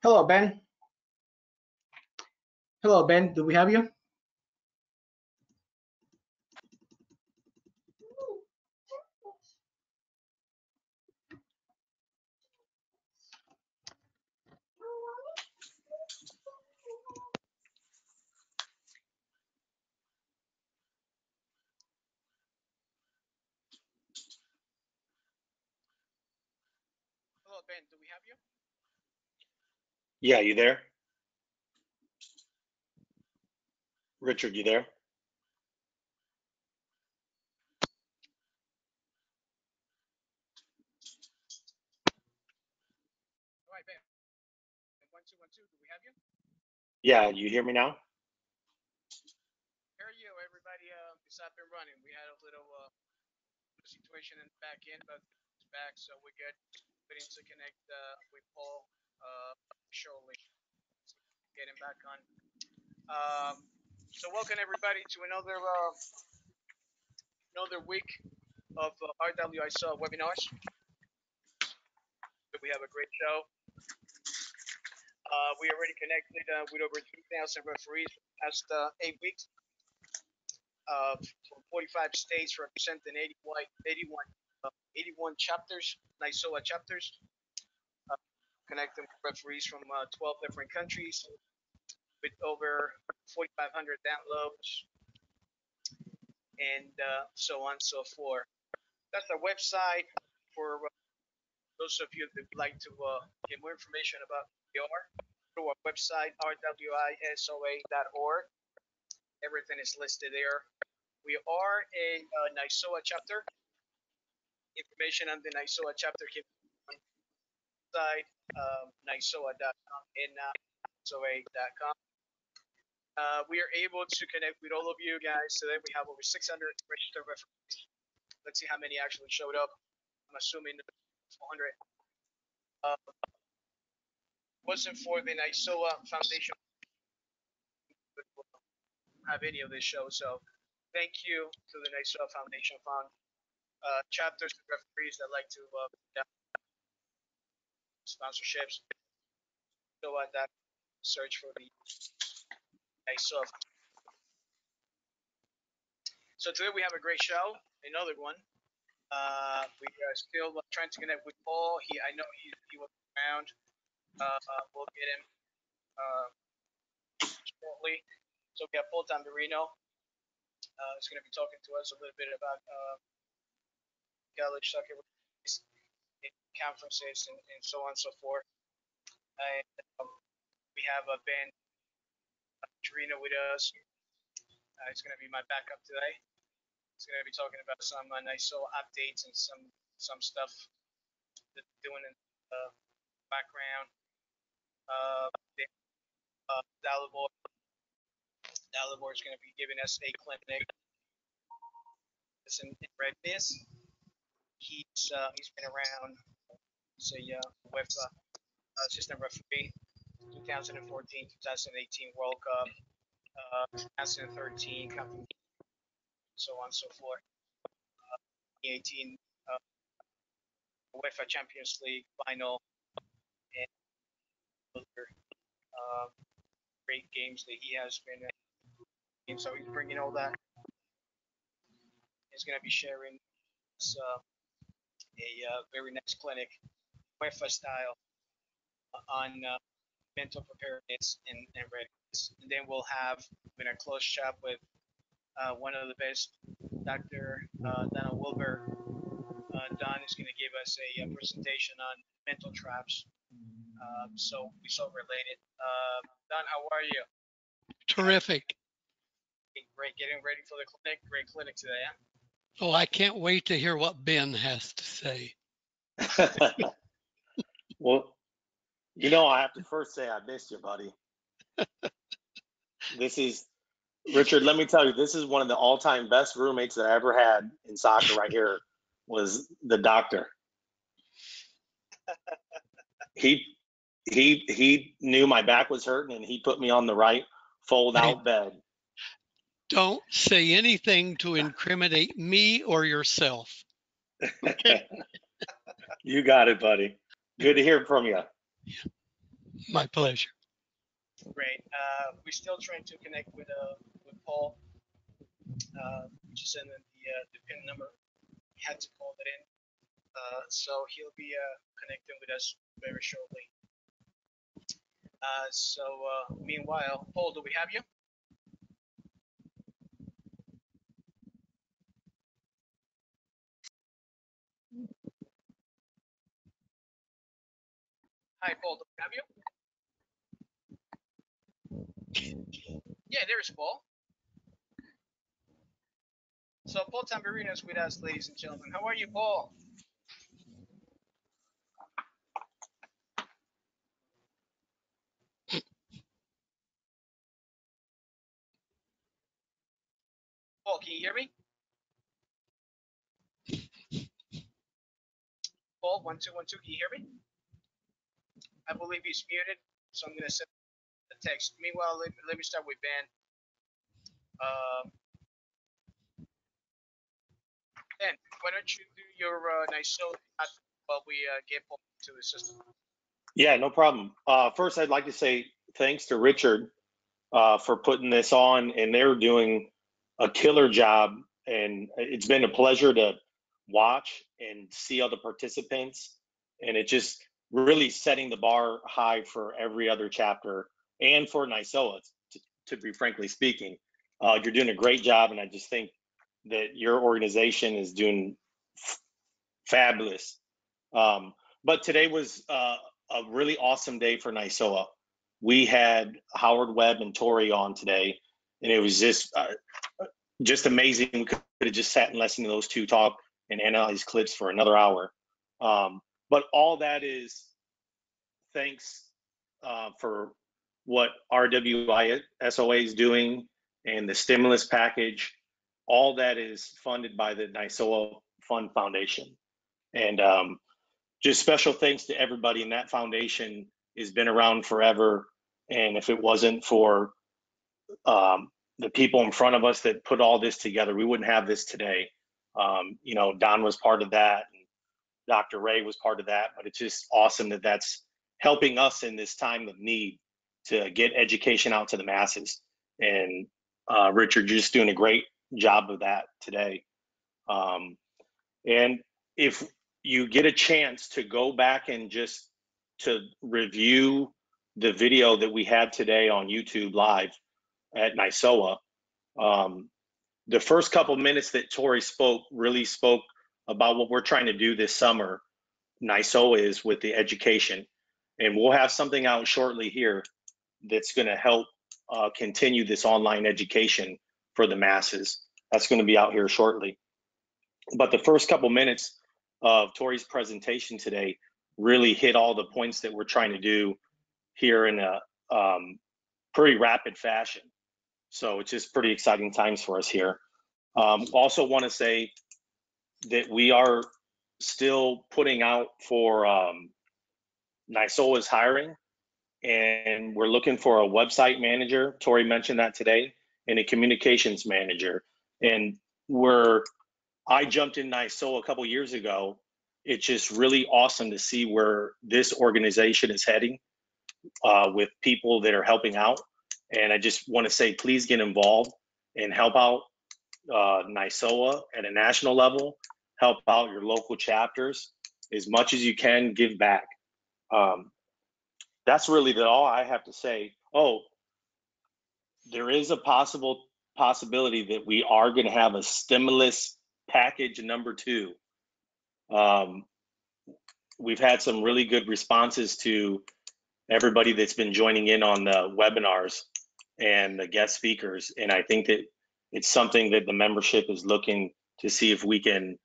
Hello, Ben. Hello, Ben. Do we have you? Hello, Ben. Do we have you? Yeah, you there? Richard, you there? All right, Ben. 1, 2, 1, 2. Do we have you? Yeah, you hear me now? Here you, everybody. It's up and running. We had a little situation in the back end, but it's back, so we're good. Waiting to connect with Paul shortly. Getting back on. So welcome everybody to another week of RWISOA Webinars. We have a great show. We already connected with over 3,000 referees for the past 8 weeks from 45 states, representing 81 chapters, RWISOA chapters, connecting with referees from 12 different countries with over 4,500 downloads and so on and so forth. That's our website for those of you that would like to get more information about who we are. Go to our website, rwisoa.org. Everything is listed there. We are a RWISOA chapter. Information on the RWISOA chapter can be on the site, RWISOA.com and RWISOA.com. We are able to connect with all of you guys today. We have over 600 registered referees. Let's see how many actually showed up. I'm assuming 400. Wasn't for the RWISOA Foundation have any of this show, so thank you to the RWISOA Foundation Fund, chapters and referees that like to sponsorships. So that search for the RWISOA. So today we have a great show, another one. We are still trying to connect with Paul. I know he was around. We'll get him shortly. So we have Paul Trevino. He's going to be talking to us a little bit about college soccer conferences and so on and so forth. And we have Ben Trevino with us. He's going to be my backup today. He's going to be talking about some RWISOA updates and some stuff that they're doing in the background. Dalibor is going to be giving us a clinic in readiness. He's been around. He's a UEFA assistant referee, 2014, 2018 World Cup, 2013 company, so on and so forth. 2018 UEFA Champions League final, and other great games that he has been in. So he's bringing all that. He's going to be sharing this, a very nice clinic, UEFA style, on mental preparedness and readiness. And then we'll have a close chat with one of the best, Dr. Wilbur. Don is going to give us a presentation on mental traps. So we so related. Don, how are you? Terrific. Great, getting ready for the clinic. Great clinic today, huh? Oh, I can't wait to hear what Ben has to say. Well, you know, I have to first say I missed you, buddy. Richard, let me tell you, this is one of the all-time best roommates that I ever had in soccer right here, was the doctor. He knew my back was hurting, and he put me on the right fold-out bed. Don't say anything to incriminate me or yourself. Okay. You got it, buddy. Good to hear from you. My pleasure. Great. We're still trying to connect with Paul. Just send in the PIN number. He had to call it in. So he'll be connecting with us very shortly. Meanwhile, Paul, do we have you? Hi, Paul, do we have you? Yeah, there's Paul. So Paul Tamburino is with us, ladies and gentlemen. How are you, Paul? Paul, can you hear me? Paul, 1 2 1 2. Can you hear me? I believe he's muted, so I'm gonna send a text. Meanwhile, let me start with Ben. Ben, why don't you do your nice show while we get Paul to the system? Yeah, no problem. First, I'd like to say thanks to Richard for putting this on, and they're doing a killer job. And it's been a pleasure to watch and see other participants. And it just really setting the bar high for every other chapter and for NYSOA, to be frankly speaking. You're doing a great job, and I just think that your organization is doing fabulous. But today was a really awesome day for NYSOA. We had Howard Webb and Tori on today, and it was just amazing. We could have just sat and listened to those two talk and analyze clips for another hour. But all that is thanks for what RWISOA is doing and the stimulus package. All that is funded by the NYSOA Fund Foundation. And just special thanks to everybody in that foundation. Has been around forever. And if it wasn't for the people in front of us that put all this together, we wouldn't have this today. You know, Don was part of that, and Dr. Ray was part of that, but it's just awesome that that's helping us in this time of need to get education out to the masses. And Richard, you're just doing a great job of that today. And if you get a chance to go back and just to review the video that we had today on YouTube live at NYSOA, the first couple minutes that Tori spoke really spoke about what we're trying to do this summer. NYSOA is with the education, and we'll have something out shortly here that's going to help continue this online education for the masses. That's going to be out here shortly. But the first couple minutes of Tori's presentation today really hit all the points that we're trying to do here in a pretty rapid fashion. So it's just pretty exciting times for us here. Also want to say that we are still putting out for NYSOA's hiring, and we're looking for a website manager. Tori mentioned that today, and a communications manager. And I jumped in NYSOA a couple years ago. It's just really awesome to see where this organization is heading with people that are helping out. And I just want to say, please get involved and help out NYSOA at a national level, help out your local chapters as much as you can, give back. That's really all I have to say. Oh, there is a possibility that we are going to have a stimulus package number 2. We've had some really good responses to everybody that's been joining in on the webinars and the guest speakers. And I think that it's something that the membership is looking to see if we can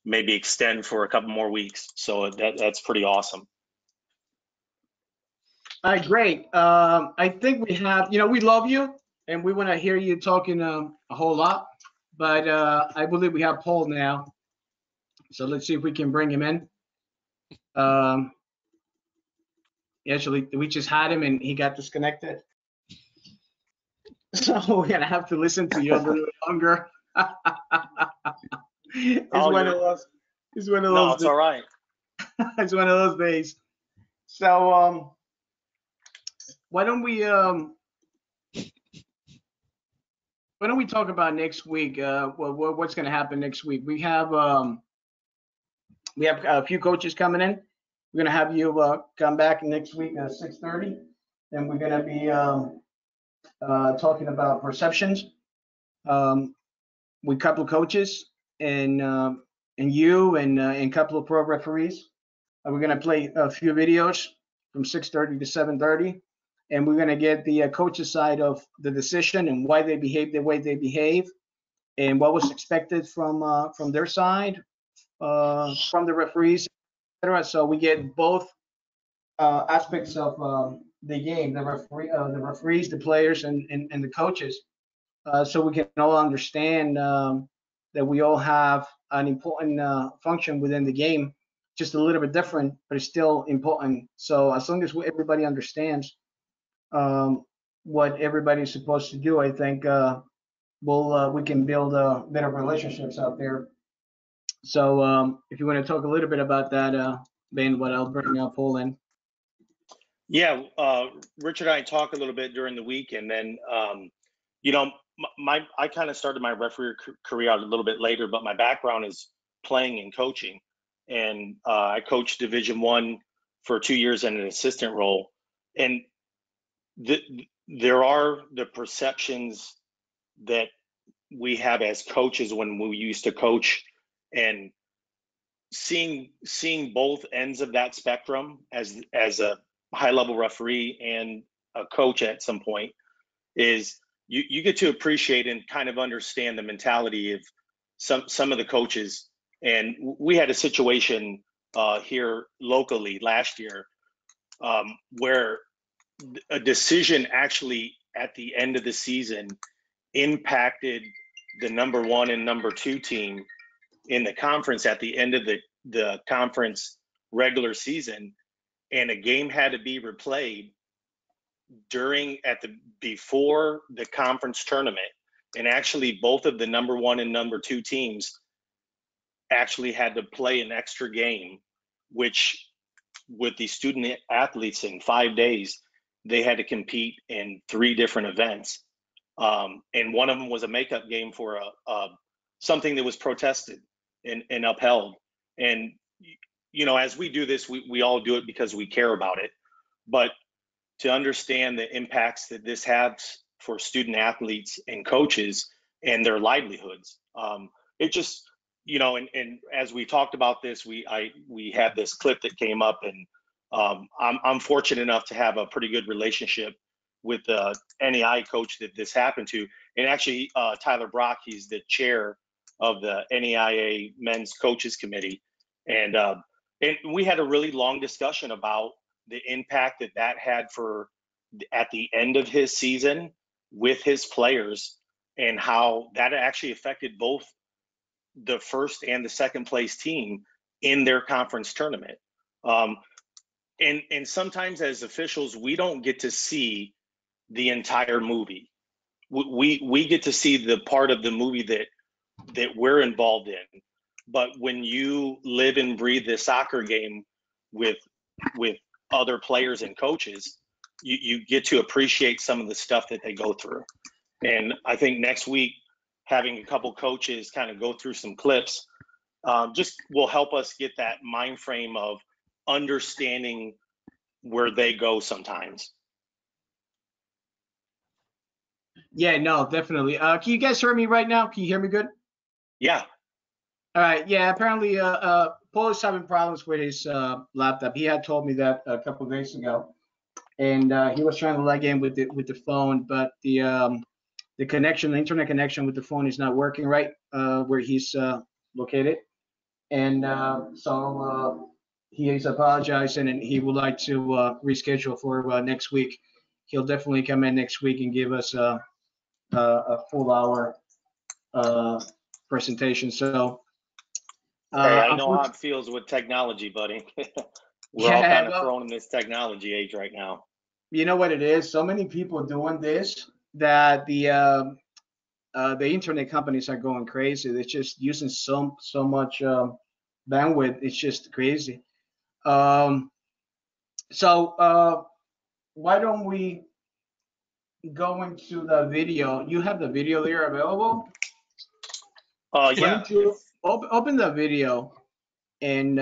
maybe extend for a couple more weeks. So that's pretty awesome. All right, great. I think we have, we love you and we want to hear you talking a whole lot, but I believe we have Paul now. So let's see if we can bring him in. Actually, we just had him and he got disconnected. So we're gonna have to listen to you a little longer. It's Oh, one of those. It's one of No, those. it's all right. It's one of those days. So why don't we talk about next week? What's going to happen next week? We have a few coaches coming in. We're going to have you come back next week at 6:30, and we're going to be talking about perceptions. With a couple of coaches and you and a couple of pro referees. We're going to play a few videos from 6:30 to 7:30, and we're going to get the coaches' side of the decision and why they behave the way they behave, and what was expected from their side, from the referees, etc. So we get both aspects of the game: the referees, the players, and the coaches, so we can all understand that we all have an important function within the game, just a little bit different, but it's still important. So as long as everybody understands what everybody's supposed to do, I think we can build better relationships out there. So if you want to talk a little bit about that, Ben, what I'll bring Paul in. Yeah, Richard and I talked a little bit during the week, and then you know, I kind of started my referee career out a little bit later, but my background is playing and coaching, and I coached Division I for 2 years in an assistant role, and there are the perceptions that we have as coaches when we used to coach, and seeing both ends of that spectrum as a high level referee and a coach at some point is you get to appreciate and kind of understand the mentality of some of the coaches. And we had a situation here locally last year where a decision actually at the end of the season impacted the number 1 and number 2 team in the conference at the end of the conference regular season, and a game had to be replayed before the conference tournament, and actually both of the number 1 and number 2 teams actually had to play an extra game, which with the student athletes in 5 days they had to compete in 3 different events, and one of them was a makeup game for something that was protested and upheld. And you know, as we do this, we all do it because we care about it, but to understand the impacts that this has for student athletes and coaches and their livelihoods. It just, you know, and as we talked about this, we had this clip that came up, and I'm fortunate enough to have a pretty good relationship with the NAI coach that this happened to. And actually, Tyler Brock, he's the chair of the NAIA Men's Coaches Committee. And we had a really long discussion about the impact that had at the end of his season with his players, and how that actually affected both the first and the second place team in their conference tournament. And sometimes as officials, we don't get to see the entire movie. We get to see the part of the movie that we're involved in. But when you live and breathe the soccer game with other players and coaches, you get to appreciate some of the stuff that they go through. And I think next week, having a couple coaches kind of go through some clips just will help us get that mind frame of understanding where they go sometimes. Yeah, no, definitely. Can you guys hear me right now? Can you hear me good? Yeah. All right. Yeah, apparently Paul is having problems with his laptop. He had told me that a couple of days ago, and he was trying to log in with the phone, but the connection, the internet connection with the phone is not working right where he's located, and so he is apologizing, and he would like to reschedule for next week. He'll definitely come in next week and give us a full hour presentation. So Hey, I know how it feels with technology, buddy. We're all kind of thrown in this technology age right now. You know what it is? So many people doing this that the internet companies are going crazy. They're just using so much bandwidth. It's just crazy. So why don't we go into the video? You have the video there available? Why Yeah. don't you open the video, and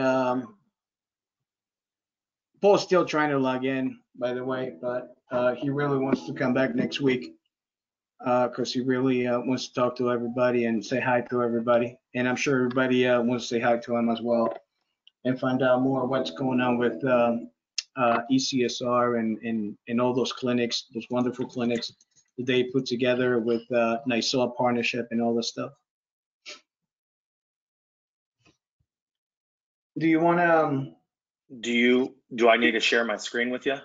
Paul's still trying to log in, by the way, but he really wants to come back next week because he really wants to talk to everybody and say hi to everybody. And I'm sure everybody wants to say hi to him as well and find out more what's going on with ECSR and all those clinics, those wonderful clinics that they put together with RWISOA partnership and all this stuff. Do you want to? Do I need to share my screen with you?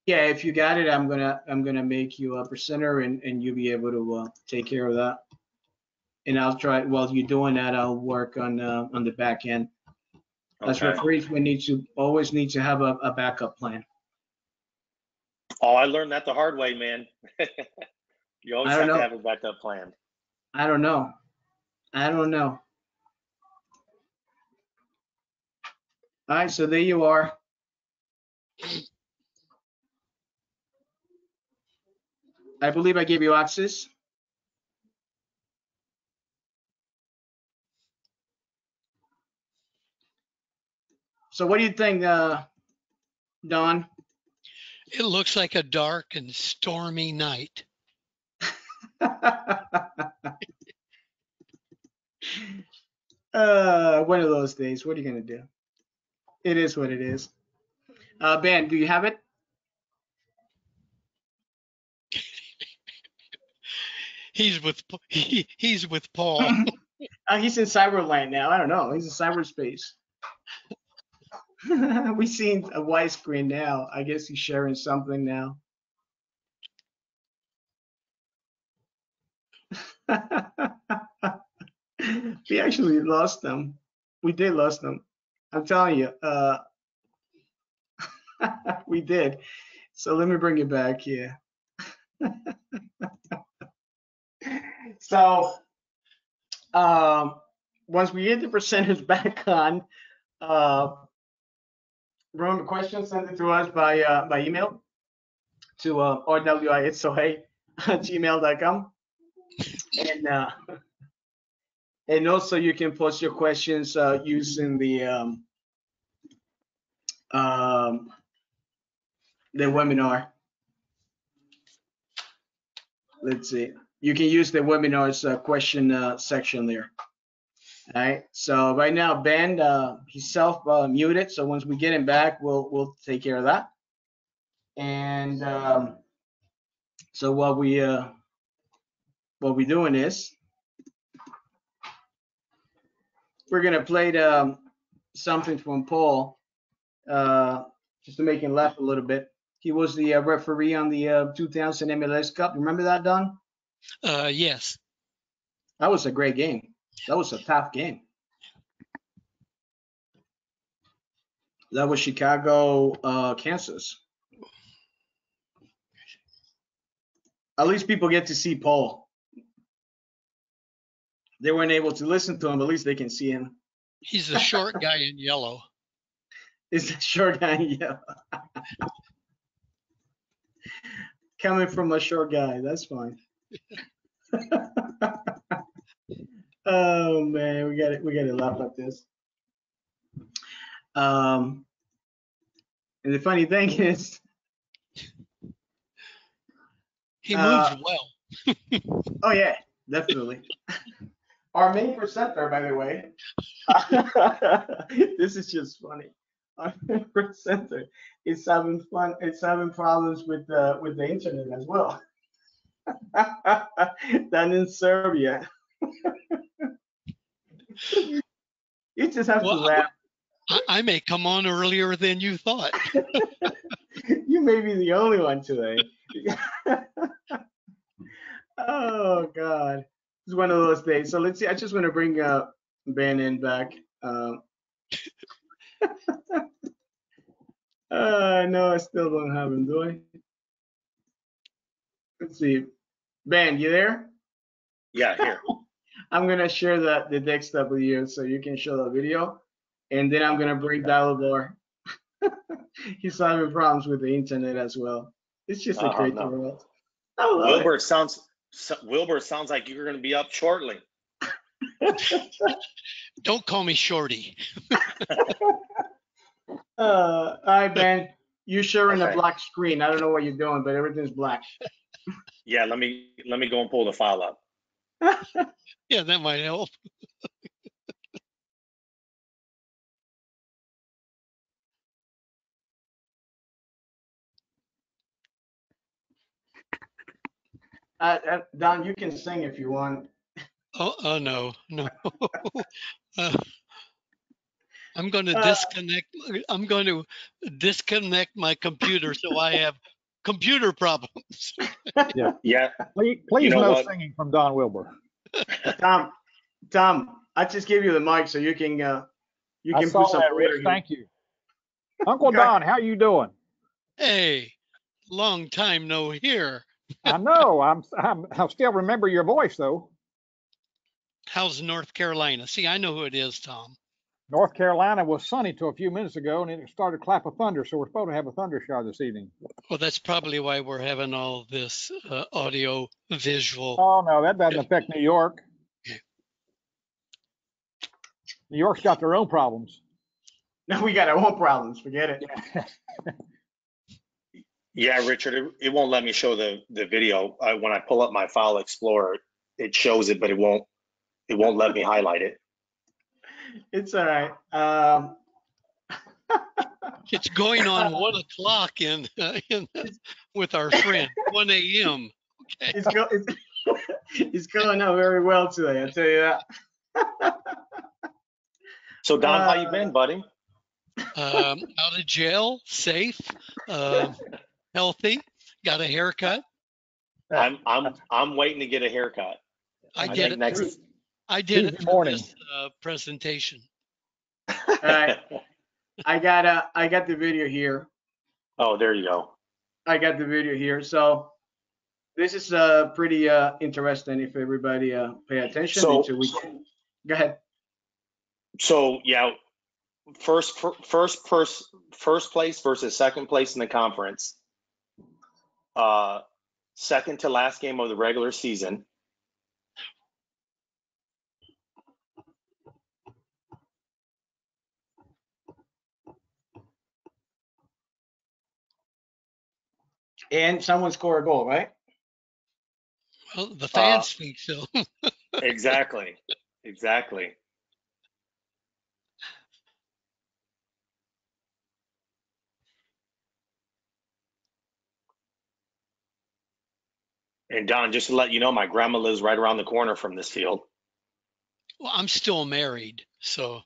Yeah, if you got it, I'm gonna make you a presenter, and you'll be able to take care of that. And I'll try. While you're doing that, I'll work on the back end. As Okay. referees, we always need to have a backup plan. Oh, I learned that the hard way, man. You always I don't have to know. have a backup plan. I don't know. All right, so there you are. I believe I gave you access. So what do you think, Don? It looks like a dark and stormy night. One of those days. What are you gonna do? It is what it is. Ben, do you have it? He's with Paul. He's in Cyberland now. I don't know. He's in cyberspace. We seen a widescreen now. I guess he's sharing something now. We actually lost them. We did lost them. I'm telling you. We did. So let me bring it back here. So once we get the percentage back on, remember questions, send it to us by email to rwisoa@gmail.com. And also you can post your questions using the webinar. Let's see. You can use the webinar's question section there. All right. So right now, Ben, he's self-muted. So once we get him back, we'll take care of that. And so what we're doing is we're gonna play something from Paul, just to make him laugh a little bit. He was the referee on the 2000 MLS Cup. Remember that, Don? Yes. That was a great game. That was a tough game. That was Chicago, Kansas. At least people get to see Paul. They weren't able to listen to him, at least they can see him. He's the short guy in yellow. Is the short guy in yellow? Coming from a short guy, that's fine. Oh man, we got to laugh at this. And the funny thing is, He moves well. oh yeah, definitely. Our main presenter, by the way, this is just funny. Our main presenter is having fun. It's having problems with the internet as well. Than in Serbia. You just have to laugh. I may come on earlier than you thought. You may be the only one today. Oh God, it's one of those days. So let's see. I just want to bring Ben in back. No, I still don't have him, do I? Let's see. Ben, you there? Yeah, here. I'm gonna share the desktop with you so you can show the video, and then I'm gonna bring Dalibor. He's having problems with the internet as well. It's just a Oh, crazy no. world. I love Wilbur sounds like you're going to be up shortly. Don't call me Shorty. All right, Ben. You're sharing a Okay. black screen. I don't know what you're doing, but everything's black. Yeah, let me go and pull the file up. Yeah, that might help. Don, you can sing if you want. Oh no. Uh, I'm going to Uh, disconnect. I'm going to disconnect my computer so I have computer problems. Yeah. Yeah, Please, You know no what? singing from Don Wilbur. Tom, I just gave you the mic so you can I put saw some that, order Rich. here. Thank you. Uncle Okay. Don, how you doing? Hey, long time no hear. I know. I still remember your voice though. How's North Carolina? See, I know who it is, Tom. North Carolina was sunny till a few minutes ago, and it started a clap of thunder. So we're supposed to have a thunder shower this evening. Well, that's probably why we're having all this audio visual. Oh no, that doesn't affect New York. New York's got their own problems. No, we got our own problems. Forget it. Yeah, Richard, it won't let me show the video. When I pull up my File Explorer, it shows it, but it won't let me highlight it. It's all right. It's going on 1 o'clock with our friend, 1 a.m. Okay. It's going on very well today, I tell you that. So Don, how you been, buddy? Out of jail, safe, healthy, got a haircut. I'm waiting to get a haircut. I did it. I did it Tuesday for morning. this presentation. All right. I got the video here. Oh, there you go. I got the video here. So this is pretty interesting if everybody pay attention. So- until we can. Go ahead. So yeah, first place versus second place in the conference. Second to last game of the regular season. And someone score a goal, right? Well, the fans think so. Exactly. And Don, just to let you know, my grandma lives right around the corner from this field. Well, I'm still married, so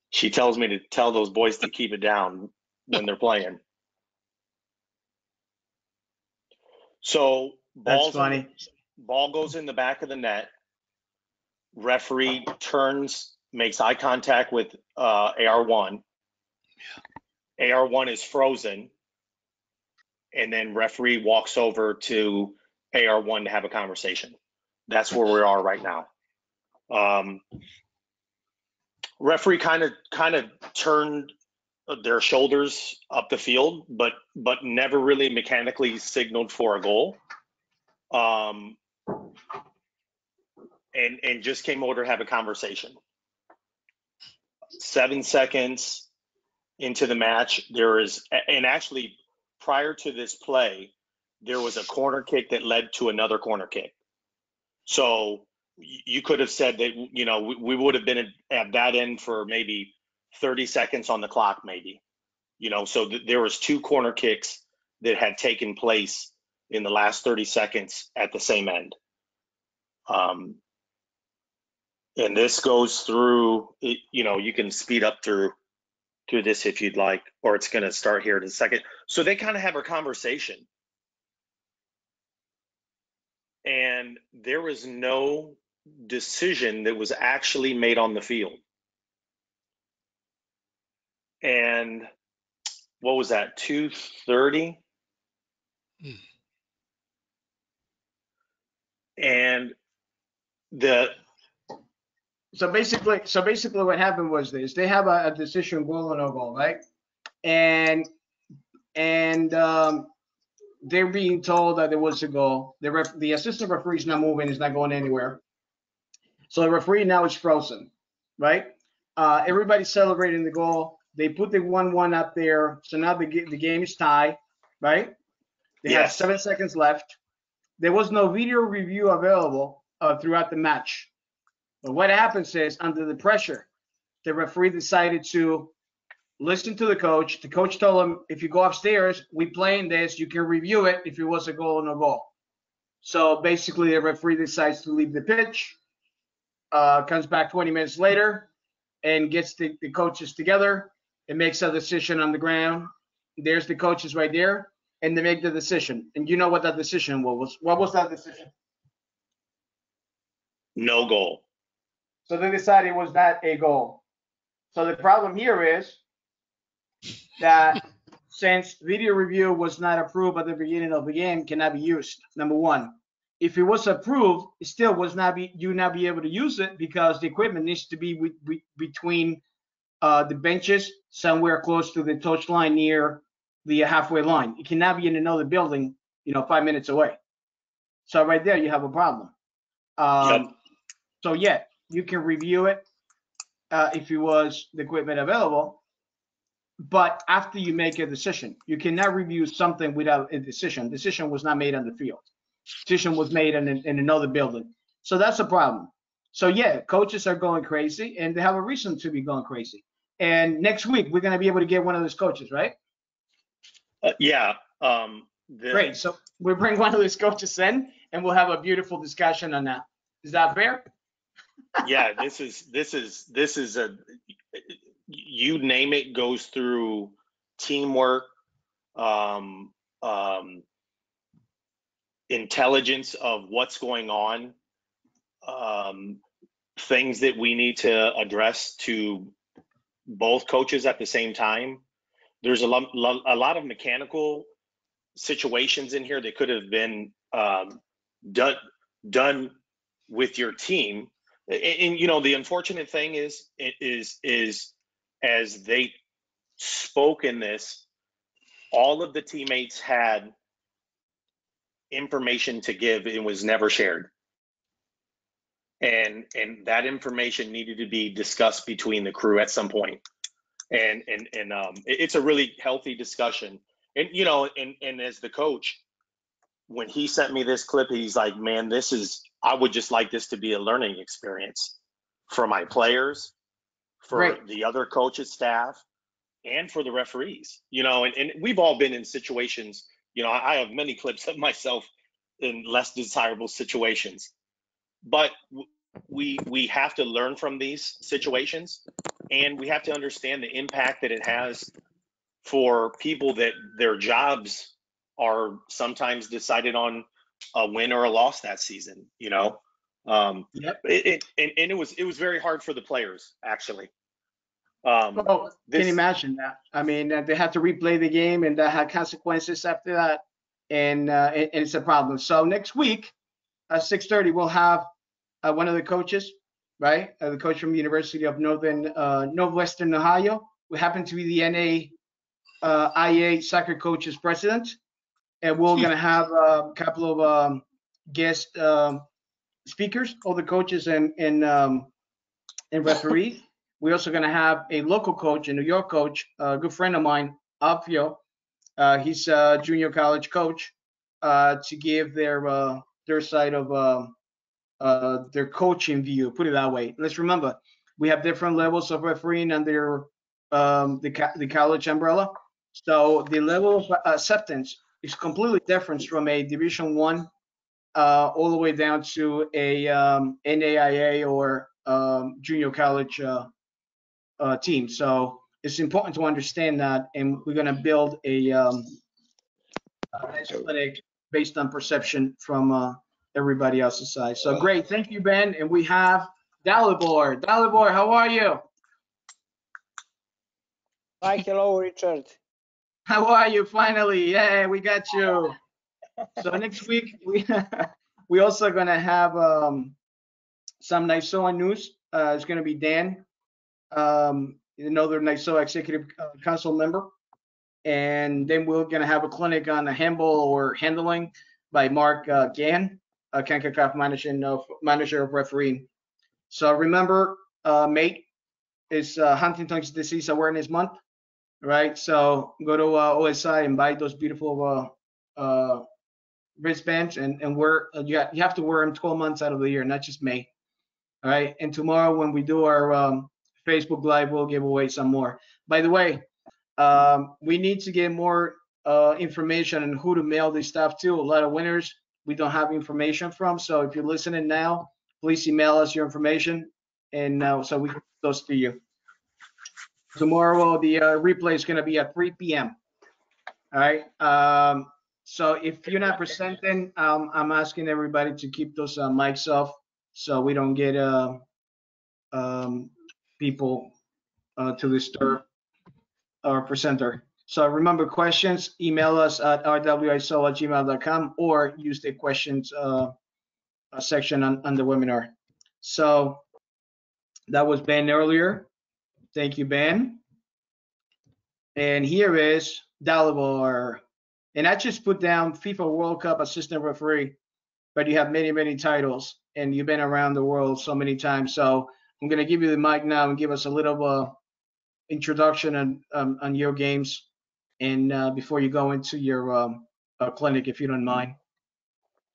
She tells me to tell those boys to keep it down when they're playing. So That's funny. Ball goes in the back of the net. Referee turns, makes eye contact with AR1. AR1 is frozen. And then referee walks over to AR1 to have a conversation. That's where we are right now. Referee kind of turned their shoulders up the field, but never really mechanically signaled for a goal. And just came over to have a conversation. 7 seconds into the match, and actually prior to this play, there was a corner kick that led to another corner kick. So you could have said that, we would have been at that end for maybe 30 seconds on the clock, maybe, so there was 2 corner kicks that had taken place in the last 30 seconds at the same end. And this goes through, you can speed up through this if you'd like, or it's going to start here in a second. So they kind of have a conversation. And there was no decision that was actually made on the field. And what was that, 2:30? And the So basically what happened was this: they have a decision, goal or no goal, right? And they're being told that there was a goal. The assistant referee is not moving; is not going anywhere. So the referee now is frozen, right? Everybody's celebrating the goal. They put the 1-1 up there, so now the game is tied, right? They had Yes. 7 seconds left. There was no video review available throughout the match. But what happens is, under the pressure, the referee decided to listen to the coach. The coach told him, if you go upstairs, we playing this, you can review it if it was a goal or no goal. So basically, the referee decides to leave the pitch, comes back 20 minutes later, and gets the coaches together and makes a decision on the ground. There's the coaches right there, and they make the decision. And you know what that decision was? What was that decision? No goal. So they decided it was not a goal. So the problem here is that since video review was not approved at the beginning of the game, cannot be used. Number one, if it was approved, it still was not be able to use it because the equipment needs to be between the benches, somewhere close to the touch line near the halfway line. It cannot be in another building, 5 minutes away. So right there, you have a problem. Yep. So yeah, you can review it if it was the equipment available, but after you make a decision, you cannot review something without a decision. Decision was not made on the field. Decision was made in another building. So that's a problem. So yeah, coaches are going crazy, and they have a reason to be going crazy. And next week, we're going to be able to get one of those coaches, right? Yeah. Great. So we'll bring one of those coaches in, and we'll have a beautiful discussion on that. Is that fair? Yeah, this is a, you name it, goes through teamwork, intelligence of what's going on, things that we need to address to both coaches at the same time. There's a lot of mechanical situations in here that could have been done with your team. And the unfortunate thing is as they spoke in this, all of the teammates had information to give and was never shared. And that information needed to be discussed between the crew at some point. And it's a really healthy discussion. And and as the coach, when he sent me this clip, he's like, man, I would just like this to be a learning experience for my players, for Right. the other coaches, staff, and for the referees. And we've all been in situations, I have many clips of myself in less desirable situations, but we have to learn from these situations, and we have to understand the impact that it has for people that their jobs are sometimes decided on a win or a loss that season. Yep. It was very hard for the players, actually. Can you imagine that? I mean, they had to replay the game, and that had consequences after that, and it's a problem. So next week at 6:30, we'll have one of the coaches, right? The coach from the University of Northwestern Ohio, who happened to be the NAIA soccer coaches president, and we're gonna have a couple of guest speakers, all the coaches and referees. We're also going to have a local coach, a New York coach, a good friend of mine, Alfio. He's a junior college coach, to give their side of their coaching view. Put it that way. Let's remember, we have different levels of refereeing under the college umbrella. So the level of acceptance is completely different from a Division I all the way down to a NAIA or junior college team. So it's important to understand that, and we're going to build a nice clinic based on perception from everybody else's side. So great, thank you, Ben. And we have Dalibor. Dalibor, how are you? Hi, hello, Richard. How are you? Finally, yeah, we got you. So next week We also gonna have some NYSOA news. It's gonna be Dan, another NYSOA Executive Council member, and then we're gonna have a clinic on the handball or handling by Mark Gann, CONCACAF manager of refereeing. So remember, May is Huntington's Disease Awareness Month, right? So go to OSI and buy those beautiful wristbands and wear. You have to wear them 12 months out of the year, not just May. All right. And tomorrow when we do our Facebook Live, we'll give away some more. By the way, we need to get more information on who to mail this stuff to. A lot of winners we don't have information from. So if you're listening now, please email us your information, and so we can get those to you. Tomorrow the replay is going to be at 3 p.m. All right. So if you're not presenting, I'm asking everybody to keep those mics off so we don't get people to disturb our presenter. So remember, questions, email us at rwiso@gmail.com or use the questions section on the webinar. So that was Ben earlier. Thank you, Ben. And here is Dalibor. And I just put down FIFA World Cup assistant referee, but you have many, many titles and you've been around the world so many times. So I'm going to give you the mic now and give us a little introduction on your games and before you go into your clinic, if you don't mind,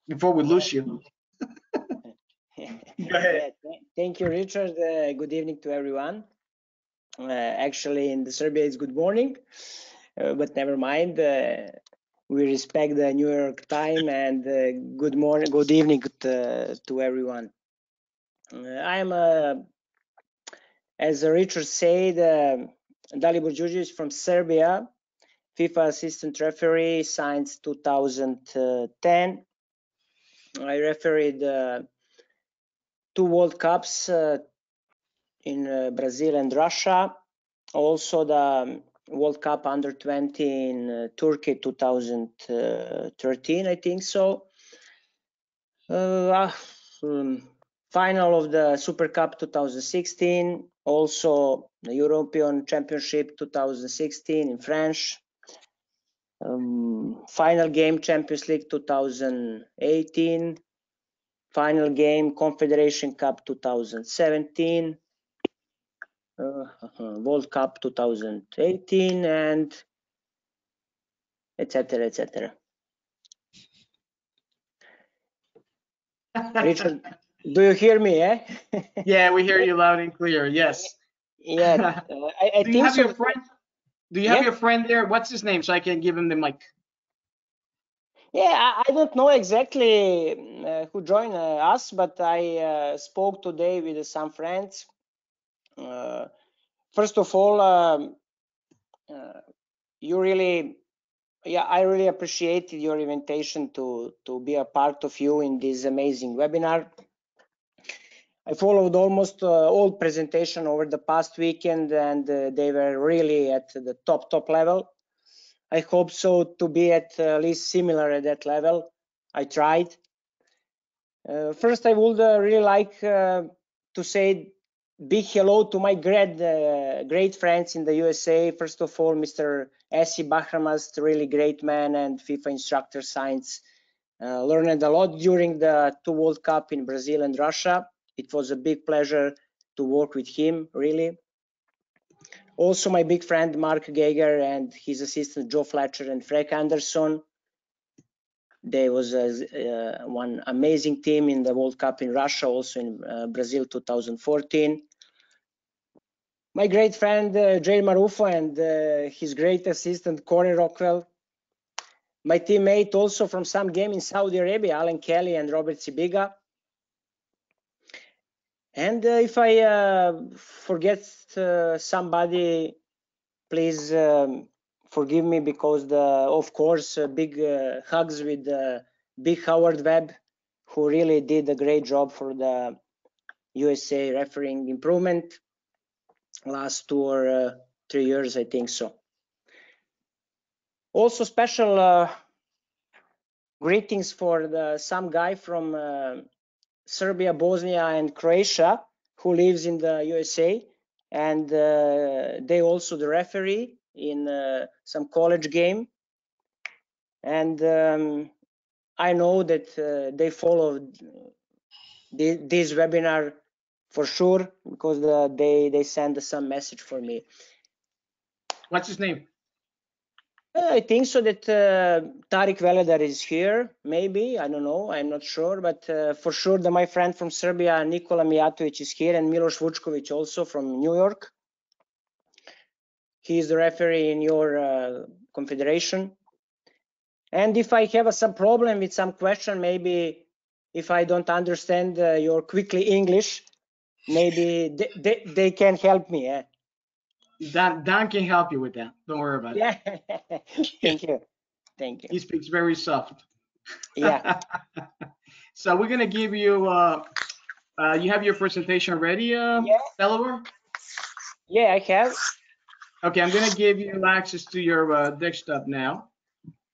before we lose you. Go ahead. Thank you, Richard. Good evening to everyone. Actually, in the Serbia, it's good morning, but never mind. We respect the New York time, and good morning, good evening to everyone. I am, as Richard said, Dalibor Djurdjevic from Serbia, FIFA assistant referee since 2010. I refereed 2 World Cups in Brazil and Russia, also the World Cup under 20 in Turkey 2013, I think so. Final of the Super Cup 2016, also the European Championship 2016 in French. Final game Champions League 2018. Final game Confederation Cup 2017. World Cup 2018, and etc. etc. Richard, do you hear me? Eh? Yeah, we hear you loud and clear. Yes. Yeah, I do you think have so. Your friend? Do you have your friend there? What's his name so I can give him the mic? Yeah, I don't know exactly who joined us, but I spoke today with some friends. First of all, you really, I really appreciated your invitation to be a part of you in this amazing webinar. I followed almost all presentation over the past weekend, and they were really at the top level. I hope so to be at least similar at that level. I tried. First, I would really like to say big hello to my great friends in the USA. First of all, Mr. Essi Bahramas, really great man and FIFA instructor science. Learned a lot during the 2 World Cup in Brazil and Russia. It was a big pleasure to work with him, really. Also, my big friend Mark Geiger and his assistant Joe Fletcher and Frank Anderson. There was one amazing team in the World Cup in Russia, also in Brazil 2014. My great friend Jay Marufo and his great assistant Corey Rockwell. My teammate also from some game in Saudi Arabia, Alan Kelly and Robert Sibiga. And if I forget somebody, please forgive me, because of course big hugs with Big Howard Webb, who really did a great job for the USA refereeing improvement last 2 or 3 years, I think so. Also special greetings for some guy from Serbia, Bosnia, and Croatia who lives in the USA, and they also the referee in some college game. And I know that they follow this webinar for sure, because they send some message for me. What's his name? I think so that Tarik Veledar is here, maybe, I don't know, I'm not sure, but for sure that my friend from Serbia, Nikola Mijatovic, is here, and Miloš Vučković also from New York. He is the referee in your confederation. And if I have some problem with some question, maybe if I don't understand your quickly English, maybe they can help me. Eh? Don can help you with that. Don't worry about it. Yeah, thank you. Thank you. He speaks very soft. Yeah. So we're gonna give you. You have your presentation ready, Yeah. Dalibor? Yeah, I have. Okay, I'm gonna give you access to your desktop now.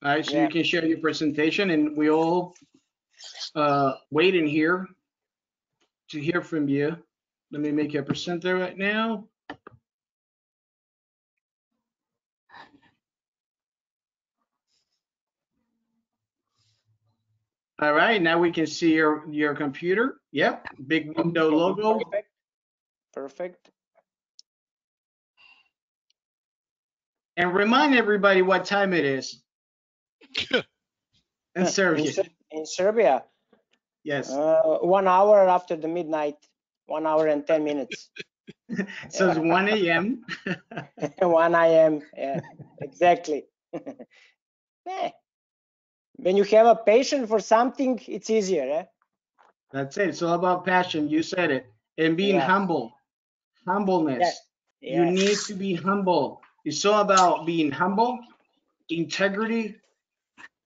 All right, so Yeah. you can share your presentation, and we all wait in here to hear from you. Let me make you a presenter right now. All right, now we can see your computer. Yep, big window logo. Perfect. Perfect. And remind everybody what time it is in Serbia. In Serbia, Yes. 1 hour after the midnight, 1 hour and 10 minutes. So it's 1 a.m. 1 a.m. Yeah, exactly. Yeah. When you have a passion for something, it's easier. Eh? That's it. It's all about passion. You said it. And being Yeah. humble. Humbleness. Yeah. You need to be humble. It's all about being humble, integrity,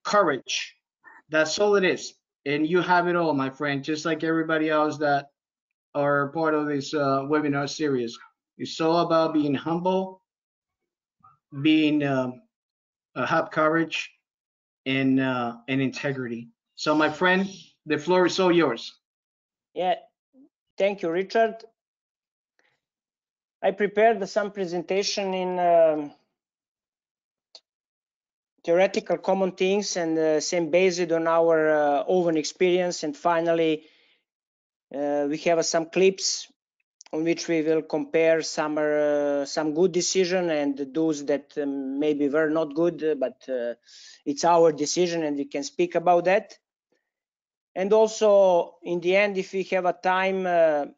courage. That's all it is. And you have it all, my friend, just like everybody else that are part of this webinar series. It's all about being humble, being have courage, and integrity. So, my friend, the floor is all yours. Yeah. Thank you, Richard. I prepared some presentation in theoretical common things and same based on our own experience. And finally, we have some clips on which we will compare some good decision and those that maybe were not good, but it's our decision and we can speak about that. And also, in the end, if we have a time,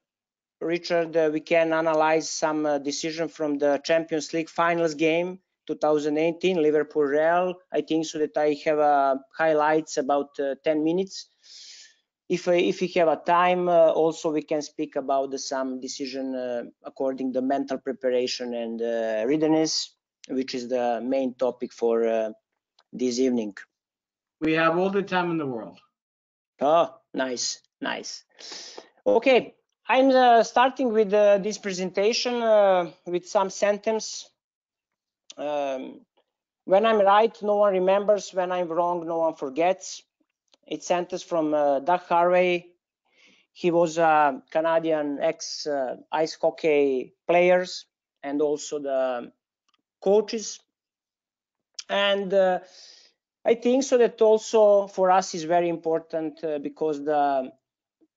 Richard, we can analyze some decision from the Champions League finals game 2018, Liverpool Real. I think so that I have highlights about 10 minutes. If we have a time, also we can speak about some decision according to mental preparation and readiness, which is the main topic for this evening. We have all the time in the world. Oh, nice, nice. Okay, I'm starting with this presentation with some sentence. When I'm right, no one remembers. When I'm wrong, no one forgets. It's sentence from Doug Harvey. He was a Canadian ex-ice hockey players and also the coaches. And I think so that also for us is very important because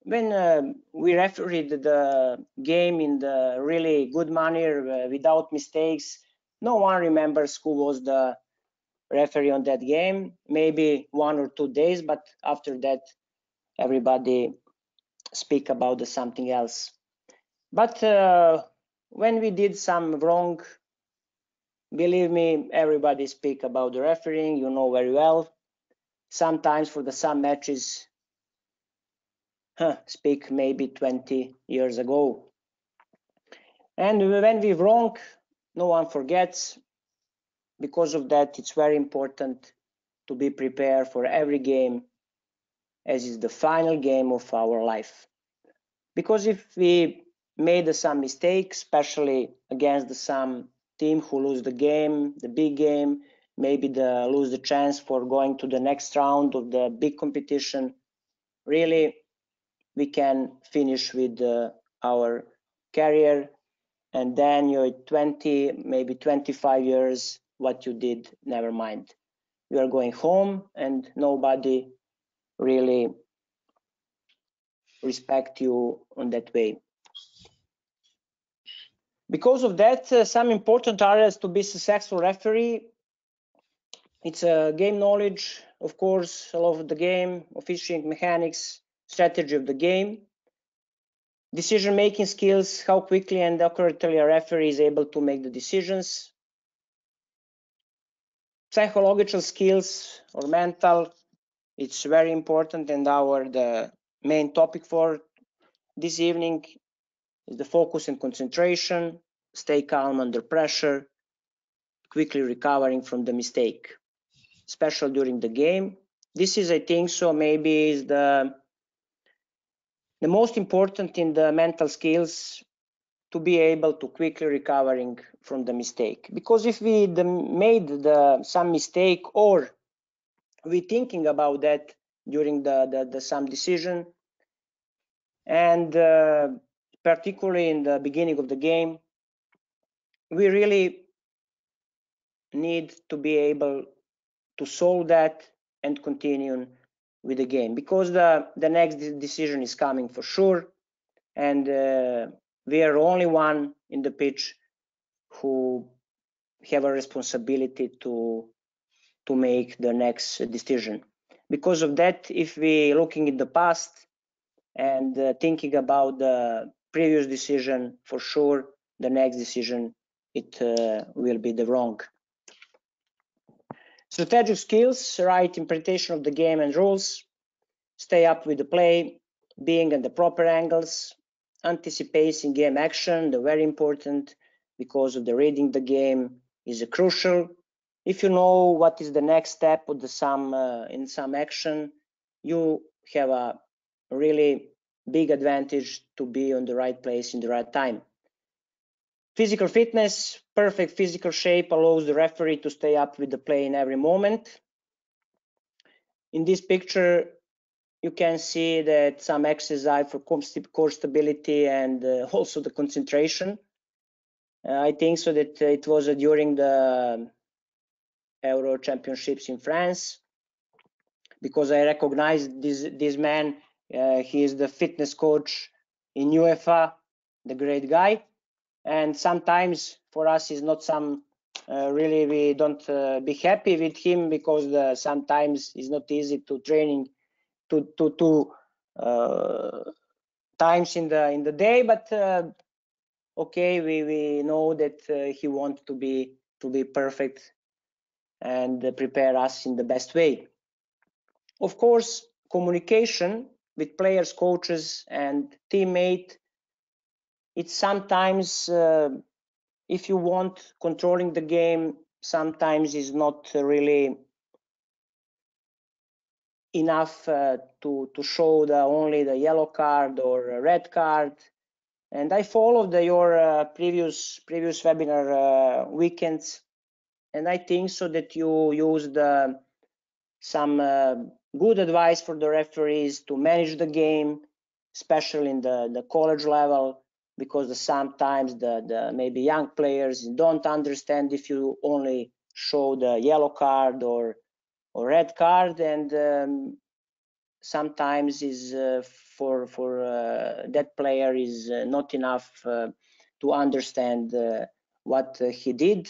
when we refereed the game in the really good manner without mistakes, no one remembers who was the referee on that game. Maybe 1 or 2 days, but after that, everybody speak about something else. But when we did some wrong, believe me, everybody speak about the refereeing, you know very well. Sometimes for some matches, speak maybe 20 years ago. And when we wrong, no one forgets. Because of that, it's very important to be prepared for every game as is the final game of our life. Because if we made some mistakes, especially against some team who lose the game, the big game, maybe lose the chance for going to the next round of the big competition. Really, we can finish with our career, and then you're 20, maybe 25 years, what you did, never mind. You are going home and nobody really respect you on that way. Because of that, some important areas to be successful referee, it's game knowledge, of course, a lot of the game, officiating mechanics, strategy of the game, decision-making skills, how quickly and accurately a referee is able to make the decisions, psychological skills or mental, it's very important, and the main topic for this evening is the focus and concentration, stay calm under pressure, quickly recovering from the mistake, especially during the game. This is, I think, so maybe is the most important in the mental skills, to be able to quickly recovering from the mistake. Because if we made some mistake, or we thinking about that during the some decision, and particularly in the beginning of the game, we really need to be able to solve that and continue with the game, because the next decision is coming for sure, and we are only one in the pitch who have a responsibility to make the next decision. Because of that, if we looking in the past and thinking about the previous decision, for sure the next decision it will be the wrong. Strategic skills, right interpretation of the game and rules, stay up with the play, being at the proper angles, anticipating game action, the very important, because of the reading the game is crucial. If you know what is the next step of the in some action, you have a really big advantage to be on the right place in the right time. Physical fitness, perfect physical shape allows the referee to stay up with the play in every moment. In this picture, you can see that some exercise for core stability and also the concentration. I think so that it was during the Euro Championships in France, because I recognize this man. He is the fitness coach in UEFA, the great guy. And sometimes for us is not some really we don't be happy with him, because sometimes it's not easy to training to times in the day, but okay, we know that he wants to be perfect and prepare us in the best way. Of course, communication with players, coaches, and teammate. It's sometimes, if you want controlling the game, sometimes is not really enough to show only the yellow card or a red card. And I followed your previous webinar weekends, and I think so that you used some good advice for the referees to manage the game, especially in the college level, because sometimes the maybe young players don't understand if you only show the yellow card or red card, and sometimes is for that player is not enough to understand what he did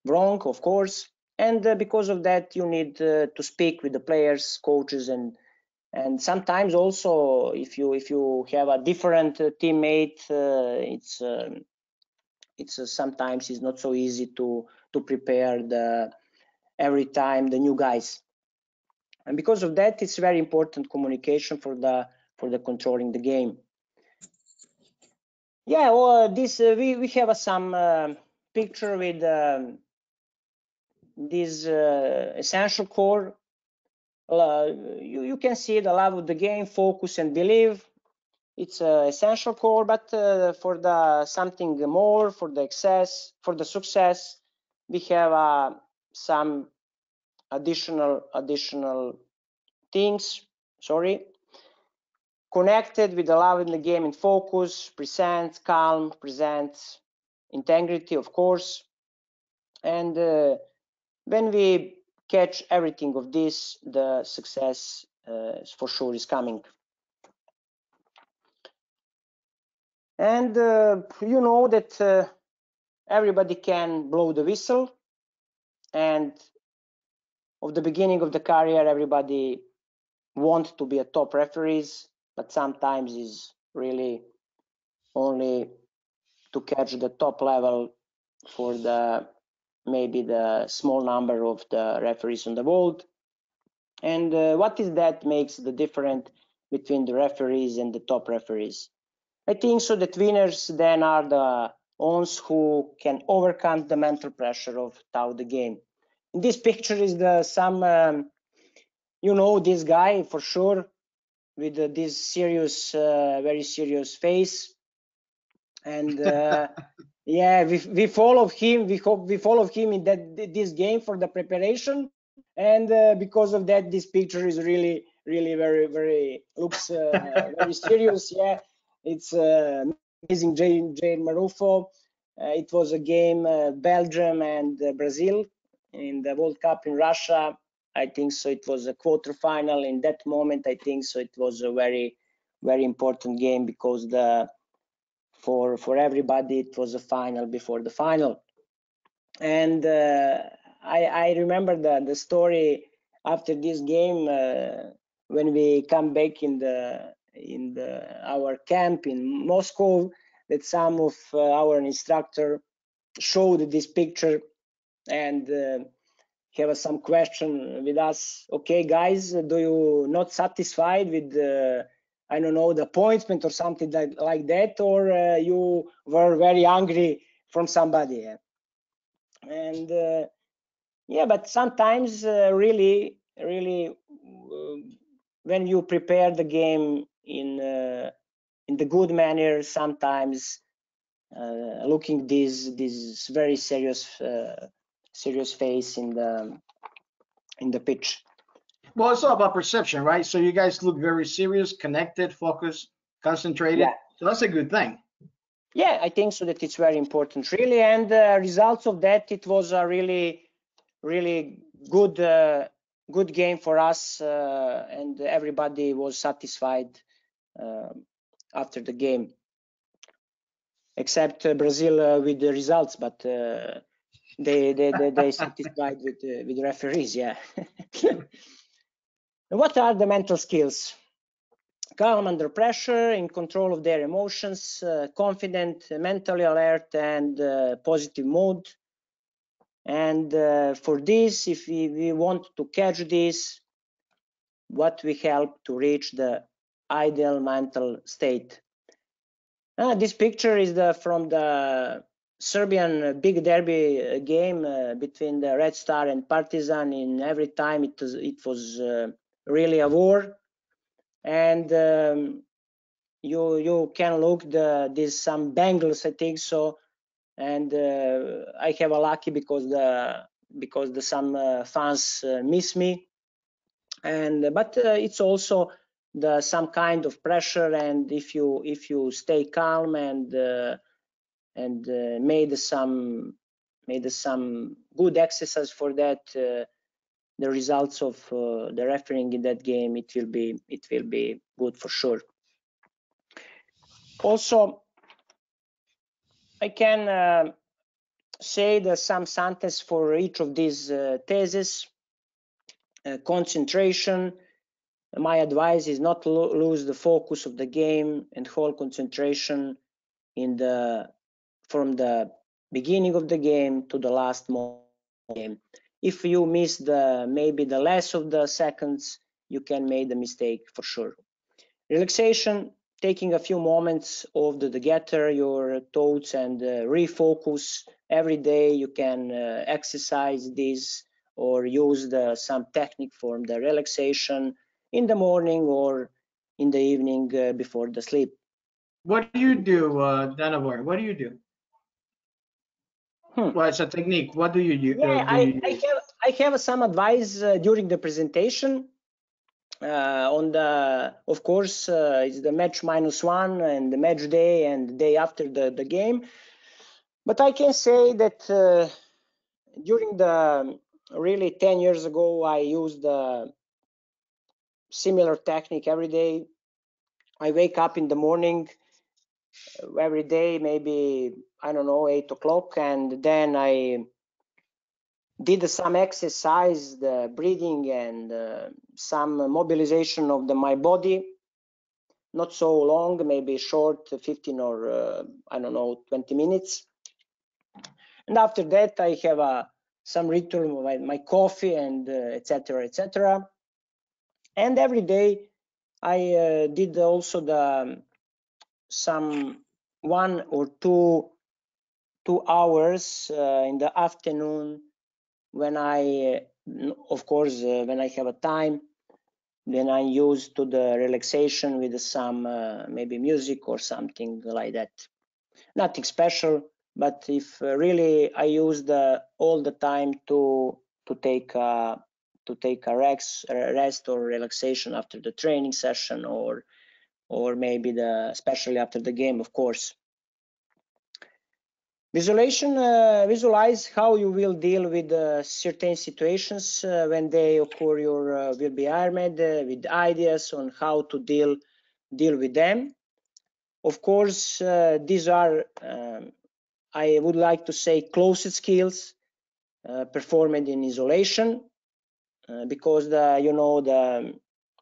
wrong, of course. And because of that, you need to speak with the players, coaches, and sometimes also if you have a different teammate, it's sometimes it's not so easy to prepare every time the new guys. And because of that, it's very important communication for the controlling the game. Yeah, well, this we have some picture with this essential core. You can see the love of the game, focus and believe. It's essential core, but for the something more, for the success, we have some additional things. Sorry. Connected with allowing the game in focus, present, calm, present, integrity, of course. And when we catch everything of this, the success for sure is coming. And you know that everybody can blow the whistle, and of the beginning of the career, everybody wants to be a top referees, but sometimes is really only to catch the top level for the maybe the small number of the referees in the world. And what is that makes the difference between the referees and the top referees? I think so that winners then are the ones who can overcome the mental pressure of the game. In this picture is you know, this guy for sure with this serious, very serious face, and yeah, we follow him. We follow him in this game for the preparation, and because of that, this picture is really very looks very serious. Yeah, it's amazing. Jane Marufo. It was a game Belgium and Brazil in the World Cup in Russia. I think so. It was a quarterfinal. In that moment, I think so. It was a very important game because for everybody it was a final before the final. And I remember the story after this game when we come back in our camp in Moscow, that some of our instructor showed this picture and have some question with us. Okay, guys, do you not satisfied with I don't know, the appointment or something like that, or you were very angry from somebody? And yeah, but sometimes really when you prepare the game in the good manner, sometimes looking this very serious face in the pitch. Well, it's all about perception, right? So you guys look very serious, connected, focused, concentrated. Yeah. So that's a good thing. Yeah, I think so that it's very important, really. And results of that, it was a really good game for us, and everybody was satisfied after the game, except Brazil with the results, but they satisfied with the referees. Yeah. What are the mental skills? Calm under pressure, in control of their emotions, confident, mentally alert, and positive mood. And for this, if we want to catch this, what we help to reach the ideal mental state. This picture is from the Serbian big derby game between the Red Star and Partizan. In every time it was really a war, and you can look there's some bangles, I think so, and I have a lucky because some fans miss me, and but it's also some kind of pressure, and if you stay calm and made some good exercise for that, the results of the refereeing in that game, it will be good for sure. Also, I can say some sentences for each of these theses. Concentration. My advice is not to lose the focus of the game and hold concentration from the beginning of the game to the last moment of the game. If you miss maybe the less of the seconds, you can make the mistake for sure. Relaxation, taking a few moments of to gather your thoughts and refocus. Every day you can exercise this or use some technique for the relaxation in the morning or in the evening before the sleep. What do you do, Dalibor? What do you do? Well, it's a technique. What do you do? Yeah, I have some advice during the presentation. On the, of course, it's the match -1 and the match day and the day after the game. But I can say that during the really 10 years ago, I used a similar technique every day. I wake up in the morning every day, maybe, I don't know, 8 o'clock, and then I did some exercise, the breathing and some mobilization of my body. Not so long, maybe short, 15 or I don't know, 20 minutes. And after that, I have some ritual, my coffee and etc., etc. And every day, I did also some 1 or 2 hours in the afternoon when I, of course, when I have a time. Then I use to the relaxation with some maybe music or something like that. Nothing special, but if really I use all the time to take a rest or relaxation after the training session, or maybe especially after the game, of course. Visualize how you will deal with certain situations when they occur. You will be armed with ideas on how to deal with them. Of course, these are, I would like to say, closed skills performed in isolation, because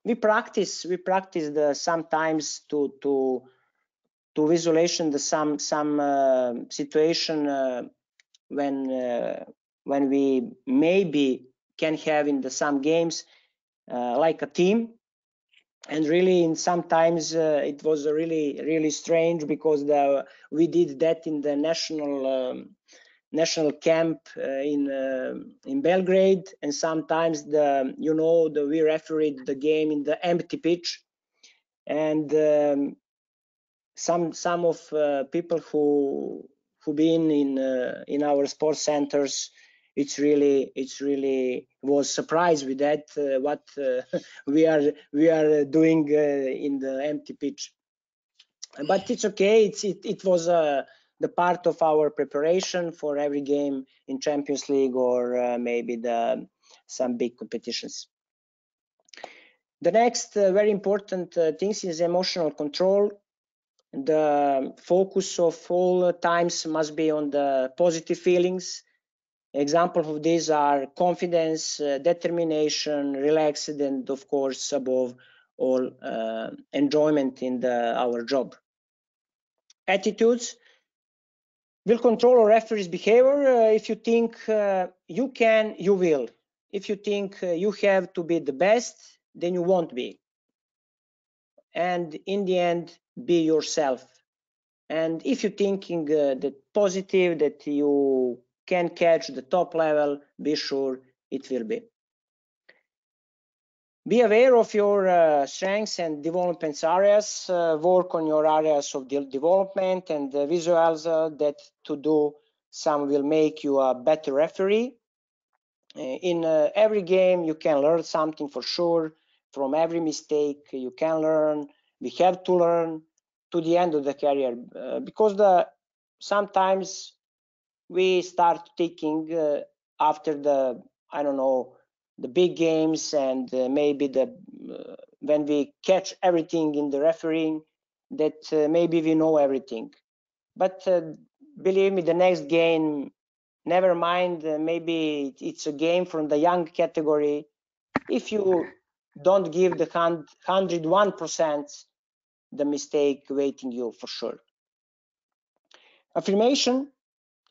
we practice sometimes to visualization some situation when we maybe can have in some games like a team. And really, in sometimes it was really strange, because we did that in the national camp in Belgrade, and sometimes we refereed the game in the empty pitch, and some of people who been in our sports centers, it's really was surprised with that what we are doing in the empty pitch. But it's okay. It was the part of our preparation for every game in Champions League, or maybe some big competitions. The next very important things is emotional control. The focus of all times must be on the positive feelings. Examples of these are confidence, determination, relaxed, and of course, above all, enjoyment in our job. Attitudes will control a referee's behavior. If you think you can, you will. If you think you have to be the best, then you won't be. And in the end, be yourself. And if you're thinking that positive, that you can catch the top level, be sure it will be. Be aware of your strengths and development areas. Work on your areas of development, and visualize that to do some will make you a better referee. In every game, you can learn something for sure. From every mistake, you can learn. We have to learn to the end of the career, because sometimes we start thinking after the big games, and maybe when we catch everything in the refereeing, that maybe we know everything. But believe me, the next game, never mind, maybe it's a game from the young category. If you don't give the 101%, the mistake waiting you for sure. Affirmation.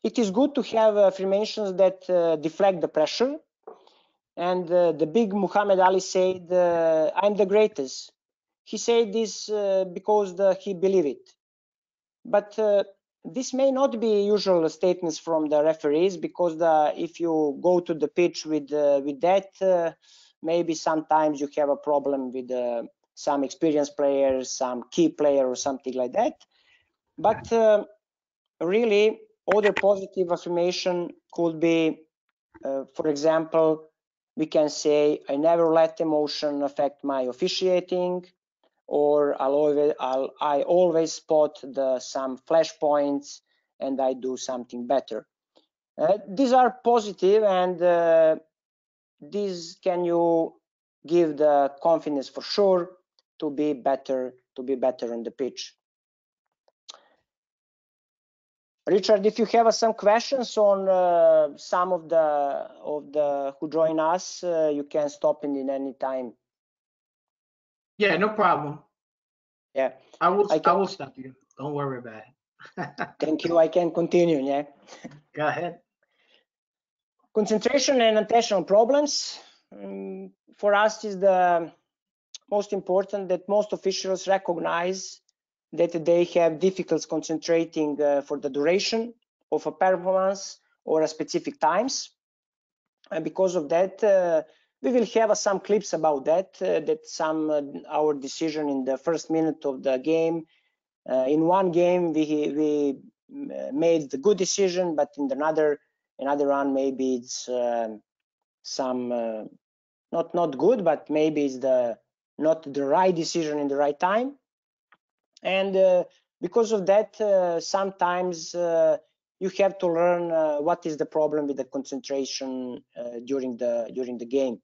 It is good to have affirmations that deflect the pressure. And the big Muhammad Ali said, I'm the greatest. He said this because he believed it. But this may not be usual statements from the referees, because if you go to the pitch with that, maybe sometimes you have a problem with some experienced players, some key player or something like that. But really, other positive affirmation could be For example, we can say, I never let emotion affect my officiating, or I always spot some flashpoints and I do something better. These are positive, and these can you give the confidence for sure to be better on the pitch. Richard, if you have some questions on some of the who join us, you can stop in any time. Yeah, no problem. Yeah, I will stop you. Don't worry about it. thank you. I can continue. Yeah. Go ahead. Concentration and attentional problems. For us is the most important that most officials recognize that they have difficulties concentrating for the duration of a performance or a specific times. And because of that, we will have some clips about that, our decision in the first minute of the game. In one game, we made the good decision, but in another one, maybe it's not good, but maybe it's not the right decision in the right time. And because of that, sometimes you have to learn what is the problem with the concentration during the game.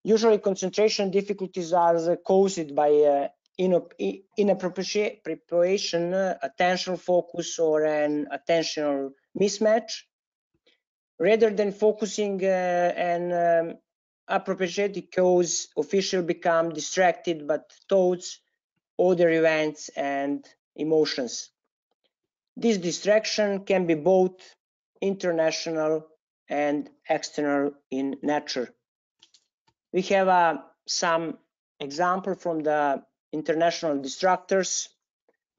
Usually, concentration difficulties are caused by inappropriate preparation, attentional focus, or an attentional mismatch. Rather than focusing and appropriate cause, officials become distracted by thoughts, other events, and emotions. This distraction can be both international and external in nature. We have some example from the international distractors,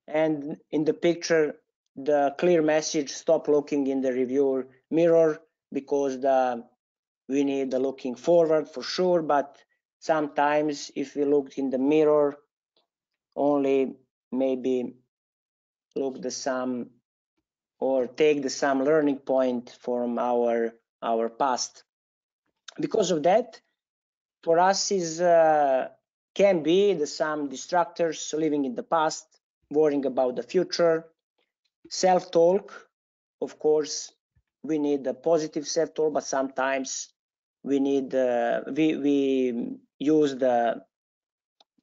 and in the picture, the clear message: stop looking in the review mirror, because we need the looking forward for sure, but sometimes if we look in the mirror, only maybe look the sum or take the some learning point from our past. Because of that, for us is can be the some distractors living in the past, worrying about the future, self-talk. Of course, we need the positive self-talk, but sometimes we need we use the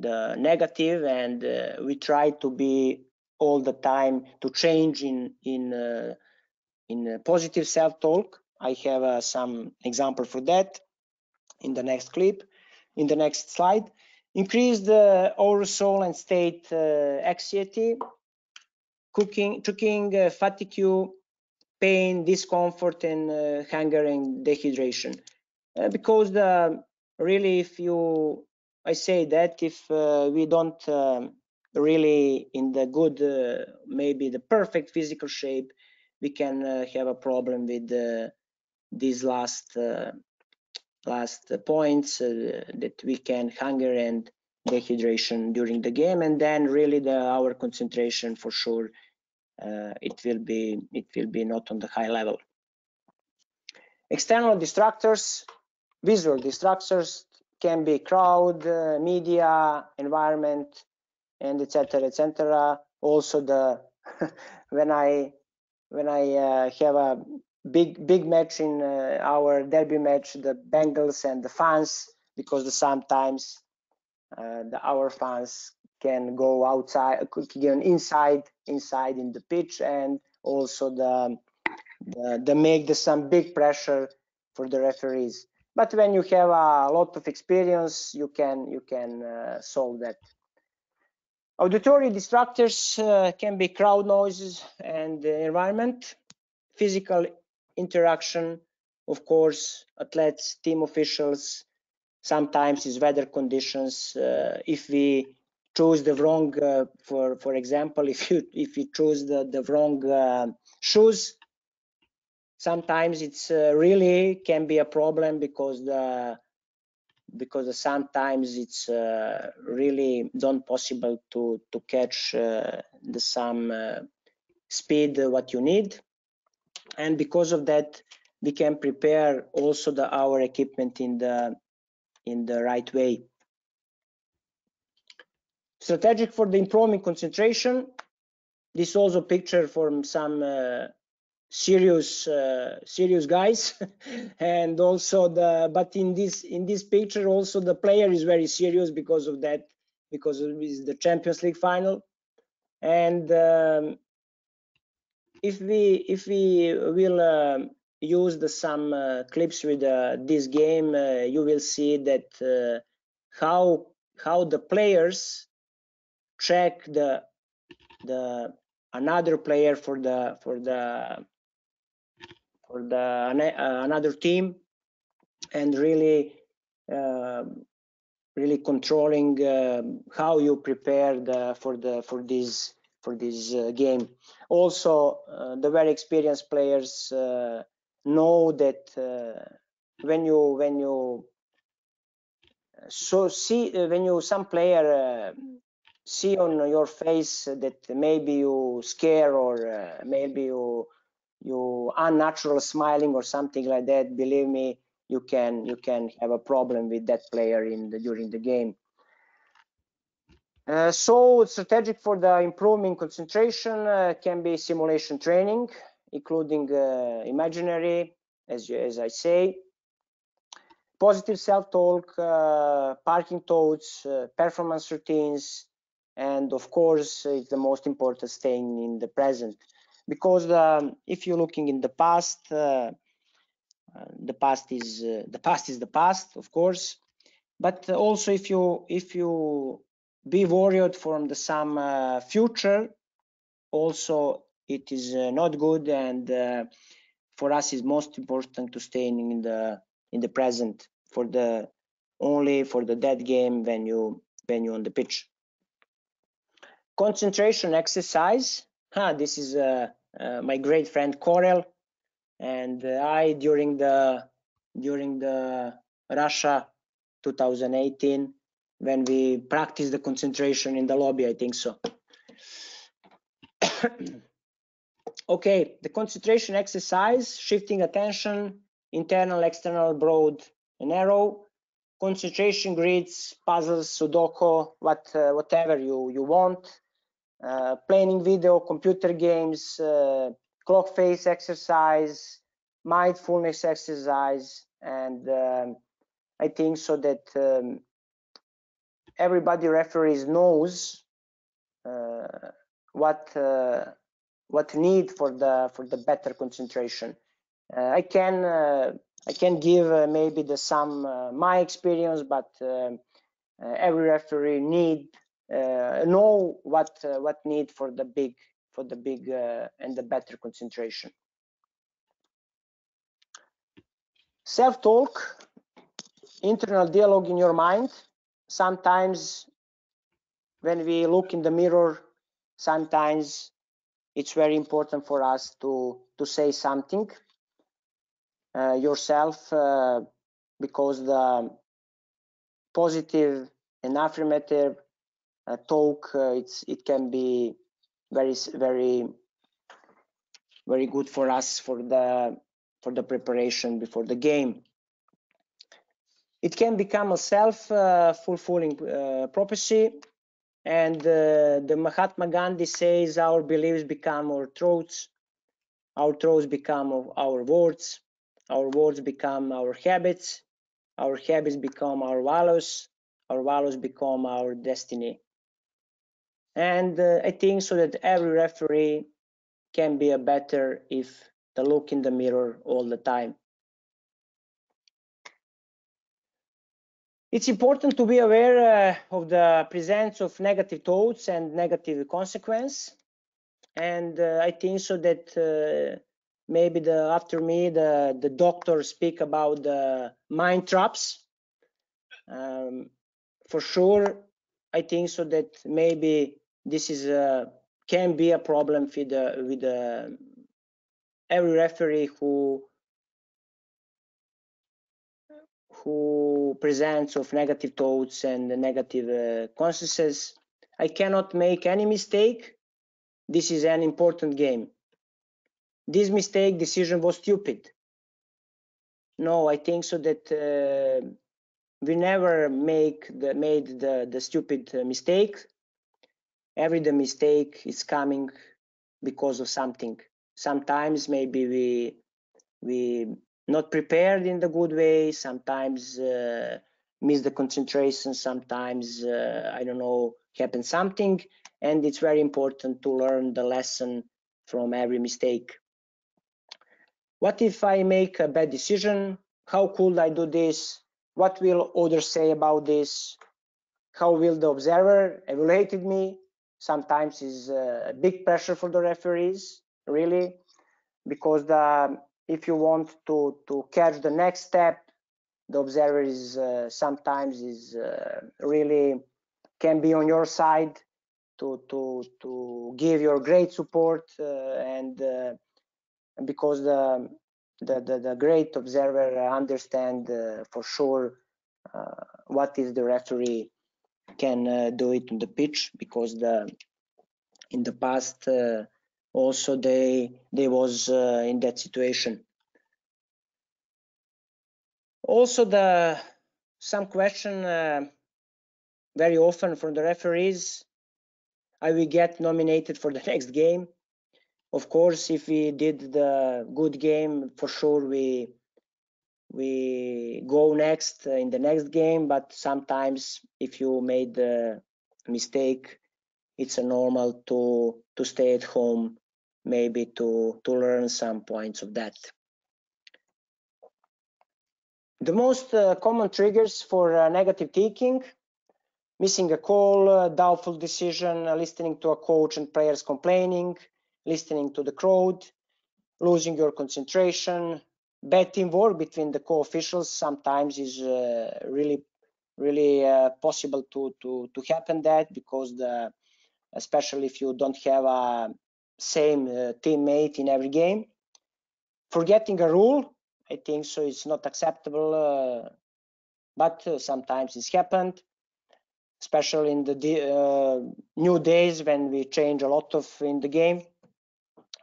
negative, and we try to be all the time to change in positive self-talk. I have some example for that in the next clip, in the next slide. Increase the aerosol and state anxiety, cooking, fatigue, pain, discomfort, and hunger and dehydration. Because really, I say that if we don't really in the good, maybe the perfect physical shape, we can have a problem with these last points, that we can hunger and dehydration during the game, and then really our concentration for sure it will be not on the high level. External distractors, visual distractors can be crowd, media, environment, and etc. Also the when I have a big match in our derby match, the Bengals and the fans, because sometimes our fans can go outside, can inside in the pitch, and also the make some big pressure for the referees. But when you have a lot of experience, you can solve that. Auditory distractors can be crowd noises and environment, physical interaction, of course, athletes, team officials, sometimes is weather conditions. If we choose the wrong, for example, if you choose the wrong shoes, sometimes it's really can be a problem, because sometimes it's really not possible to catch some speed what you need, and because of that we can prepare also our equipment in the right way. Strategic for the improving concentration. This also picture from some serious guys, and also but in this picture also the player is very serious because of that, because it is the Champions League final. And if we will use some clips with this game, you will see that how the players check the another player for another team, and really controlling how you prepare for this game. Also, the very experienced players know that when you some player see on your face that maybe you scare, or maybe you unnatural smiling or something like that, believe me, you can have a problem with that player during the game. So strategic for the improving concentration can be simulation training, including imaginary, as I say, positive self-talk, parking thoughts, performance routines, and of course, it's the most important, staying in the present. Because if you're looking in the past, the past is the past, of course. But also, if you be worried from some future, also it is not good. And for us, it's most important to stay in the present, only for the dead game when you on the pitch. Concentration exercise. This is my great friend Corel, and I during the Russia 2018, when we practiced the concentration in the lobby, I think so. Okay, the concentration exercise: shifting attention, internal, external, broad, and narrow. Concentration grids, puzzles, Sudoku, whatever you want. Playing video, computer games, clock face exercise, mindfulness exercise, and I think so that everybody referees knows what need for the better concentration. I can give maybe some my experience, but every referee know what need for the big and the better concentration. Self-talk, internal dialogue in your mind. Sometimes when we look in the mirror, sometimes it's very important for us to say something yourself, because the positive and affirmative talk, it can be very good for us for the preparation before the game. It can become a self-fulfilling prophecy, and the Mahatma Gandhi says our beliefs become our thoughts become our words become our habits become our values become our destiny. And I think so that every referee can be a better if they look in the mirror all the time. It's important to be aware of the presence of negative thoughts and negative consequence. And I think so that maybe after me, the doctor speak about the mind traps. For sure, I think so that maybe this is can be a problem with every referee who presents of negative thoughts and negative consequences. I cannot make any mistake. This is an important game. This decision was stupid. No, I think so that we never made the stupid mistake. Every the mistake is coming because of something. Sometimes maybe we not prepared in the good way. Sometimes miss the concentration. Sometimes I don't know, happen something, and it's very important to learn the lesson from every mistake. What if I make a bad decision? How could I do this? What will others say about this? How will the observer evaluate me? Sometimes is a big pressure for the referees, really, because if you want to catch the next step, the observer is sometimes is really can be on your side to give your great support and because the great observer understand for sure what is the referee can do it on the pitch, because in the past also they was in that situation. Also some question very often from the referees, I will get nominated for the next game. Of course, if we did the good game, for sure we go next in the next game, but sometimes if you made the mistake, it's a normal to stay at home, maybe to learn some points of that. The most common triggers for negative thinking: missing a call, doubtful decision, listening to a coach and players complaining, listening to the crowd, losing your concentration, bad teamwork between the co-officials. Sometimes is really possible to happen that, because especially if you don't have a same teammate in every game. Forgetting a rule, I think so it's not acceptable, but sometimes it's happened, especially in the new days when we change a lot in the game.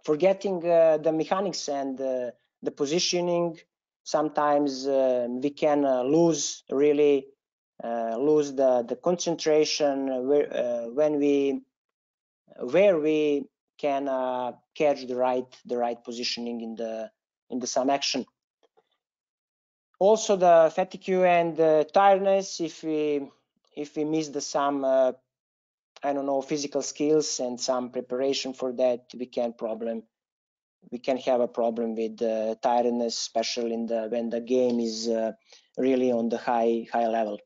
Forgetting the mechanics and the positioning, sometimes we can lose the concentration where we can catch the right positioning in the some action. Also the fatigue and tiredness, if we miss some I don't know, physical skills and some preparation for that, we can have a problem with tiredness, especially when the game is really on the high level.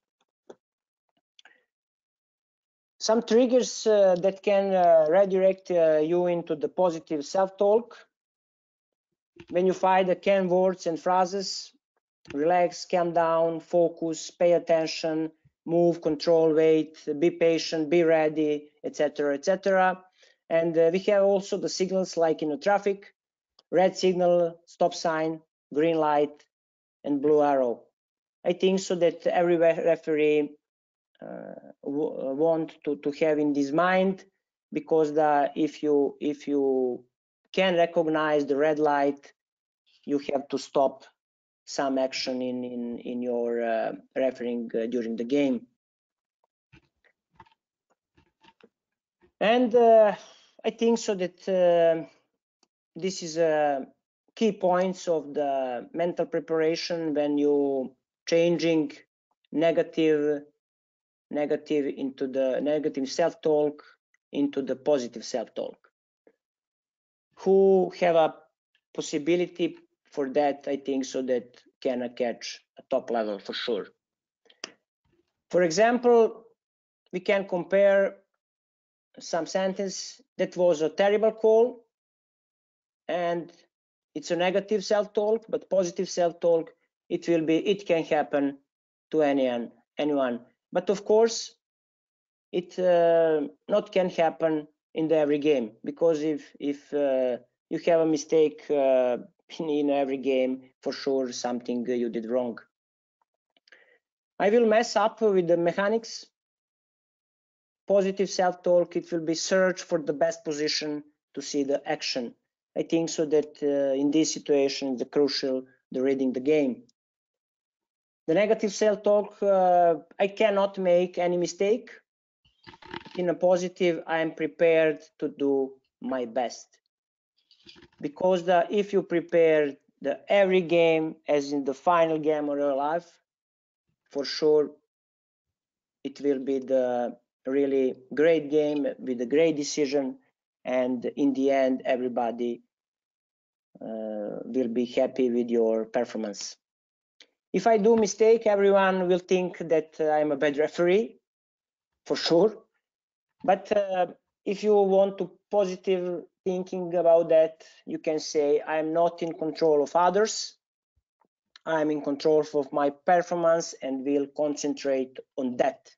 Some triggers that can redirect you into the positive self-talk. When you find the can words and phrases: relax, calm down, focus, pay attention, move, control, wait, be patient, be ready, etc., etc. And we have also the signals like in the traffic: red signal, stop sign, green light, and blue arrow. I think so that every referee want to have in this mind, because if you can recognize the red light, you have to stop some action in your refereeing during the game. And I think so that this is key points of the mental preparation when you changing negative into the negative self-talk into the positive self-talk. Who have a possibility for that, I think so that can catch a top level for sure. For example, we can compare some sentence that was a terrible call and it's a negative self-talk, but positive self-talk, it can happen to anyone. But of course, it not can happen in every game, because if you have a mistake in every game, for sure something you did wrong. I will mess up with the mechanics. Positive self-talk, it will be search for the best position to see the action. I think so that in this situation, the crucial, the reading the game. The negative self-talk, I cannot make any mistake. In a positive, I am prepared to do my best. Because if you prepare every game as in the final game of your life, for sure it will be the really great game with a great decision, and in the end everybody will be happy with your performance. If I do mistake, everyone will think that I'm a bad referee, for sure. But if you want to positive thinking about that, you can say I'm not in control of others. I'm in control of my performance and will concentrate on that.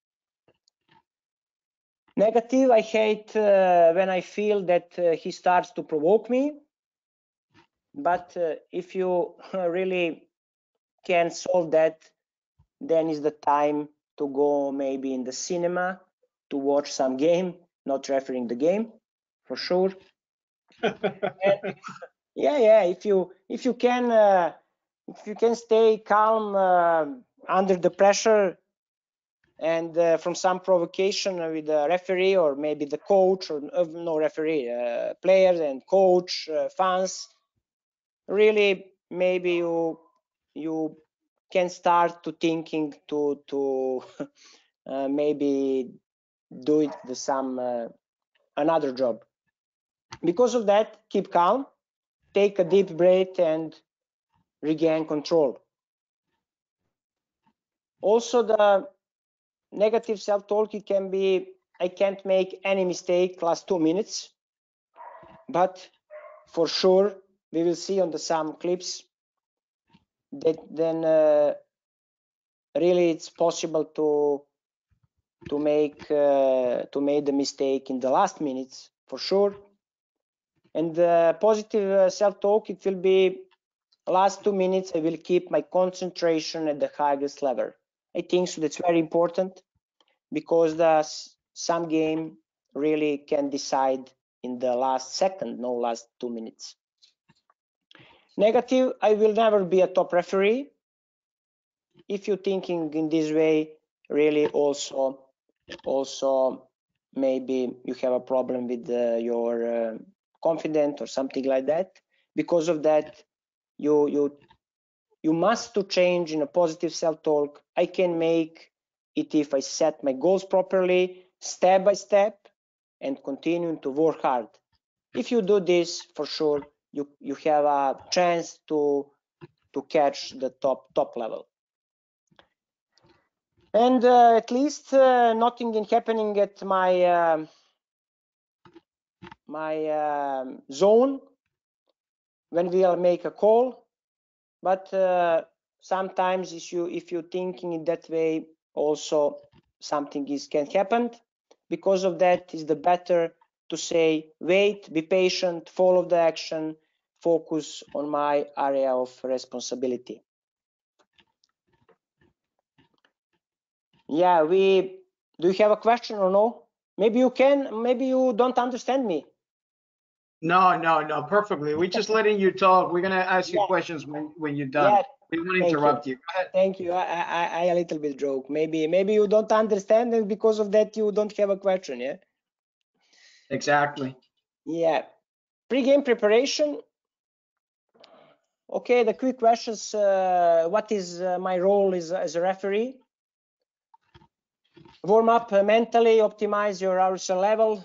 Negative, I hate when I feel that he starts to provoke me. But if you really can solve that, then is the time to go maybe in the cinema to watch some game, not refereeing the game, for sure. Yeah, if you can stay calm under the pressure and from some provocation with the referee or maybe the coach, or no referee, players and coach, fans, really maybe you can start to thinking to maybe do it with some another job. Because of that, keep calm, take a deep breath and regain control. Also, the negative self-talk, it can be, I can't make any mistake last 2 minutes, but for sure we will see on some clips that then really it's possible to make the mistake in the last minutes, for sure. And the positive self-talk, it will be last 2 minutes I will keep my concentration at the highest level. I think so that's very important, because some game really can decide in the last second, no last 2 minutes. Negative, I will never be a top referee. If you're thinking in this way, really also maybe you have a problem with your confidence or something like that. Because of that, you must to change in a positive self-talk. I can make it if I set my goals properly, step by step, and continue to work hard. If you do this, for sure you have a chance to catch the top level. And at least nothing is happening at my zone when we'll make a call. But sometimes if you're thinking in that way, also something can happen. Because of that, is the better to say wait, be patient, follow the action, focus on my area of responsibility. Yeah, do you have a question or no? Maybe you can, maybe you don't understand me. No, perfectly. We're just letting you talk. We're gonna ask you questions when you're done. Yeah, We won't interrupt you. Go ahead. Thank you. I a little bit joke. Maybe you don't understand, and because of that you don't have a question. Yeah. Exactly. Yeah. Pre-game preparation. Okay, the quick questions. What is my role as a referee? Warm up mentally, optimize your RWISOA level,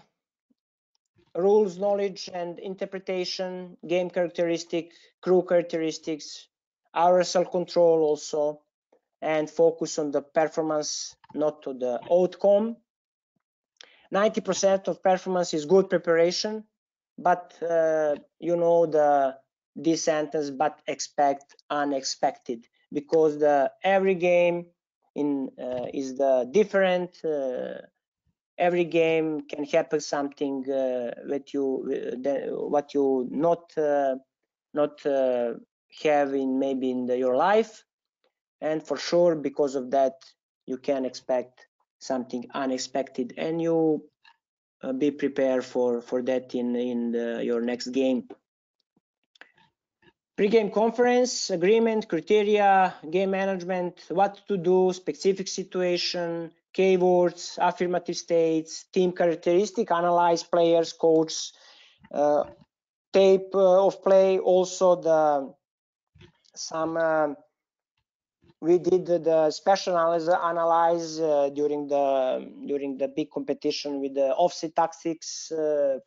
rules, knowledge and interpretation, game characteristic, crew characteristics, RSL control also, and focus on the performance, not to the outcome. 90% of performance is good preparation, but you know this sentence, but expect unexpected, because every game is the different. Every game can happen something that what you not have maybe in your life, and for sure because of that you can expect something unexpected, and you be prepared for that in your next game. Pre-game conference, agreement, criteria, game management, what to do, specific situation, keywords, affirmative states, team characteristic, analyze players, coach, tape of play. Also we did the special analyze during the big competition with the offset tactics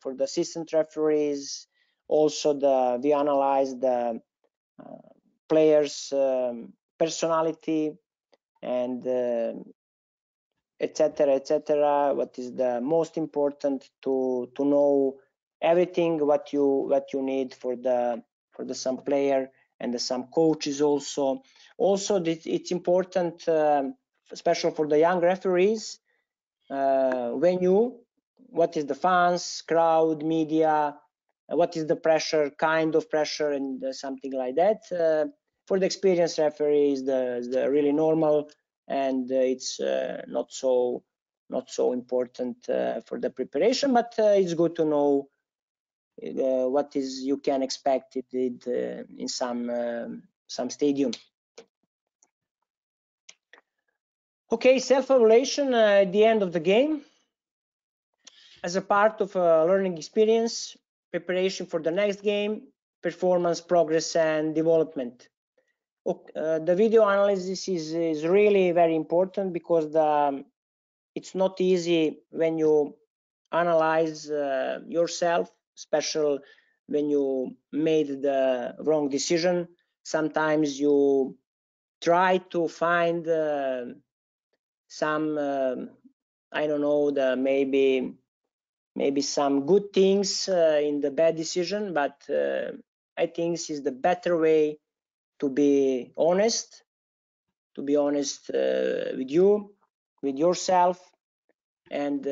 for the assistant referees. Also we analyzed the players personality and etc etc. What is the most important to know everything what you need for the some player and some coaches also. Also it's important, especially for the young referees, venue, what is the fans, crowd, media, what is the pressure, kind of pressure, and something like that. For the experienced referee is the really normal, and it's not so important for the preparation, but it's good to know what is you can expect it in some stadium. Okay, self-evaluation at the end of the game as a part of a learning experience, preparation for the next game, performance, progress, and development. The video analysis is really very important because it's not easy when you analyze yourself, especially when you made the wrong decision. Sometimes you try to find some I don't know, maybe some good things in the bad decision, but I think this is the better way to be honest with you, with yourself, and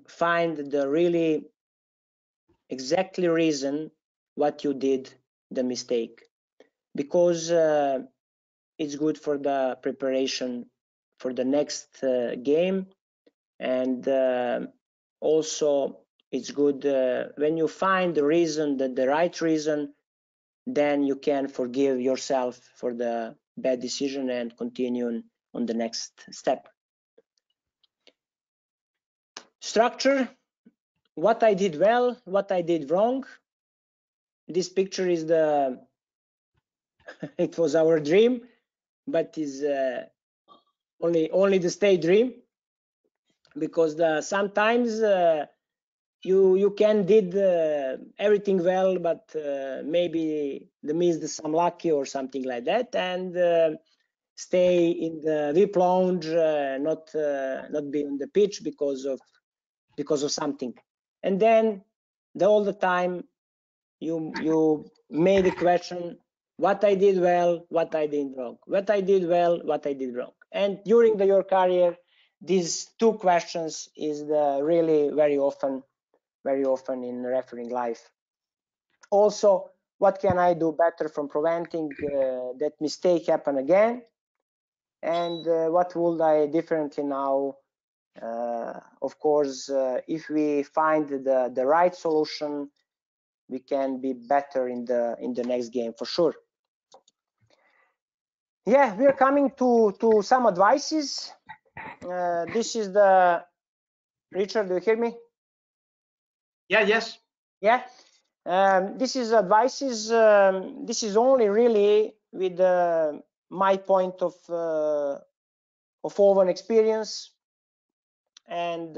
find the really exactly reason what you did the mistake, because it's good for the preparation for the next game, and also it's good when you find the reason, the right reason, then you can forgive yourself for the bad decision and continue on the next step. Structure, what I did well, what I did wrong. This picture is it was our dream, but is only the stage dream, because sometimes you can did everything well, but maybe the missed some lucky or something like that, and stay in the VIP lounge, not be on the pitch because of something, and then all the time you made a question: what I did well, what I did wrong, what I did well, what I did wrong. And during your career, these two questions is really very often in refereeing life. Also, what can I do better from preventing that mistake happen again, and what would I differently now? Of course, if we find the right solution, we can be better in the next game for sure. Yeah, we are coming to some advices. This is Richard, do you hear me? Yeah, yes. Yeah, this is advices. This is only really with my point of own experience, and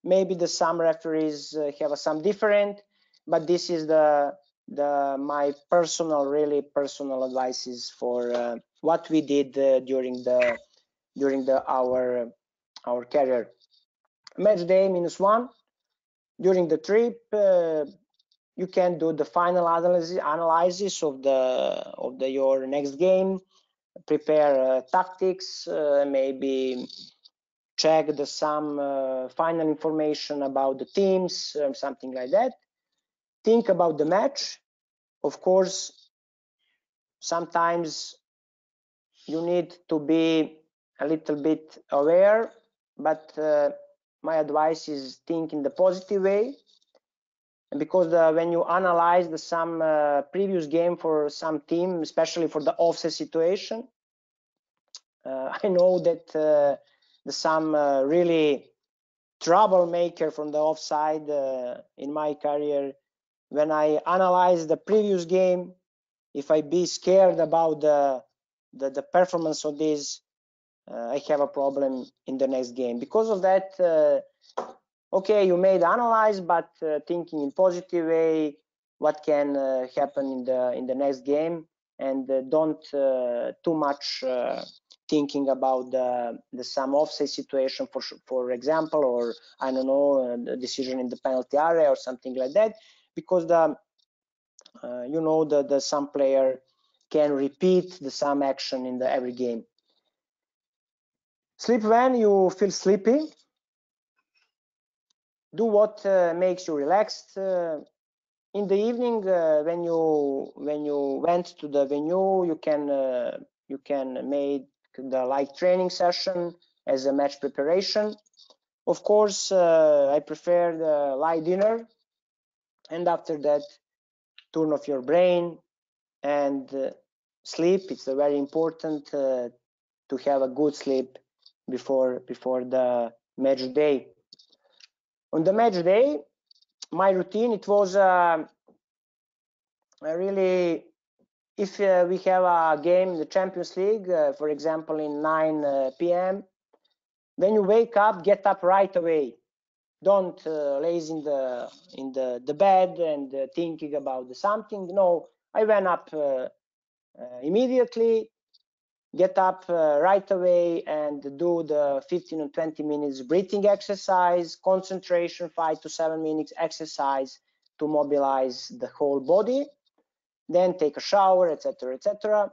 maybe some referees have some different, but this is my really personal advices for what we did during our career. Match day -1. During the trip, you can do the final analysis of your next game, prepare tactics, maybe check some final information about the teams, something like that. Think about the match. Of course, sometimes you need to be a little bit aware, but my advice is think in the positive way. And because when you analyze some previous game for some team, especially for the offset situation, I know that some really troublemaker from the offside in my career. When I analyze the previous game, if I be scared about the performance of this, I have a problem in the next game. Because of that, okay, you made analyze, but thinking in positive way, what can happen in the next game, and don't too much thinking about the some offside situation, for example, or I don't know, the decision in the penalty area or something like that, because you know the some player can repeat the some action in the every game. Sleep when you feel sleepy. Do what makes you relaxed. In the evening, when you went to the venue, you can make the light training session as a match preparation. Of course, I prefer the light dinner, and after that, turn off your brain and sleep. It's very important to have a good sleep before the match day. On the match day, my routine, it was really, if we have a game in the Champions League, for example, in 9 p.m., when you wake up, get up right away. Don't laze in the bed and thinking about something. No, I went up immediately, get up right away and do the 15 or 20 minutes breathing exercise, concentration, 5 to 7 minutes exercise to mobilize the whole body, then take a shower, etc., etc.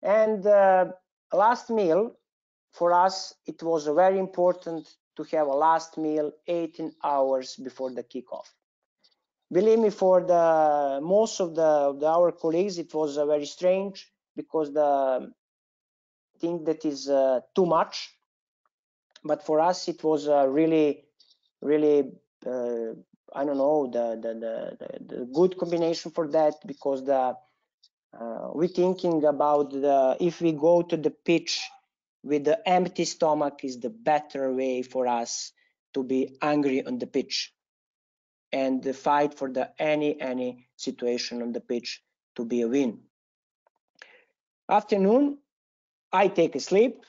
And last meal, for us, it was very important to have a last meal 18 hours before the kickoff. Believe me, for the most of our colleagues, it was very strange, because the thing that is too much. But for us, it was really I don't know, the good combination for that, because we're thinking about if we go to the pitch with the empty stomach is the better way for us to be angry on the pitch and fight for any situation on the pitch to be a win. Afternoon, I take a sleep,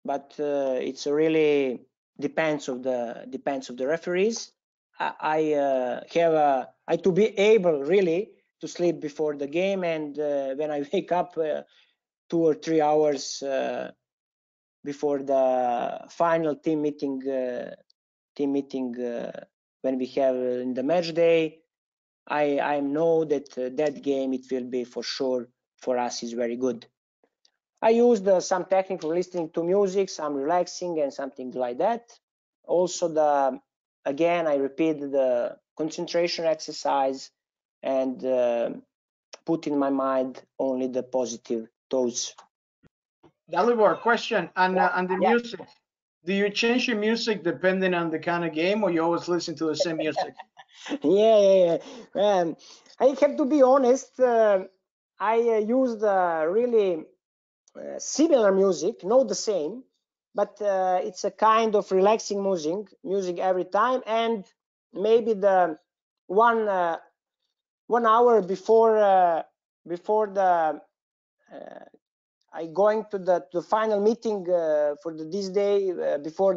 but it's really depends of the referees. I to be able really to sleep before the game, and when I wake up 2 or 3 hours before the final team meeting when we have in the match day, I know that that game, it will be for sure for us is very good. I used some technique for listening to music, some relaxing and something like that. Also again, I repeated the concentration exercise and put in my mind only the positive thoughts. Dalibor, question on the music. Do you change your music depending on the kind of game, or you always listen to the same music? Yeah. I have to be honest. I used really similar music, not the same, but it's a kind of relaxing music every time, and maybe the 1 hour before the I going to the final meeting for this day, before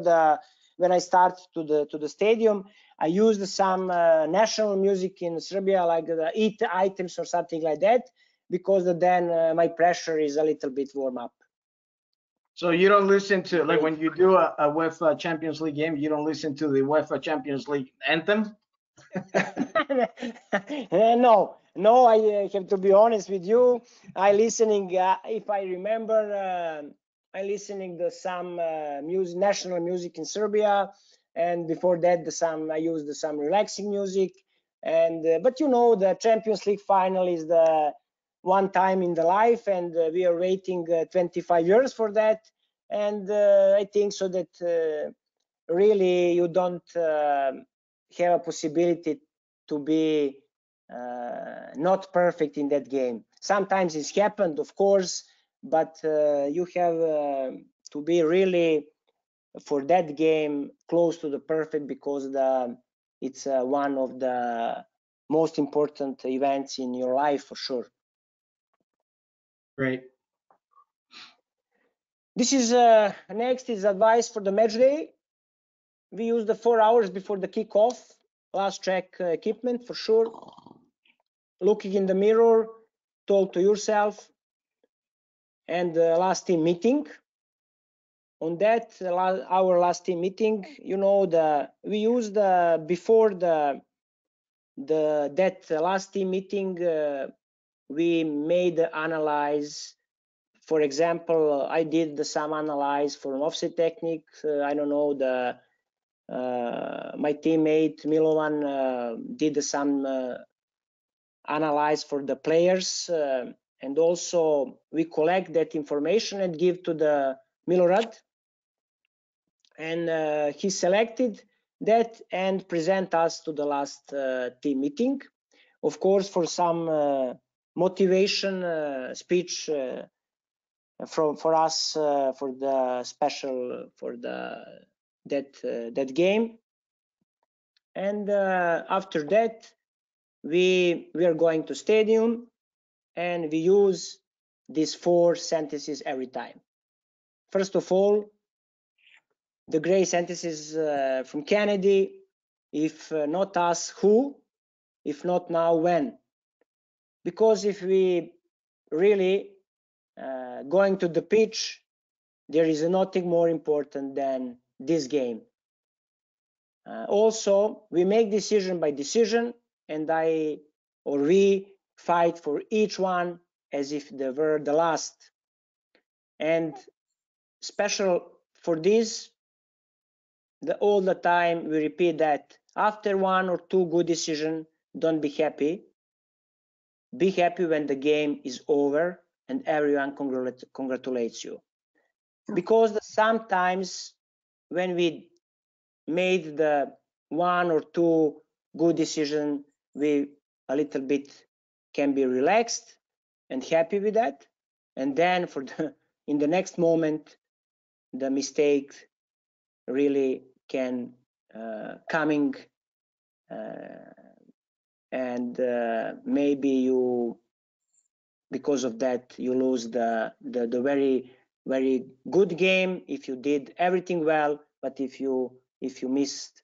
when I start to the stadium, I used some national music in Serbia, like the EAT items or something like that, because then my pressure is a little bit warm up. So you don't listen to, like, when you do a UEFA Champions League game, you don't listen to the UEFA Champions League anthem? No, I have to be honest with you. I listening, if I remember, I listening to some national music in Serbia, and before that I used some relaxing music. And but you know, the Champions League final is the one time in the life, and we are waiting 25 years for that. And I think so that really you don't have a possibility to be not perfect in that game. Sometimes it's happened, of course, but you have to be really for that game close to the perfect, because it's one of the most important events in your life for sure. Great. This is next is advice for the match day. We use the 4 hours before the kickoff. Last check equipment for sure. Looking in the mirror, talk to yourself, and last team meeting. On that, our last team meeting, you know, we used before that last team meeting, we made the analyze. For example, I did some analyze for an offset technique. I don't know, my teammate Milovan did some analyze for the players, and also we collect that information and give to the Milorad, and he selected that and present us to the last team meeting. Of course, for some motivation speech for us for the special for that game, and after that we are going to stadium, and we use these 4 sentences every time. First of all, the great sentences from Kennedy: if not us, who? If not now, when? Because if we really going to the pitch, there is nothing more important than this game. Also, we make decision by decision, and we fight for each one as if they were the last. And special for this, all the time we repeat that after 1 or 2 good decisions, don't be happy. Be happy when the game is over and everyone congratulates you. Because sometimes when we made the 1 or 2 good decision, we a little bit can be relaxed and happy with that, and then in the next moment the mistake really can coming, and maybe you, because of that, you lose the very very good game if you did everything well, but if you missed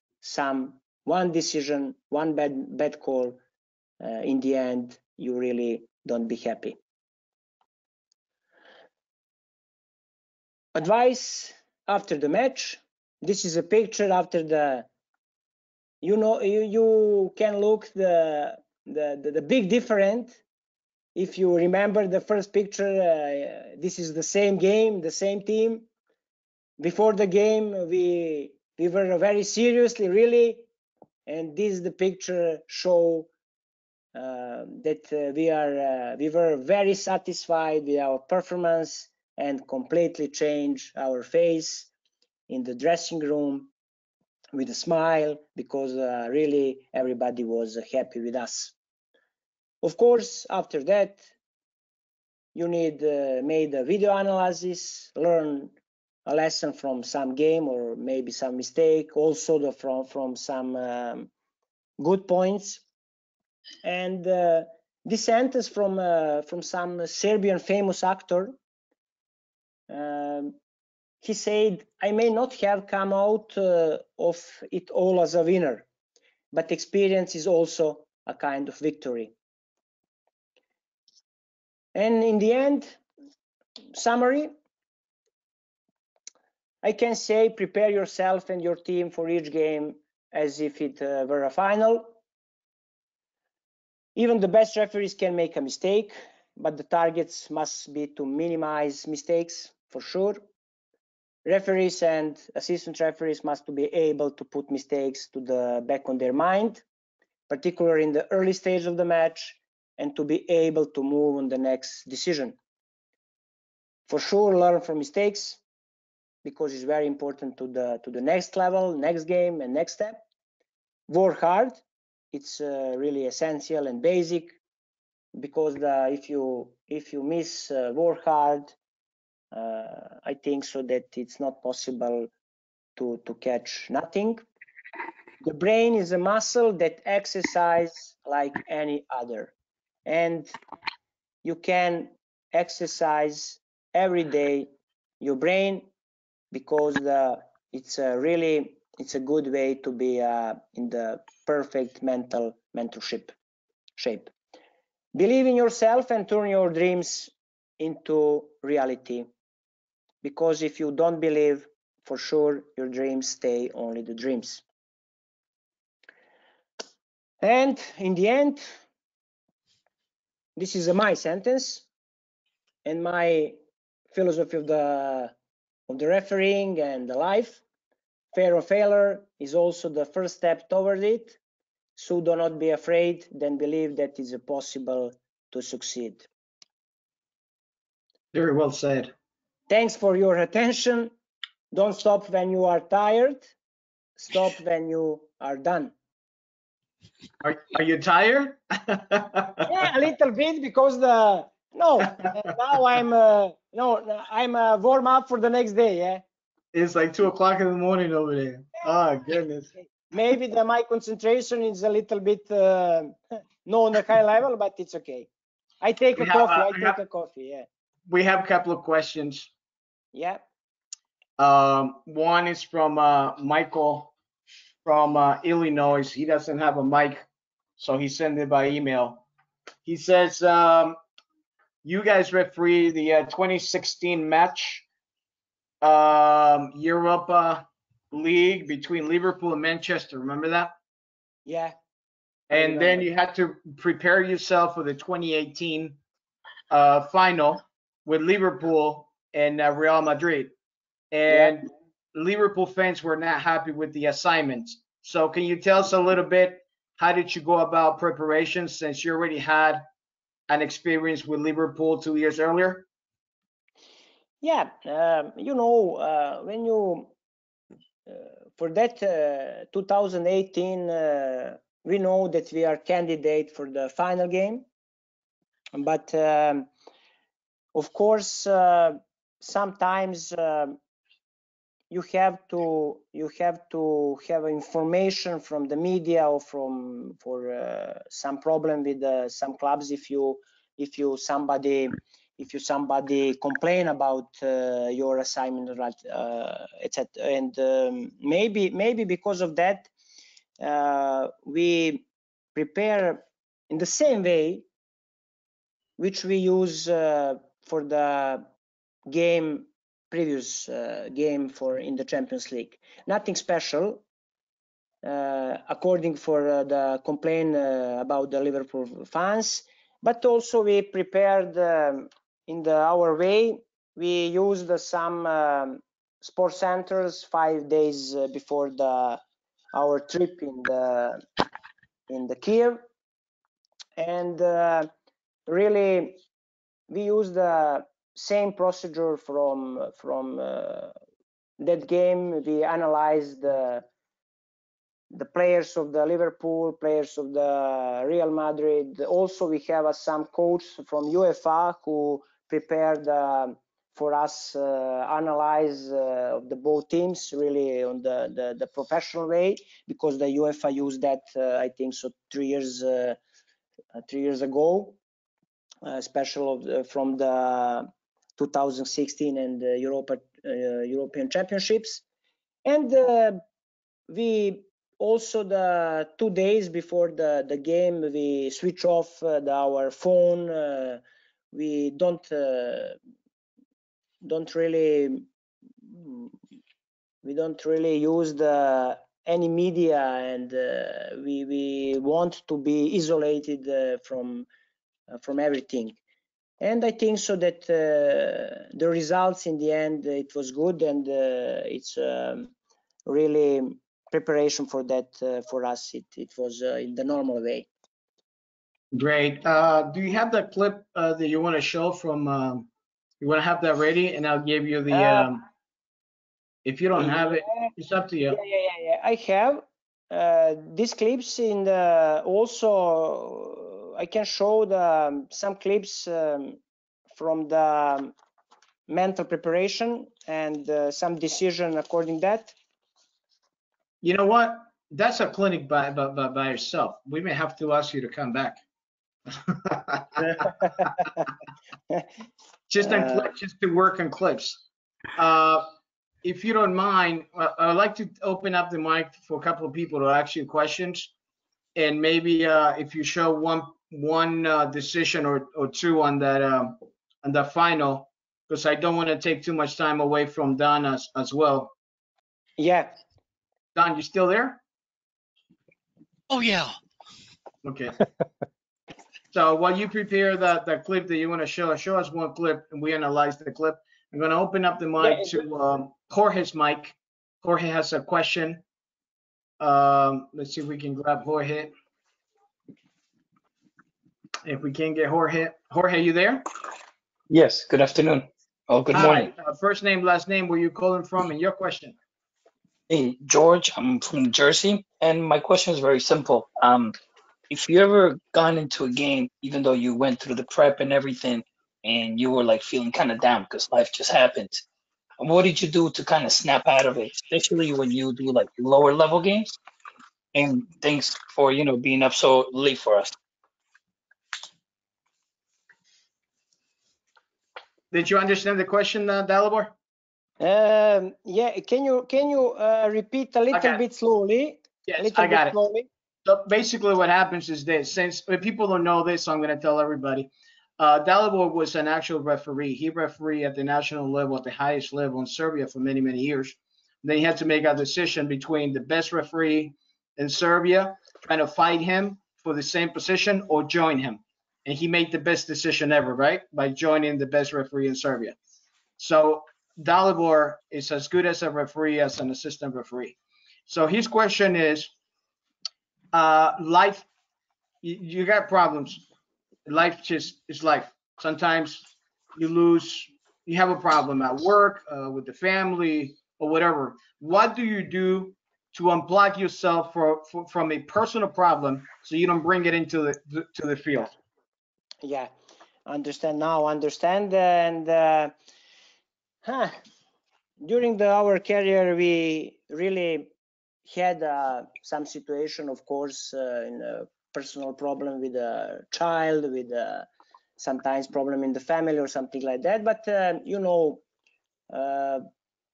one decision, one bad call, in the end you really don't be happy. Advice after the match. This is a picture after the, you know, you can look the big difference. If you remember the first picture, this is the same game, the same team. Before the game, we were very seriously, really, and this is the picture show that we were very satisfied with our performance and completely changed our face in the dressing room with a smile, because really everybody was happy with us. Of course, after that, you need made a video analysis, learn a lesson from some game or maybe some mistake, also from some good points. And this sentence from some Serbian famous actor, he said, "I may not have come out of it all as a winner, but experience is also a kind of victory." And in the end, summary, I can say prepare yourself and your team for each game as if it were a final. Even the best referees can make a mistake, but the targets must be to minimize mistakes for sure. Referees and assistant referees must be able to put mistakes to the back on their mind, particularly in the early stage of the match, and to be able to move on the next decision. For sure, learn from mistakes, because it's very important to the next level, next game, and next step. Work hard, it's really essential and basic, because if you miss work hard, I think so that it's not possible to catch nothing. The brain is a muscle that exercises like any other, and you can exercise every day your brain, because it's a good way to be in the perfect mentorship shape. Believe in yourself and turn your dreams into reality, because if you don't believe, for sure your dreams stay only the dreams. And in the end, this is my sentence and my philosophy of the refereeing and the life. Fear of failure is also the first step toward it. So do not be afraid, then believe that it's possible to succeed. Very well said. Thanks for your attention. Don't stop when you are tired. Stop when you are done. Are you tired? Yeah, a little bit, because now I'm warm up for the next day. Yeah. It's like 2 o'clock in the morning over there. Oh goodness. Maybe my concentration is a little bit not on the high level, but it's okay. I take a coffee. Yeah. We have a couple of questions. Yeah. One is from Michael from Illinois. He doesn't have a mic, so he sent it by email. He says, you guys referee the 2016 match, Europa League between Liverpool and Manchester. Remember that? Yeah. And then you had to prepare yourself for the 2018 final with Liverpool and Real Madrid. And Liverpool fans were not happy with the assignments. So can you tell us a little bit, how did you go about preparations, since you already had an experience with Liverpool 2 years earlier? Yeah, when you for that 2018, we know that we are candidate for the final game, but of course sometimes you have to have information from the media or for some problem with some clubs. If somebody complain about your assignment, etc. And maybe because of that, we prepare in the same way which we use for the previous game in the Champions League. Nothing special, according for the complaint about the Liverpool fans, but also we prepared in our way. We used some sports centers 5 days before our trip in the Kiev, and really we used the same procedure from that game. We analyzed the players of the Liverpool, players of the Real Madrid. Also, we have some coach from UEFA who prepared for us analyze of the both teams, really on the professional way, because the UEFA used that I think so 3 years ago, special from the 2016 and European Championships. And we also, the 2 days before the game, we switch off our phone. We don't really use any media, and we want to be isolated from everything. And I think so that the results in the end, it was good, and it's really preparation for that for us. It was in the normal way. Great. Do you have that clip that you want to show from? You want to have that ready, and I'll give you the. If you don't have it, it's up to you. Yeah. I have. these clips in the also I can show some clips from the mental preparation and some decision according that. You know what? That's a clinic by yourself. We may have to ask you to come back. Just on clips, just to work on clips. If you don't mind, I'd like to open up the mic for a couple of people to ask you questions, and maybe if you show one decision or two on that final, because I don't want to take too much time away from Don as well. Yeah. Don, you still there? Oh yeah. Okay. So while you prepare that clip that you want to show us one clip and we analyze the clip. I'm going to open up the mic to Jorge's mic. Jorge has a question. Let's see if we can grab Jorge. If we can get Jorge. Jorge, you there? Yes, good afternoon. Oh, good morning. Hi. First name, last name, where you calling from, and your question. Hey, George, I'm from Jersey, and my question is very simple. If you ever gone into a game, even though you went through the prep and everything, and you were like feeling kind of down because life just happened, what did you do to kind of snap out of it, especially when you do like lower level games? And thanks for, being up so late for us. Did you understand the question, Dalibor? Yeah, can you repeat a little bit slowly? Yes, I got it. So basically what happens is this, since people don't know this, so I'm going to tell everybody. Dalibor was an actual referee. He refereed at the national level, at the highest level in Serbia for many, many years. Then he had to make a decision between the best referee in Serbia, trying to fight him for the same position, or join him. And he made the best decision ever, right? By joining the best referee in Serbia. So Dalibor is as good as a referee as an assistant referee. So his question is, life, you got problems. Life just is life. Sometimes you lose, you have a problem at work, with the family, or whatever. What do you do to unplug yourself from a personal problem so you don't bring it into the field? Yeah, understand. And during our career, we really had some situation, of course, in a personal problem with a child, with sometimes problem in the family or something like that. But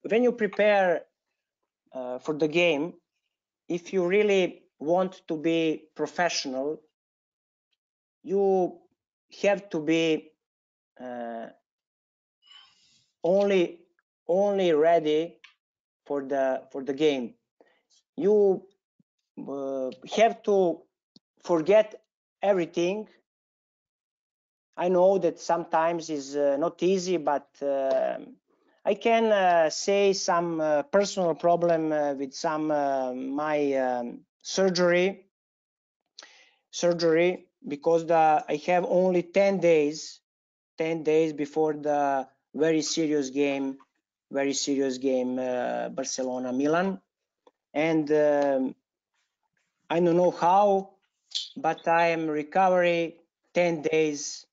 when you prepare for the game, if you really want to be professional, you have to be only ready for the game. You have to forget everything. I know that sometimes is not easy, but I can say some personal problem with some my surgery, because I have only 10 days before the very serious game Barcelona Milan, and I don't know how, but I am recovery 10 days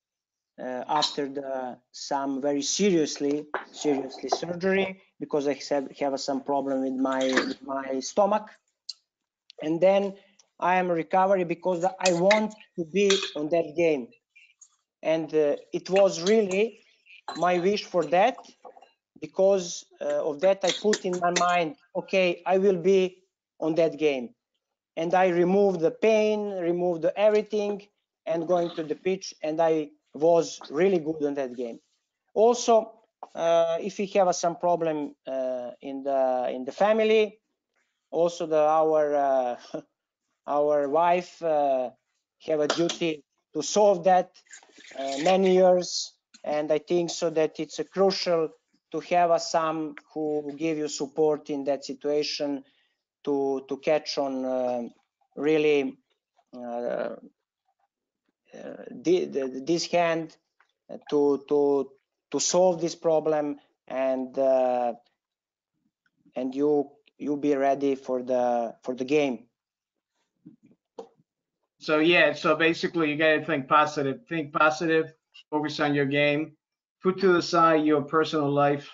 after some very seriously surgery, because I have some problem with my stomach, and then I am recovery because I want to be on that game, and it was really my wish for that. Because of that, I put in my mind, okay, I will be on that game, and I removed the pain, removed everything, and going to the pitch, and I was really good on that game. Also, if we have some problem in the family, also our wife have a duty to solve that many years, and I think so that it's crucial to have some who give you support in that situation to catch on really this hand to solve this problem, and you be ready for the game. So yeah, so basically you gotta think positive. Think positive, focus on your game, put to the side your personal life.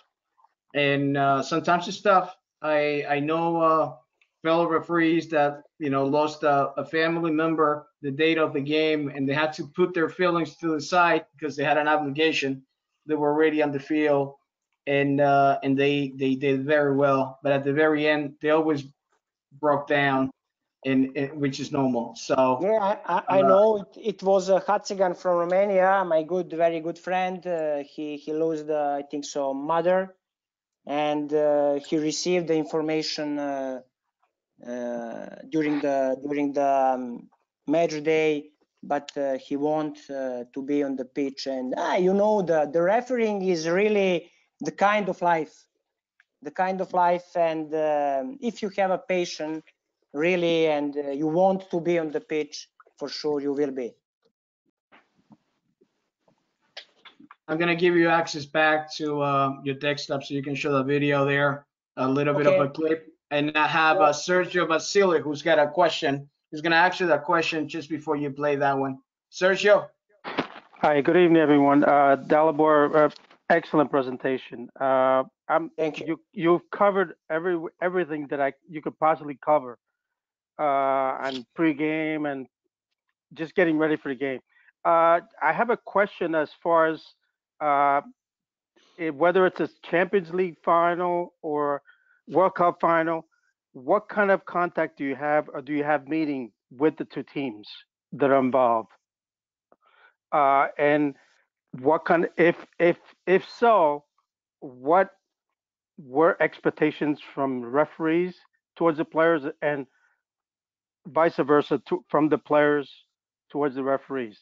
And sometimes it's tough. I know fellow referees that lost a family member the date of the game, and they had to put their feelings to the side because they had an obligation. They were already on the field, and they did very well. But at the very end, they always broke down, and which is normal. So Yeah, I know it was Hatzigan from Romania, my very good friend. He lost, I think so, mother, and he received the information during the match day, but he wants to be on the pitch. And the refereeing is really the kind of life, and if you have a passion really and you want to be on the pitch, for sure you will be. I'm gonna give you access back to your desktop so you can show the video there, a little bit of a clip, and I have Sergio Basile who's got a question. He's gonna ask you that question just before you play that one. Sergio. Hi, good evening, everyone. Dalibor, excellent presentation. Thank you. You've covered everything that you could possibly cover on pregame and just getting ready for the game. I have a question as far as whether it's a Champions League final or World Cup final. What kind of contact do you have, or do you have meeting with the two teams that are involved? And what kind of, if so, what were expectations from referees towards the players, and vice versa from the players towards the referees?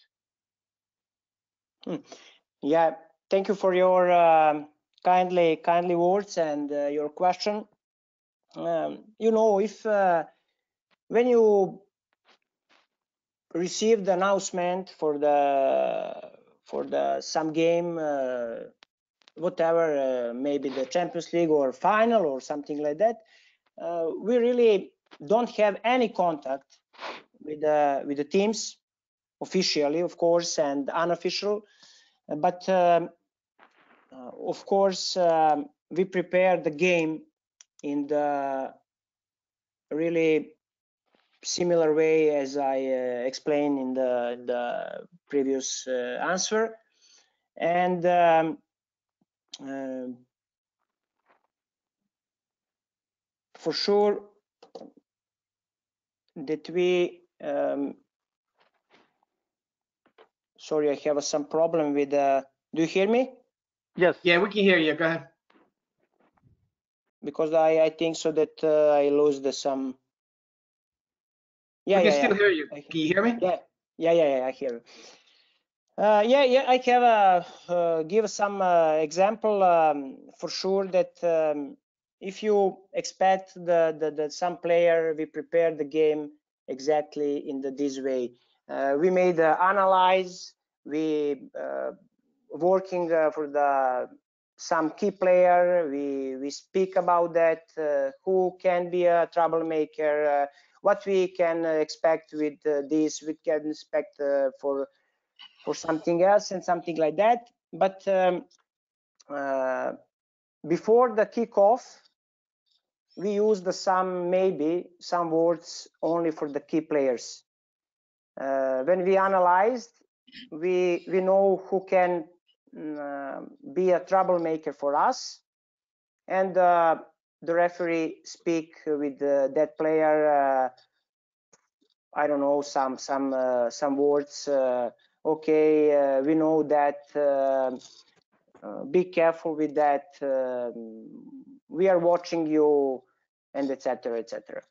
Yeah, thank you for your kindly words and your question. If when you receive the announcement for the some game, whatever, maybe the Champions League or final or something like that, we really don't have any contact with the teams, officially, of course, and unofficial. But of course, we prepare the game in the really similar way as I explained in the previous answer. And for sure that we sorry, I have some problem with do you hear me? Yes. Yeah, we can hear you. Go ahead. Because I think so that I lost some. Yeah, we can still hear you. Can you hear me? Yeah, I hear you. Yeah, I have give some example for sure that if you expect the some player, we prepare the game exactly in this way. We made analyze, we working for some key player, we speak about that, who can be a troublemaker, what we can expect with this, we can expect for something else and something like that. But before the kickoff, we used some words only for the key players. When we analyzed, we know who can be a troublemaker for us, and the referee speak with that player. I don't know, some words. Okay, we know that. Be careful with that. We are watching you, and etc. etc.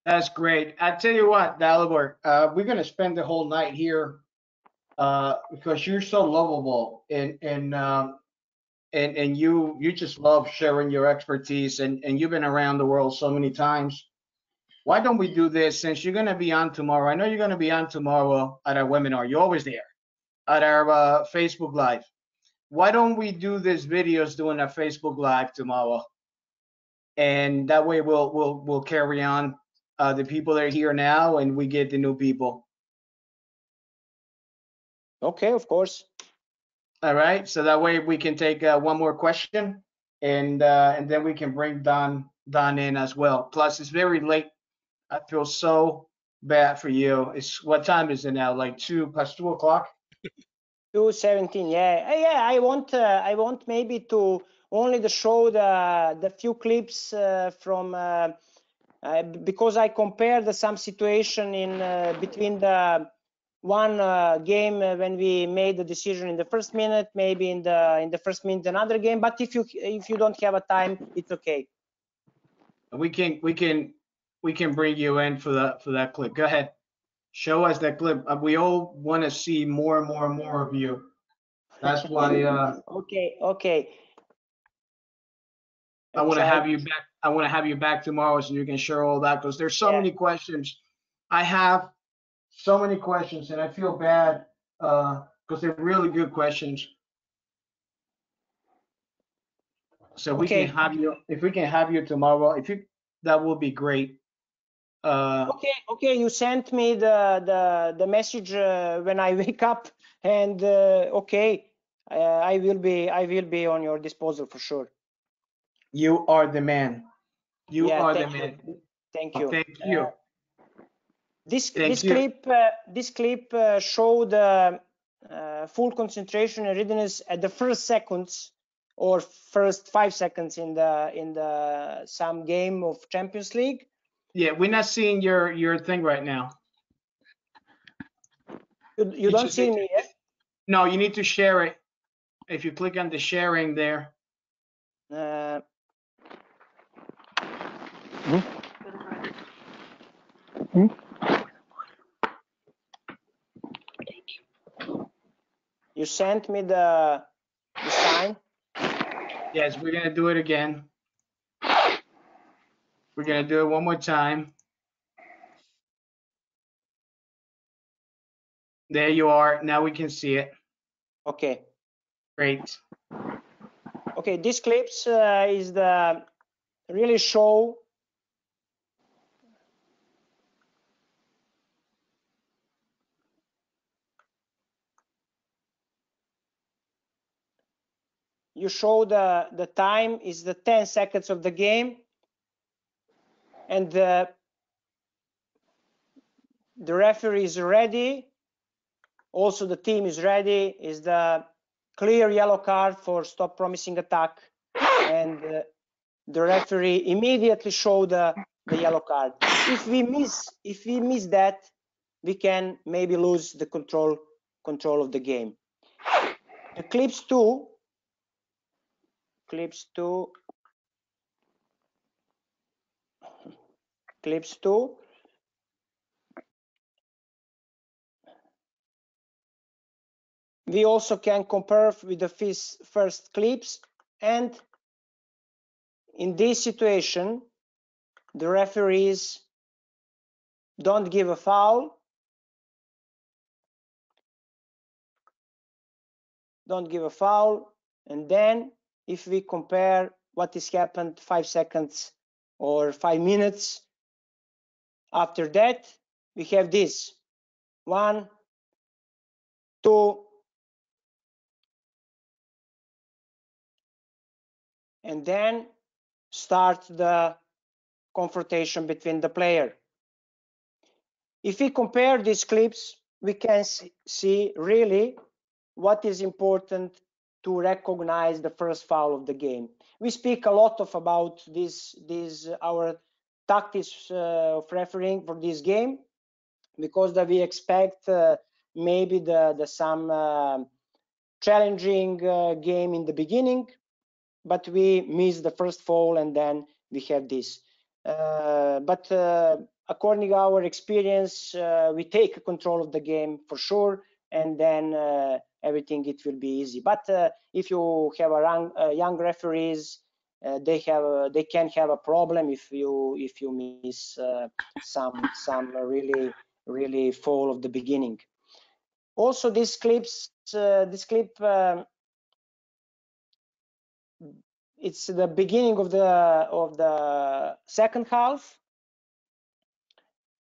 That's great. I tell you what, Dalibor, we're gonna spend the whole night here because you're so lovable, and you just love sharing your expertise, and you've been around the world so many times. Why don't we do this, since you're gonna be on tomorrow? I know you're gonna be on tomorrow at our webinar. You're always there at our Facebook Live. Why don't we do these videos doing a Facebook Live tomorrow? And that way we'll carry on the people that are here now, and we get the new people. Okay, of course. All right, so that way we can take one more question, and then we can bring Don in as well. Plus, it's very late. I feel so bad for you. It's what time is it now? Like 2:02. 2:17. Yeah. I want maybe to only to show the few clips from because I compared some situation in between the one game when we made the decision in the first minute, maybe in the first minute another game. But if you don't have a time, it's okay. We can bring you in for that clip. Go ahead, show us that clip. We all want to see more and more and more of you. That's why Okay. I want to have you back. I want to have you back tomorrow so you can share all that, because there's so many questions. I have so many questions, and I feel bad because they're really good questions. So we can have you, if we can have you tomorrow, that will be great. Okay. You sent me the message when I wake up, and okay, I will be on your disposal for sure. You are the man. You are the man. Thank you. Thank you. This clip showed full concentration and readiness at the first seconds or first 5 seconds in the some game of Champions League. Yeah, we're not seeing your thing right now. You don't see me yet? No, you need to share it. If you click on the sharing there. You sent me the sign? Yes, we're gonna do it again. We're gonna do it one more time. There you are. Now we can see it. Okay. Great. Okay, this clips is the really show you show the time is the 10 seconds of the game, and the referee is ready. Also, the team is ready. Is the clear yellow card for stop promising attack, and the referee immediately show the yellow card. If we miss that, we can maybe lose the control of the game. The clips two. We also can compare with the first clips, and in this situation, the referees don't give a foul. And then if we compare what has happened 5 seconds or 5 minutes after that, we have this 1, 2, and then start the confrontation between the player. If we compare these clips, we can see really what is important to recognize the first foul of the game. We speak a lot about this our tactics of refereeing for this game, because that we expect maybe the some challenging game in the beginning, but we miss the first foul, and then we have this. But according to our experience, we take control of the game for sure, and then everything it will be easy. But if you have a young referees, they can have a problem if you miss some really foul of the beginning. Also, this clip it's the beginning of the second half.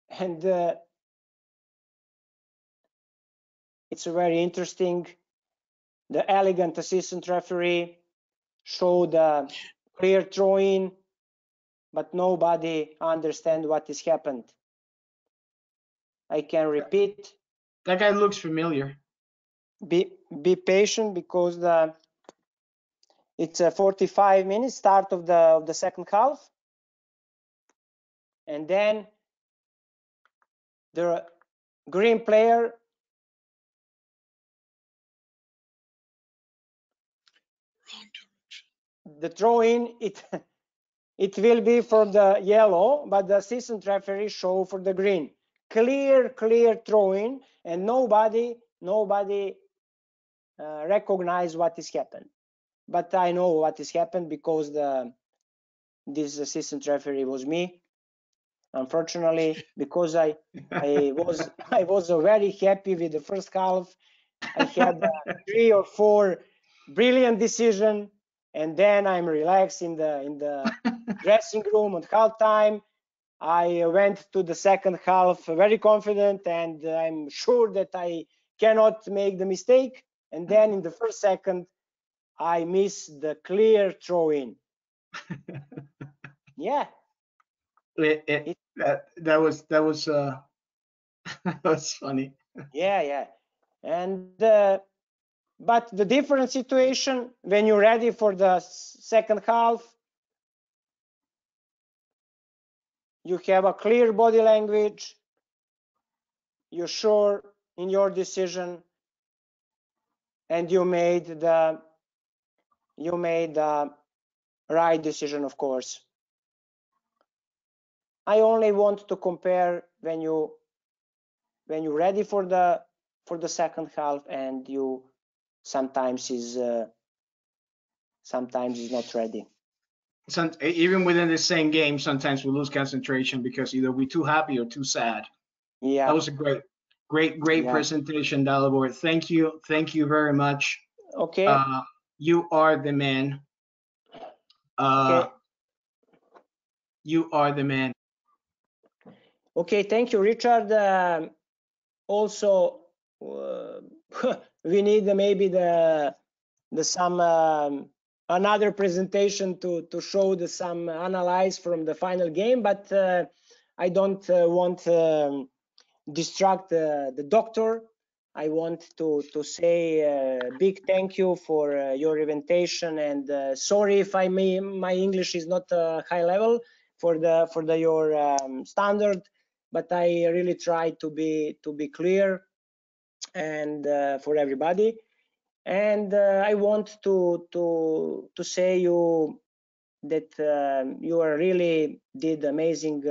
and it's very interesting. The elegant assistant referee showed a clear throw-in, but nobody understands what has happened. I can repeat. That guy looks familiar. Be patient, because it's a 45 minutes start of the second half, and then the green player the throw-in, it will be for the yellow, but the assistant referee show for the green. Clear throw-in, and nobody recognize what has happened. But I know what has happened, because this assistant referee was me. Unfortunately, because I was very happy with the first half. I had 3 or 4 brilliant decisions, and then I'm relaxed in the dressing room at halftime. I went to the second half very confident, and I'm sure that I cannot make the mistake. And then in the first second, I missed the clear throw-in. Yeah. That was that was funny. Yeah. And but the different situation when you're ready for the second half, you have a clear body language, you're sure in your decision, and you made the right decision, of course. I only want to compare when you're ready for the second half, and you sometimes is not ready. Even within the same game, sometimes we lose concentration because either we're too happy or too sad. Yeah. That was a great presentation, Dalibor. Thank you very much. Okay. You are the man. Okay. You are the man. Okay, thank you, Richard. Also, we need maybe some another presentation to show some analysis from the final game, but I don't want distract the doctor. I want to say a big thank you for your invitation, and sorry if my English is not high level for your standard, but I really try to be clear and for everybody. And I want to say you that you are really did amazing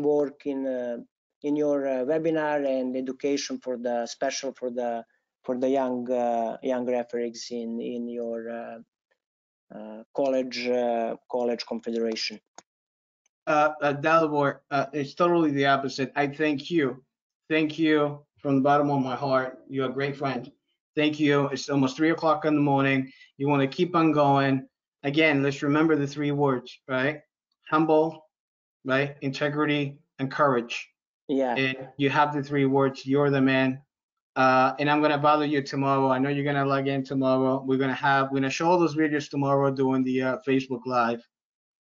work in your webinar and education for the special for the young referees in your college confederation. Dalibor, it's totally the opposite. I thank you from the bottom of my heart. You're a great friend. Thank you. It's almost 3 o'clock in the morning. You want to keep on going. Again, let's remember the 3 words, right? Humble, right? Integrity and courage. Yeah. And you have the 3 words. You're the man. And I'm gonna bother you tomorrow. I know you're gonna log in tomorrow. We're gonna show all those videos tomorrow doing the Facebook Live.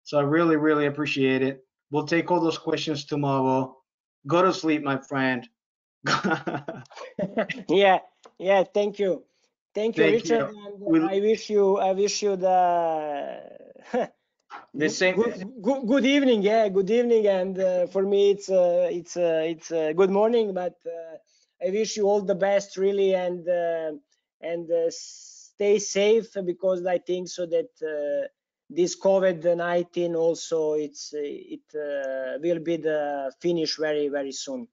So I really, really appreciate it. We'll take all those questions tomorrow. Go to sleep, my friend. Yeah. Thank you, Richard. And I wish you the same. Good evening. Yeah, good evening. And for me, it's good morning. But I wish you all the best, really, and stay safe, because I think so that this COVID-19 also it will be the finish very, very soon.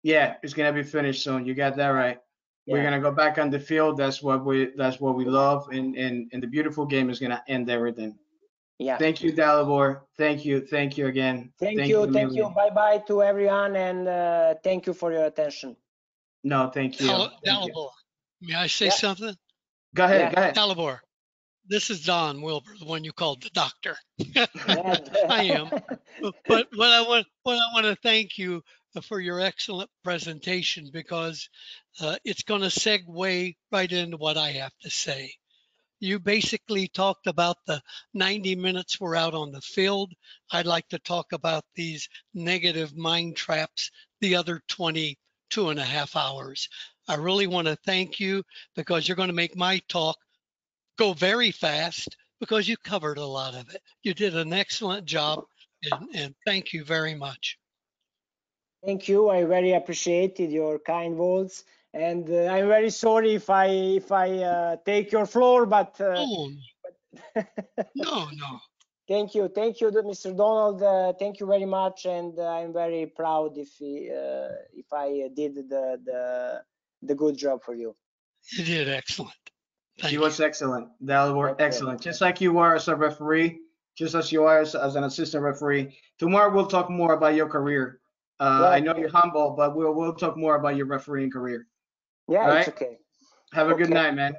Yeah, it's gonna be finished soon. You got that right. Yeah. We're gonna go back on the field. That's what we love, and the beautiful game is gonna end everything. Yeah. Thank you, Dalibor. Thank you again. Thank you. Bye to everyone, and thank you for your attention. No, thank you. Dalibor, may I say something? Go ahead. Dalibor, This is Don Wilbur, the one you called the doctor. I am. But what I want to thank you for your excellent presentation, because it's going to segue right into what I have to say. You basically talked about the 90 minutes we're out on the field. I'd like to talk about these negative mind traps, the other 22.5 hours. I really want to thank you, because you're going to make my talk go very fast, because you covered a lot of it. You did an excellent job, and thank you very much. Thank you. I very appreciated your kind words, and I'm very sorry if I take your floor, but Oh, no. thank you, Mr. Donald. Thank you very much, and I'm very proud if I did the good job for you. You did excellent. Thank He you. was excellent. Dalibor, Thank you. excellent. Just like you are as a referee, just as you are as an assistant referee. Tomorrow we'll talk more about your career. I know you're humble, but we'll talk more about your refereeing career. Yeah, All it's right? okay. Have a good night, man.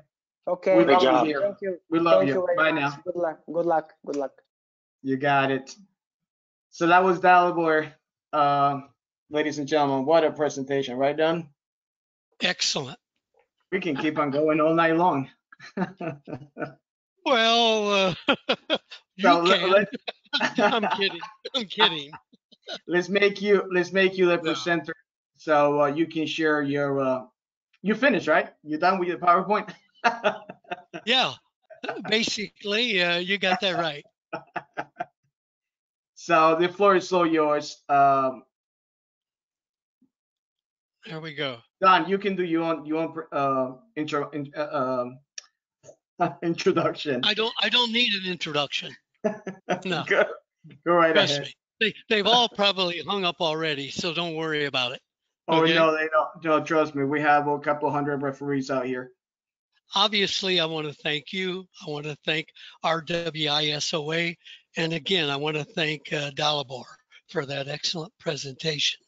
Okay. We Great love job. you here. Thank you. We love Thank you. you very Bye much. now. Good luck. Good luck. Good luck. You got it. So that was Dalibor. Ladies and gentlemen, what a presentation, right, Don? Excellent. We can keep on going all night long. Well, you So can. I'm kidding. I'm kidding. let's make you the No. presenter, so you can share your. You finished, right? You done with your PowerPoint? Yeah, basically, you got that right. So the floor is all yours. There we go. Don, you can do your own introduction. I don't need an introduction. No, Go right trust ahead. me. They've all probably hung up already, so don't worry about it. Oh Okay? no, they don't. No, trust me. We have a couple hundred referees out here. Obviously, I want to thank you. I want to thank RWISOA. And again, I want to thank Dalibor for that excellent presentation.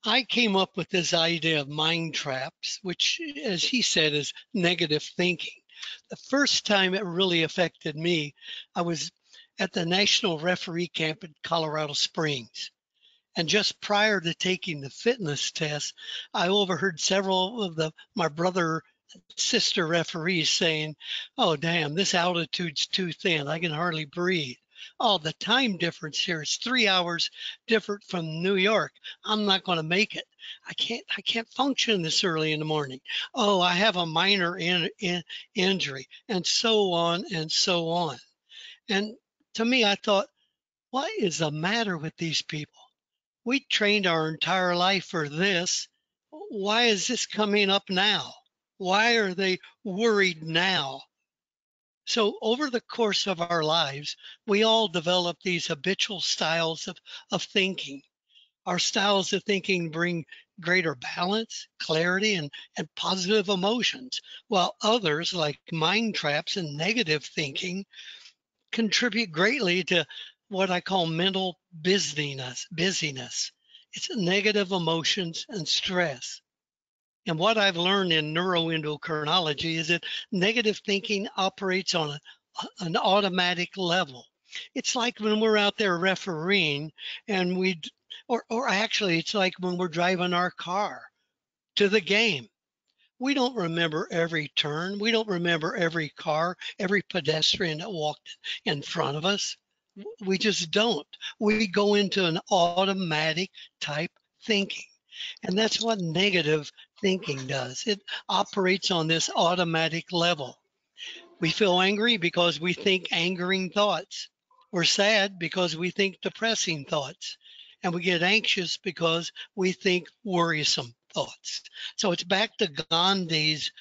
I came up with this idea of mind traps, which, as he said, is negative thinking. The first time it really affected me, I was at the National Referee Camp in Colorado Springs. And just prior to taking the fitness test, I overheard several of my brother sister referees saying, "Oh, damn, this altitude's too thin. I can hardly breathe. Oh, the time difference here is 3 hours different from New York. I'm not going to make it. I can't function this early in the morning. Oh, I have a minor injury," and so on and so on. And to me, I thought, what is the matter with these people? We trained our entire life for this. Why is this coming up now? Why are they worried now? So over the course of our lives, we all develop these habitual styles of thinking. Our styles of thinking bring greater balance, clarity, and positive emotions, while others, like mind traps and negative thinking, contribute greatly to what I call mental busyness. It's negative emotions and stress. And what I've learned in neuroendocrinology is that negative thinking operates on an automatic level. It's like when we're out there refereeing and or actually it's like when we're driving our car to the game. We don't remember every turn. We don't remember every car, every pedestrian that walked in front of us. We just don't. We go into an automatic type thinking. And that's what negative thinking does. It operates on this automatic level. We feel angry because we think angering thoughts. We're sad because we think depressing thoughts. And we get anxious because we think worrisome thoughts. So it's back to Gandhi's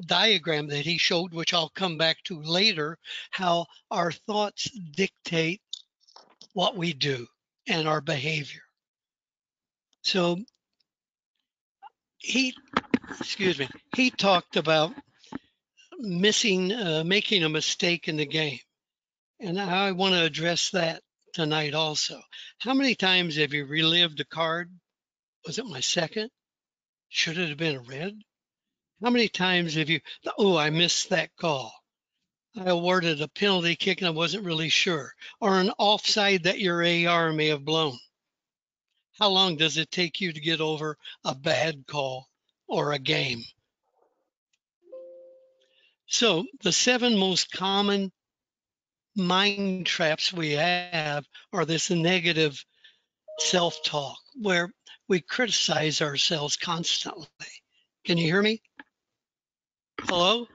diagram that he showed, which I'll come back to later, how our thoughts dictate what we do and our behavior. So he talked about making a mistake in the game. And I want to address that tonight also. How many times have you relived a card? Was it my second? Should it have been a red? How many times have you, oh, I missed that call? I awarded a penalty kick and I wasn't really sure, or an offside that your AR may have blown. How long does it take you to get over a bad call or a game? So the 7 most common mind traps we have are this negative self-talk where we criticize ourselves constantly. Can you hear me? Hello?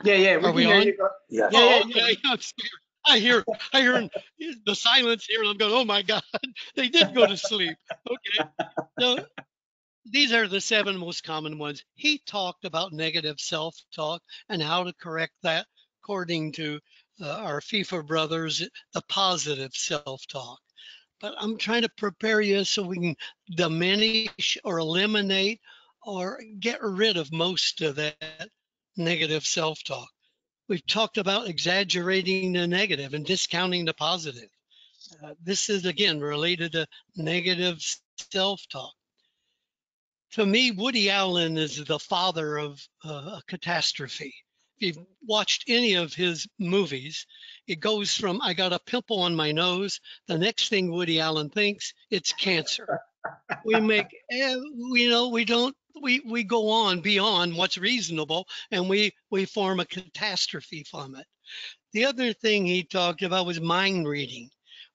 Yeah, we Are can we hear on? you. Yeah. Oh, okay. I'm scared. I hear the silence here, and I'm going, oh my God, they did go to sleep. Okay. So these are the 7 most common ones. He talked about negative self-talk and how to correct that according to our FIFA brothers, the positive self-talk. But I'm trying to prepare you so we can diminish or eliminate or get rid of most of that negative self-talk. We've talked about exaggerating the negative and discounting the positive. This is, again, related to negative self-talk. To me, Woody Allen is the father of a catastrophe. If you've watched any of his movies, it goes from, I got a pimple on my nose. The next thing Woody Allen thinks, it's cancer. We make, we go on beyond what's reasonable and we form a catastrophe from it. The other thing he talked about was mind reading.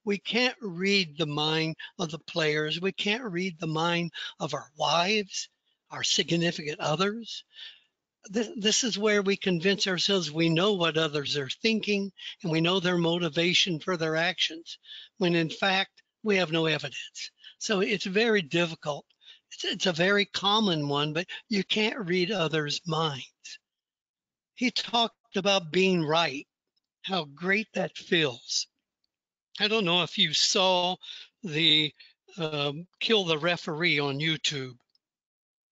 We can't read the mind of the players. We can't read the mind of our wives, our significant others. This is where we convince ourselves we know what others are thinking and we know their motivation for their actions, when in fact, we have no evidence. So it's very difficult. It's a very common one, but you can't read others' minds. He talked about being right, how great that feels. I don't know if you saw the Kill the Referee on YouTube.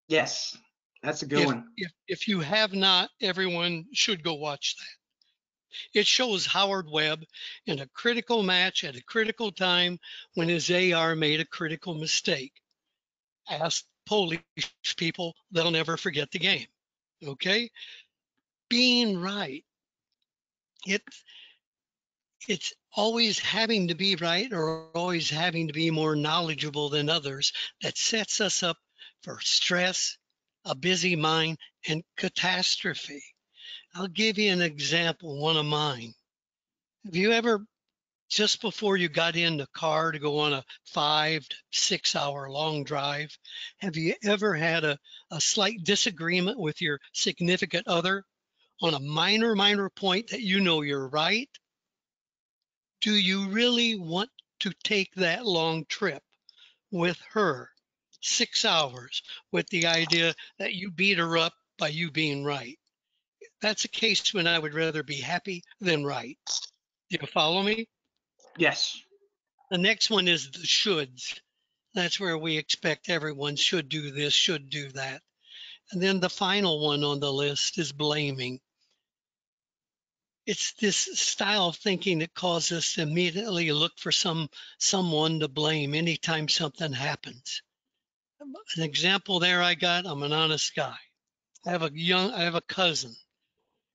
Yes, that's a good one. If you have not, everyone should go watch that. It shows Howard Webb in a critical match at a critical time when his AR made a critical mistake. Ask Polish people, they'll never forget the game. Okay? Being right. It's always having to be right or always having to be more knowledgeable than others that sets us up for stress, a busy mind, and catastrophe. I'll give you an example, one of mine. Have you ever, just before you got in the car to go on a 5 to 6 hour long drive, have you ever had a slight disagreement with your significant other on a minor point that you know you're right? Do you really want to take that long trip with her, 6 hours, with the idea that you beat her up by you being right? That's a case when I would rather be happy than right. Do you follow me? Yes. The next one is the shoulds. That's where we expect everyone should do this, should do that. And then the final one on the list is blaming. It's this style of thinking that causes us to immediately look for someone to blame anytime something happens. An example there I got, I'm an honest guy. I have a cousin,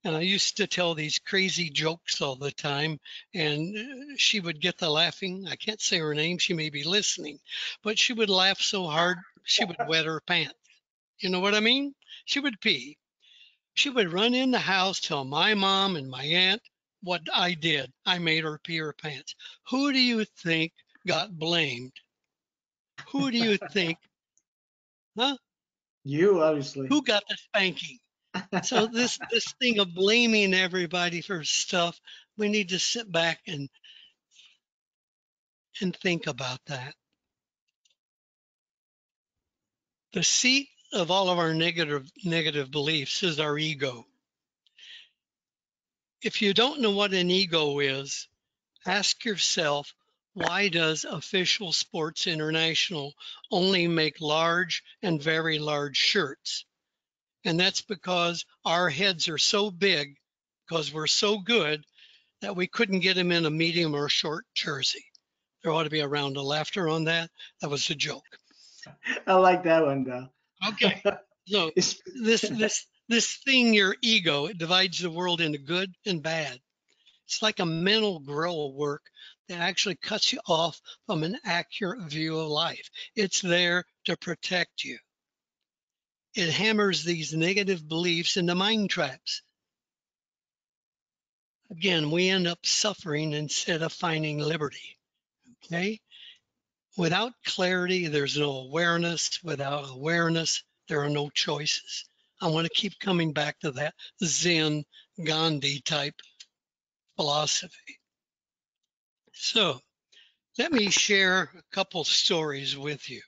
and I used to tell these crazy jokes all the time, and she would get the laughing. I can't say her name, she may be listening, but she would laugh so hard she would wet her pants. You know what I mean? She would pee. She would run in the house, tell my mom and my aunt what I did. I made her pee her pants. Who do you think got blamed? Who do you think? Huh? You, obviously. Who got the spanking? So this thing of blaming everybody for stuff, we need to sit back and think about that. The seat of all of our negative beliefs is our ego. If you don't know what an ego is, ask yourself, why does Official Sports International only make large and very large shirts? And that's because our heads are so big, because we're so good, that we couldn't get them in a medium or short jersey. There ought to be a round of laughter on that. That was a joke. I like that one, though. Okay. So this This thing, your ego, it divides the world into good and bad. It's like a mental grill work that actually cuts you off from an accurate view of life. It's there to protect you. It hammers these negative beliefs into mind traps. Again, we end up suffering instead of finding liberty. Okay? Without clarity, there's no awareness. Without awareness, there are no choices. I want to keep coming back to that Zen Gandhi type philosophy. So let me share a couple stories with you.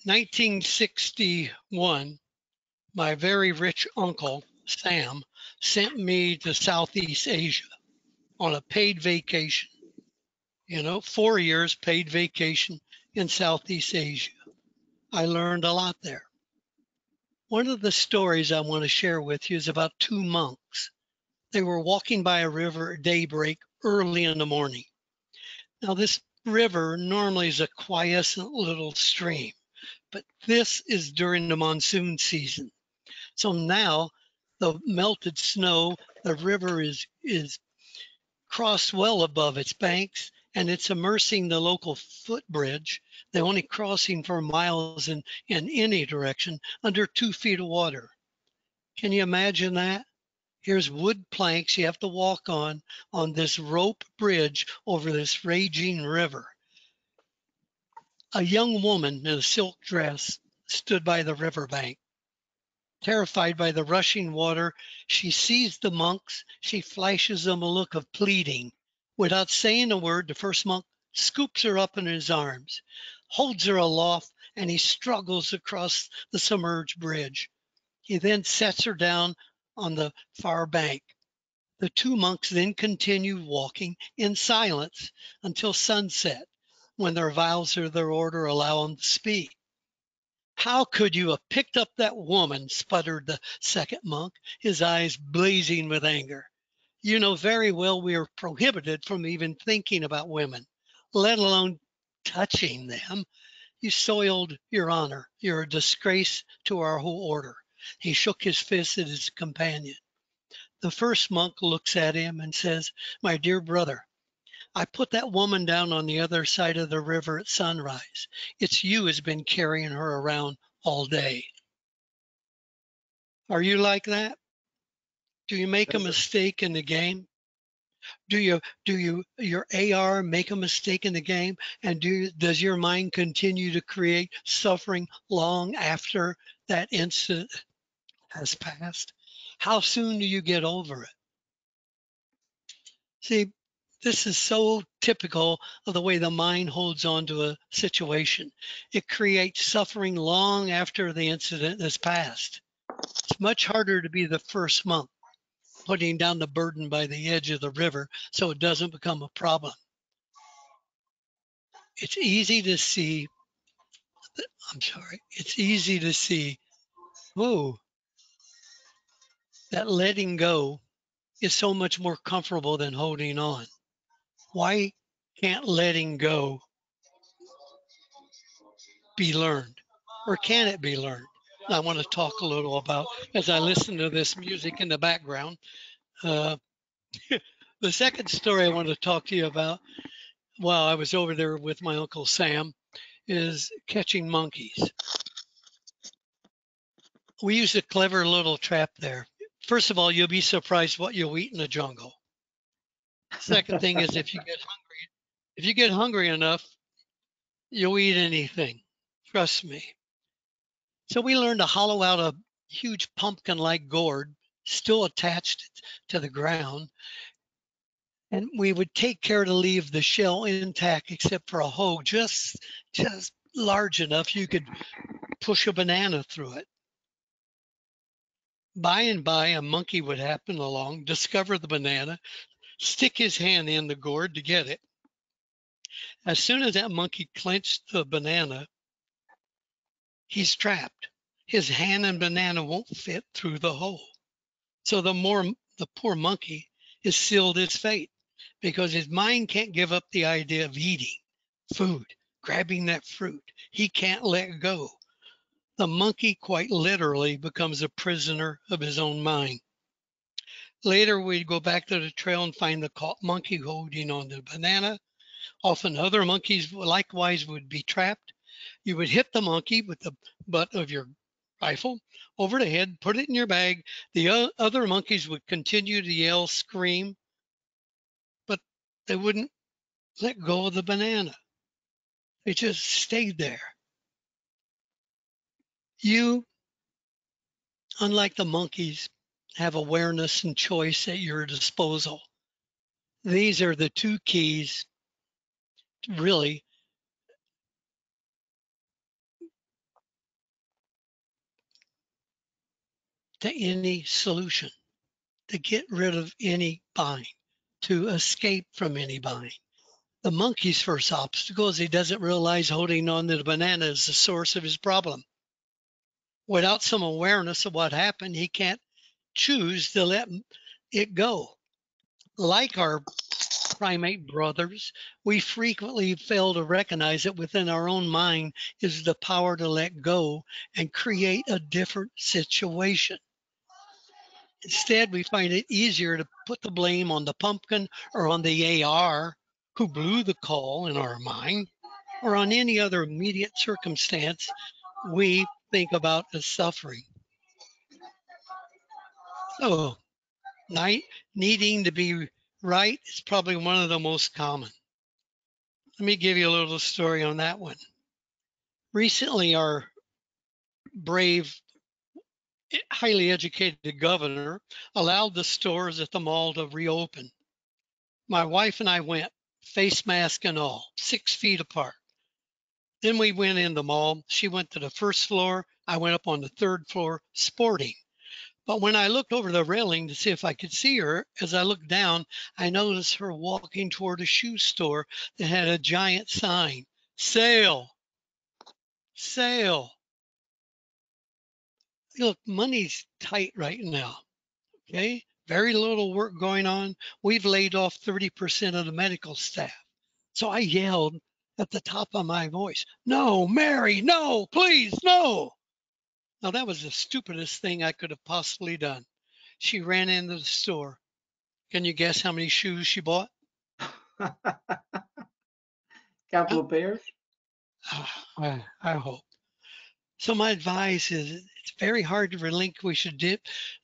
1961, my very rich uncle, Sam, sent me to Southeast Asia on a paid vacation. 4 years paid vacation in Southeast Asia. I learned a lot there. One of the stories I want to share with you is about two monks. They were walking by a river at daybreak early in the morning. Now, this river normally is a quiescent little stream, but this is during the monsoon season. So now the melted snow, the river is crossed well above its banks, and it's immersing the local footbridge. They're only crossing for miles in any direction under 2 feet of water. Can you imagine that? Here's wood planks you have to walk on this rope bridge over this raging river. A young woman in a silk dress stood by the riverbank. Terrified by the rushing water, she sees the monks. She flashes them a look of pleading. Without saying a word, the first monk scoops her up in his arms, holds her aloft, and he struggles across the submerged bridge. He then sets her down on the far bank. The two monks then continue walking in silence until sunset, when their vows or their order allow them to speak. "How could you have picked up that woman?" sputtered the second monk, his eyes blazing with anger. "You know very well we are prohibited from even thinking about women, let alone touching them. You soiled your honor. You're a disgrace to our whole order." He shook his fist at his companion. The first monk looks at him and says, "My dear brother, I put that woman down on the other side of the river at sunrise. It's you who's been carrying her around all day." Are you like that? Do you make a mistake in the game? Do your AR make a mistake in the game? And does your mind continue to create suffering long after that incident has passed? How soon do you get over it? See, this is so typical of the way the mind holds on to a situation. It creates suffering long after the incident has passed. It's much harder to be the first monk, putting down the burden by the edge of the river so it doesn't become a problem. It's easy to see, whoa, that letting go is so much more comfortable than holding on. Why can't letting go be learned? Or can it be learned? I want to talk a little about, as I listen to this music in the background, the second story I want to talk to you about while I was over there with my Uncle Sam is catching monkeys. We used a clever little trap there. First of all, you'll be surprised what you'll eat in the jungle. Second thing is if you get hungry enough, you'll eat anything. Trust me. So we learned to hollow out a huge pumpkin-like gourd still attached to the ground. And we would take care to leave the shell intact except for a hole just large enough you could push a banana through it. By and by, a monkey would happen along, discover the banana, stick his hand in the gourd to get it. As soon as that monkey clenched the banana, he's trapped. His hand and banana won't fit through the hole. So the poor monkey is sealed his fate because his mind can't give up the idea of eating food, grabbing that fruit. He can't let go. The monkey quite literally becomes a prisoner of his own mind. Later, we'd go back to the trail and find the monkey holding on the banana. Often other monkeys likewise would be trapped. You would hit the monkey with the butt of your rifle over the head, put it in your bag. The other monkeys would continue to yell, scream, but they wouldn't let go of the banana. They just stayed there. You, unlike the monkeys, have awareness and choice at your disposal. These are the two keys, really, to any solution, to get rid of any bind, to escape from any bind. The monkey's first obstacle is he doesn't realize holding on to the banana is the source of his problem. Without some awareness of what happened, he can't choose to let it go. Like our primate brothers, we frequently fail to recognize that within our own mind is the power to let go and create a different situation. Instead, we find it easier to put the blame on the pumpkin or on the AR who blew the call in our mind, or on any other immediate circumstance we think about as suffering. So, needing to be right is probably one of the most common. Let me give you a little story on that one. Recently, our brave, highly educated governor allowed the stores at the mall to reopen. My wife and I went, face mask and all, 6 feet apart. Then we went in the mall. She went to the first floor. I went up on the 3rd floor, sporting. But when I looked over the railing to see if I could see her, as I looked down, I noticed her walking toward a shoe store that had a giant sign, sale, sale. Look, money's tight right now, okay? Very little work going on. We've laid off 30% of the medical staff. So I yelled at the top of my voice, no, Mary, no, please, no. Now that was the stupidest thing I could have possibly done. She ran into the store. Can you guess how many shoes she bought? Couple of pairs. I hope. So my advice is it's very hard to relinquish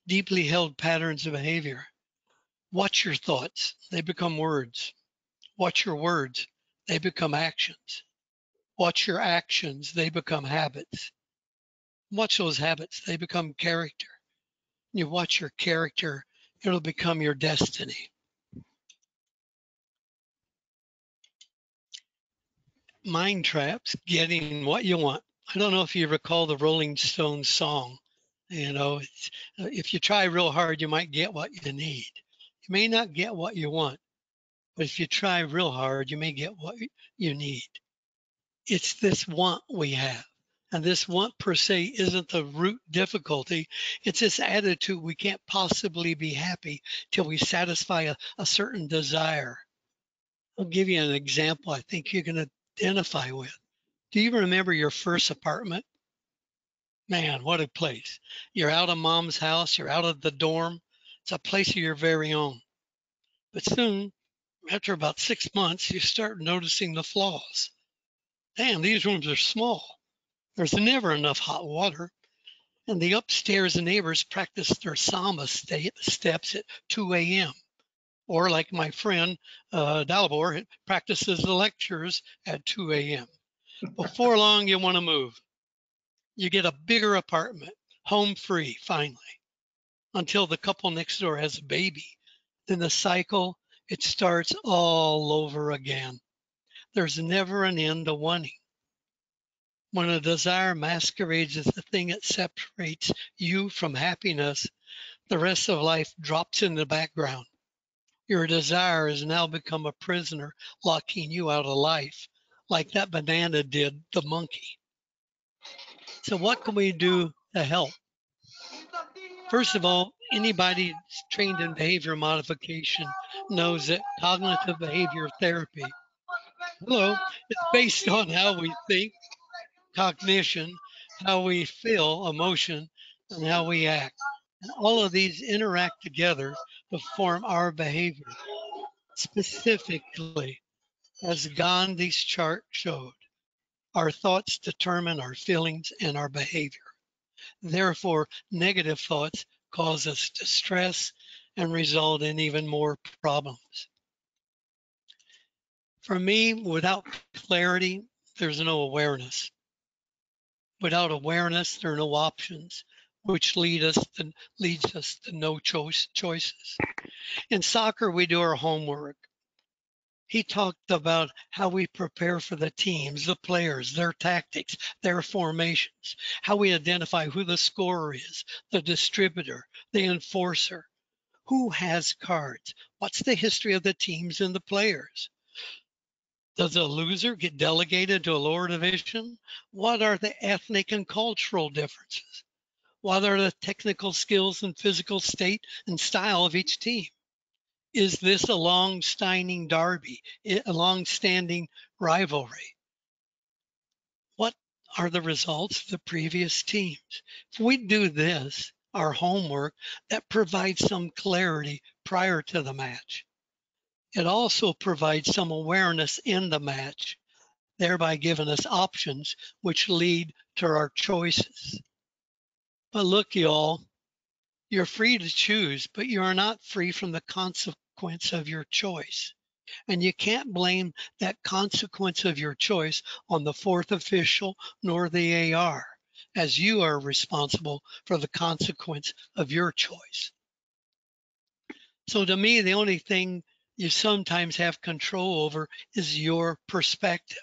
deeply held patterns of behavior. Watch your thoughts. They become words. Watch your words. They become actions. Watch your actions. They become habits. Watch those habits. They become character. You watch your character. It'll become your destiny. Mind traps, getting what you want. I don't know if you recall the Rolling Stones song. You know, if you try real hard, you might get what you need. You may not get what you want, but if you try real hard, you may get what you need. It's this want we have. And this want per se isn't the root difficulty. It's this attitude we can't possibly be happy till we satisfy a certain desire. I'll give you an example I think you can identify with. Do you remember your first apartment? Man, what a place. You're out of mom's house. You're out of the dorm. It's a place of your very own. But soon, after about 6 months, you start noticing the flaws. Damn, these rooms are small. There's never enough hot water. And the upstairs neighbors practice their Sama steps at 2 a.m. Or like my friend Dalibor practices the lectures at 2 a.m. Before long, you want to move. You get a bigger apartment, home free, finally, until the couple next door has a baby. Then the cycle, it starts all over again. There's never an end to wanting. When a desire masquerades as the thing that separates you from happiness, the rest of life drops in the background. Your desire has now become a prisoner, locking you out of life, like that banana did the monkey. So what can we do to help? First of all, anybody trained in behavior modification knows that cognitive behavior therapy, is based on how we think, cognition, how we feel emotion, and how we act. And all of these interact together to form our behavior. Specifically, as Gandhi's chart showed, our thoughts determine our feelings and our behavior. Therefore, negative thoughts cause us distress and result in even more problems. For me, without clarity, there's no awareness. Without awareness, there are no options, which leads us to no choices. In soccer, we do our homework. He talked about how we prepare for the teams, the players, their tactics, their formations, how we identify who the scorer is, the distributor, the enforcer, who has cards, what's the history of the teams and the players. Does a loser get delegated to a lower division? What are the ethnic and cultural differences? What are the technical skills and physical state and style of each team? Is this a long-standing derby, a long-standing rivalry? What are the results of the previous teams? If we do this, our homework, that provides some clarity prior to the match. It also provides some awareness in the match, thereby giving us options which lead to our choices. But look, y'all, you're free to choose, but you are not free from the consequence of your choice. And you can't blame that consequence of your choice on the fourth official nor the AR, as you are responsible for the consequence of your choice. So to me, the only thing you sometimes have control over is your perspective.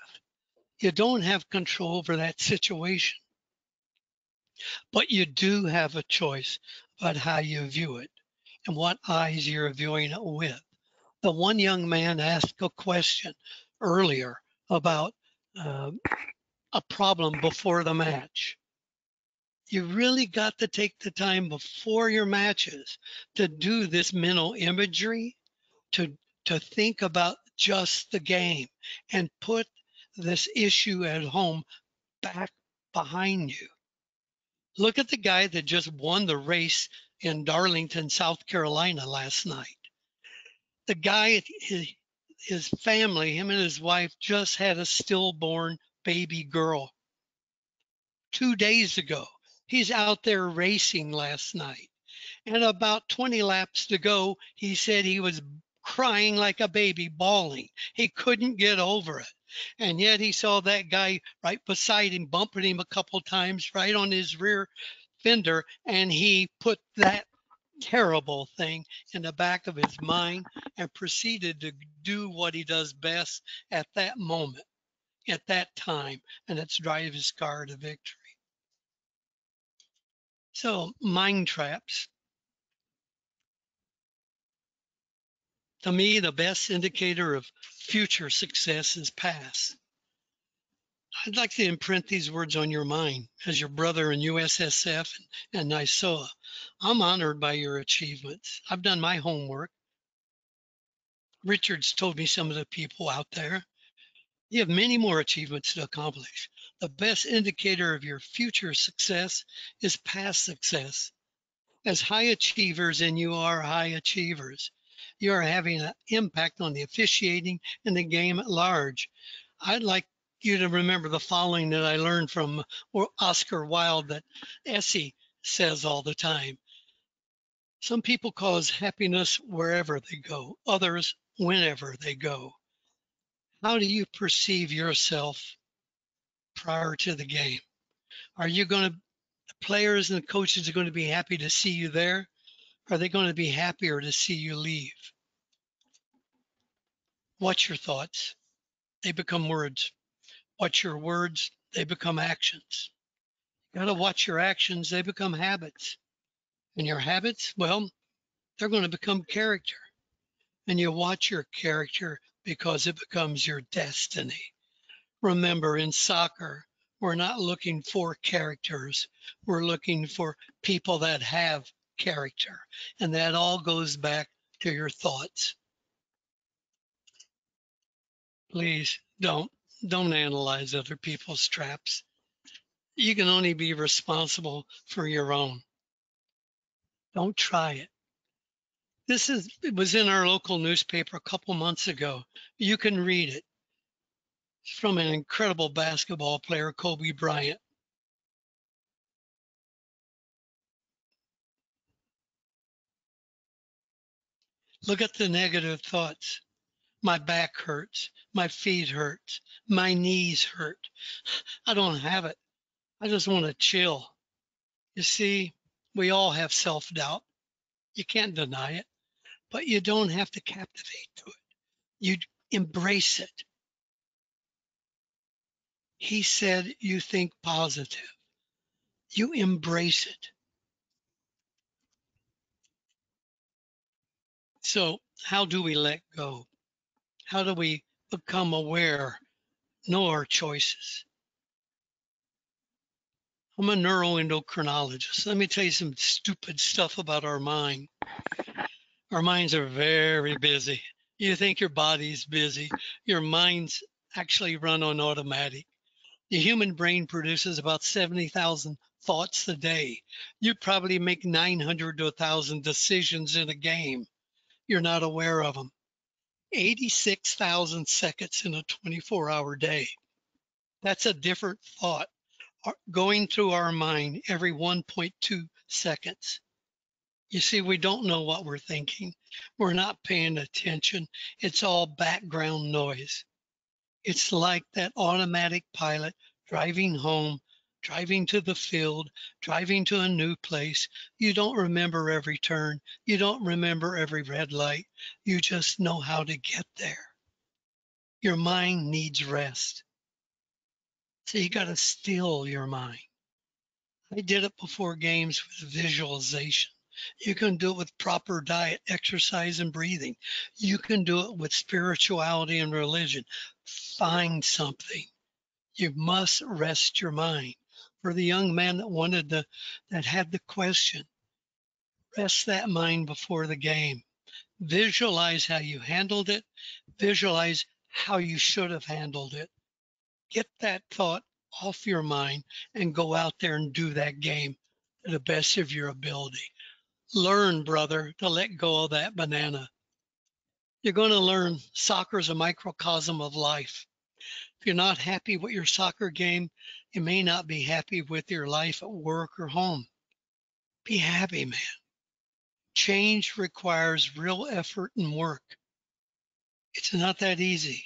You don't have control over that situation, but you do have a choice about how you view it and what eyes you're viewing it with. The one young man asked a question earlier about a problem before the match. You really got to take the time before your matches to do this mental imagery, to think about just the game and put this issue at home back behind you. Look at the guy that just won the race in Darlington, South Carolina last night. The guy, his family, him and his wife just had a stillborn baby girl 2 days ago. He's out there racing last night. And about 20 laps to go, he said he was crying like a baby, bawling. He couldn't get over it. And yet he saw that guy right beside him, bumping him a couple times right on his rear fender, and he put that terrible thing in the back of his mind and proceeded to do what he does best at that moment, at that time, and that's drive his car to victory. So mind traps. To me, the best indicator of future success is past. I'd like to imprint these words on your mind as your brother in USSF and RWISOA. I'm honored by your achievements. I've done my homework. Richard's told me some of the people out there. You have many more achievements to accomplish. The best indicator of your future success is past success. As high achievers, and you are high achievers, you are having an impact on the officiating and the game at large. I'd like you to remember the following that I learned from Oscar Wilde that Essie says all the time. Some people cause happiness wherever they go, others whenever they go. How do you perceive yourself prior to the game? Are you going to, the players and the coaches are going to be happy to see you there? Are they going to be happier to see you leave? What's your thoughts? They become words. What's your words? They become actions. You got to watch your actions. They become habits. And your habits, well, they're going to become character. And you watch your character because it becomes your destiny. Remember, in soccer, we're not looking for characters. We're looking for people that have character. And that all goes back to your thoughts. Please don't analyze other people's traps. You can only be responsible for your own. Don't try it. It was in our local newspaper a couple months ago. You can read it. It's from an incredible basketball player, Kobe Bryant. Look at the negative thoughts. My back hurts. My feet hurt. My knees hurt. I don't have it. I just want to chill. You see, we all have self-doubt. You can't deny it, but you don't have to captivate to it. You embrace it. He said, you think positive. You embrace it. So how do we let go? How do we become aware, know our choices? I'm a neuroendocrinologist. Let me tell you some stupid stuff about our mind. Our minds are very busy. You think your body's busy. Your mind's actually run on automatic. The human brain produces about 70,000 thoughts a day. You probably make 900 to 1,000 decisions in a game. You're not aware of them. 86,000 seconds in a 24-hour day. That's a different thought going through our mind every 1.2 seconds. You see, we don't know what we're thinking. We're not paying attention. It's all background noise. It's like that automatic pilot driving home, driving to the field, driving to a new place. You don't remember every turn. You don't remember every red light. You just know how to get there. Your mind needs rest. So you got to still your mind. I did it before games with visualization. You can do it with proper diet, exercise, and breathing. You can do it with spirituality and religion. Find something. You must rest your mind. For the young man that had the question, rest that mind before the game. Visualize how you handled it. Visualize how you should have handled it. Get that thought off your mind and go out there and do that game to the best of your ability. Learn, brother, to let go of that banana. You're going to learn soccer is a microcosm of life. If you're not happy with your soccer game, you may not be happy with your life at work or home. Be happy, man. Change requires real effort and work. It's not that easy.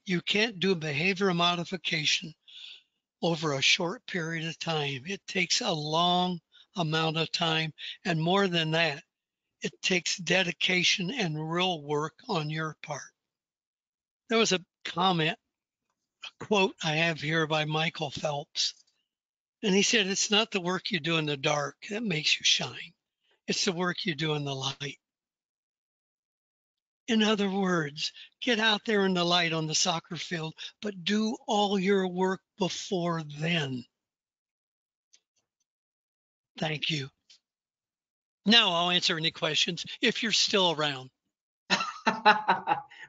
You can't do behavior modification over a short period of time. It takes a long amount of time, and more than that, it takes dedication and real work on your part. There was a quote I have here by Michael Phelps, and he said, it's not the work you do in the dark that makes you shine. It's the work you do in the light. In other words, get out there in the light on the soccer field, but do all your work before then. Thank you. Now I'll answer any questions if you're still around.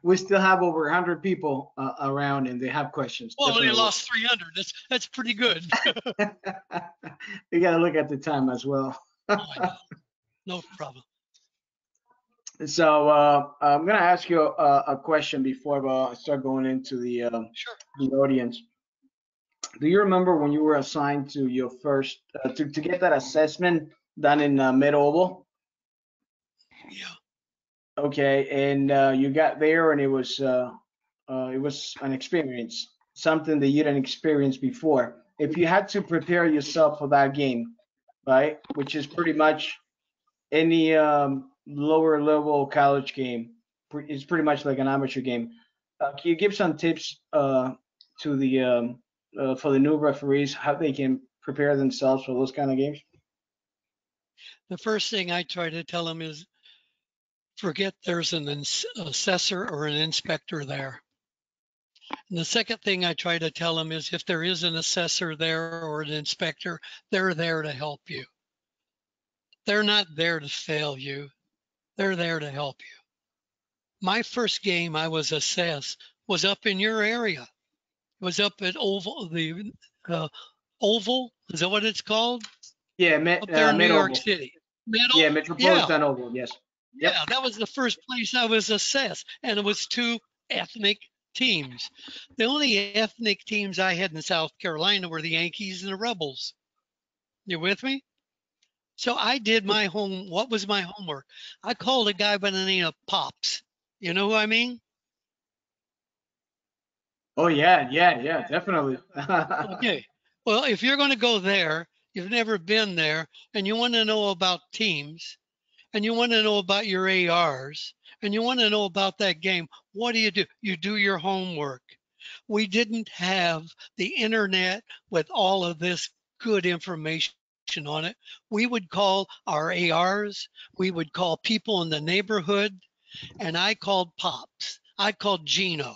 We still have over 100 people around, and they have questions. Well, Definitely. they lost 300. That's pretty good. You got to look at the time as well. No problem. So I'm going to ask you a question before I start going into the audience. Do you remember when you were assigned to your first to get that assessment done in mid-oval? Yeah. Okay, and you got there, and it was an experience, something that you didn't experience before. If you had to prepare yourself for that game, right, which is pretty much any lower level college game, it's pretty much like an amateur game. Can you give some tips to the for the new referees, how they can prepare themselves for those kind of games? The first thing I try to tell them is forget there's an assessor or an inspector there. And the second thing I try to tell them is if there is an assessor there or an inspector, they're there to help you. They're not there to fail you. They're there to help you. My first game I was assessed was up in your area. It was up at Oval. Is that what it's called? Yeah, Up there in New Mid York Oval. City. Middle? Yeah, Yeah. Metropolitan Oval. Yes. Yep. Yeah, that was the first place I was assessed, and it was 2 ethnic teams. The only ethnic teams I had in South Carolina were the Yankees and the Rebels. You with me? So I did my what was my homework? I called a guy by the name of Pops. You know who I mean? Oh yeah, definitely. Okay. Well, if you're going to go there, you've never been there, and you want to know about teams, and you want to know about your ARs, and you want to know about that game, what do? You do your homework. We didn't have the internet with all of this good information on it. We would call our ARs, we would call people in the neighborhood, and I called Pops. I called Gino,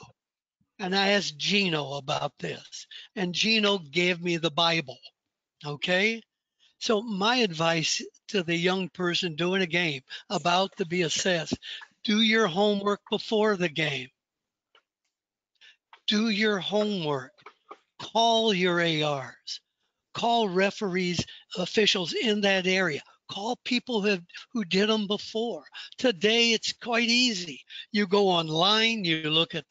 and I asked Gino about this, and Gino gave me the Bible. Okay? So my advice to the young person doing a game about to be assessed, do your homework before the game. Do your homework. Call your ARs. Call referees, officials in that area. Call people who did them before. Today, it's quite easy. You go online, you look at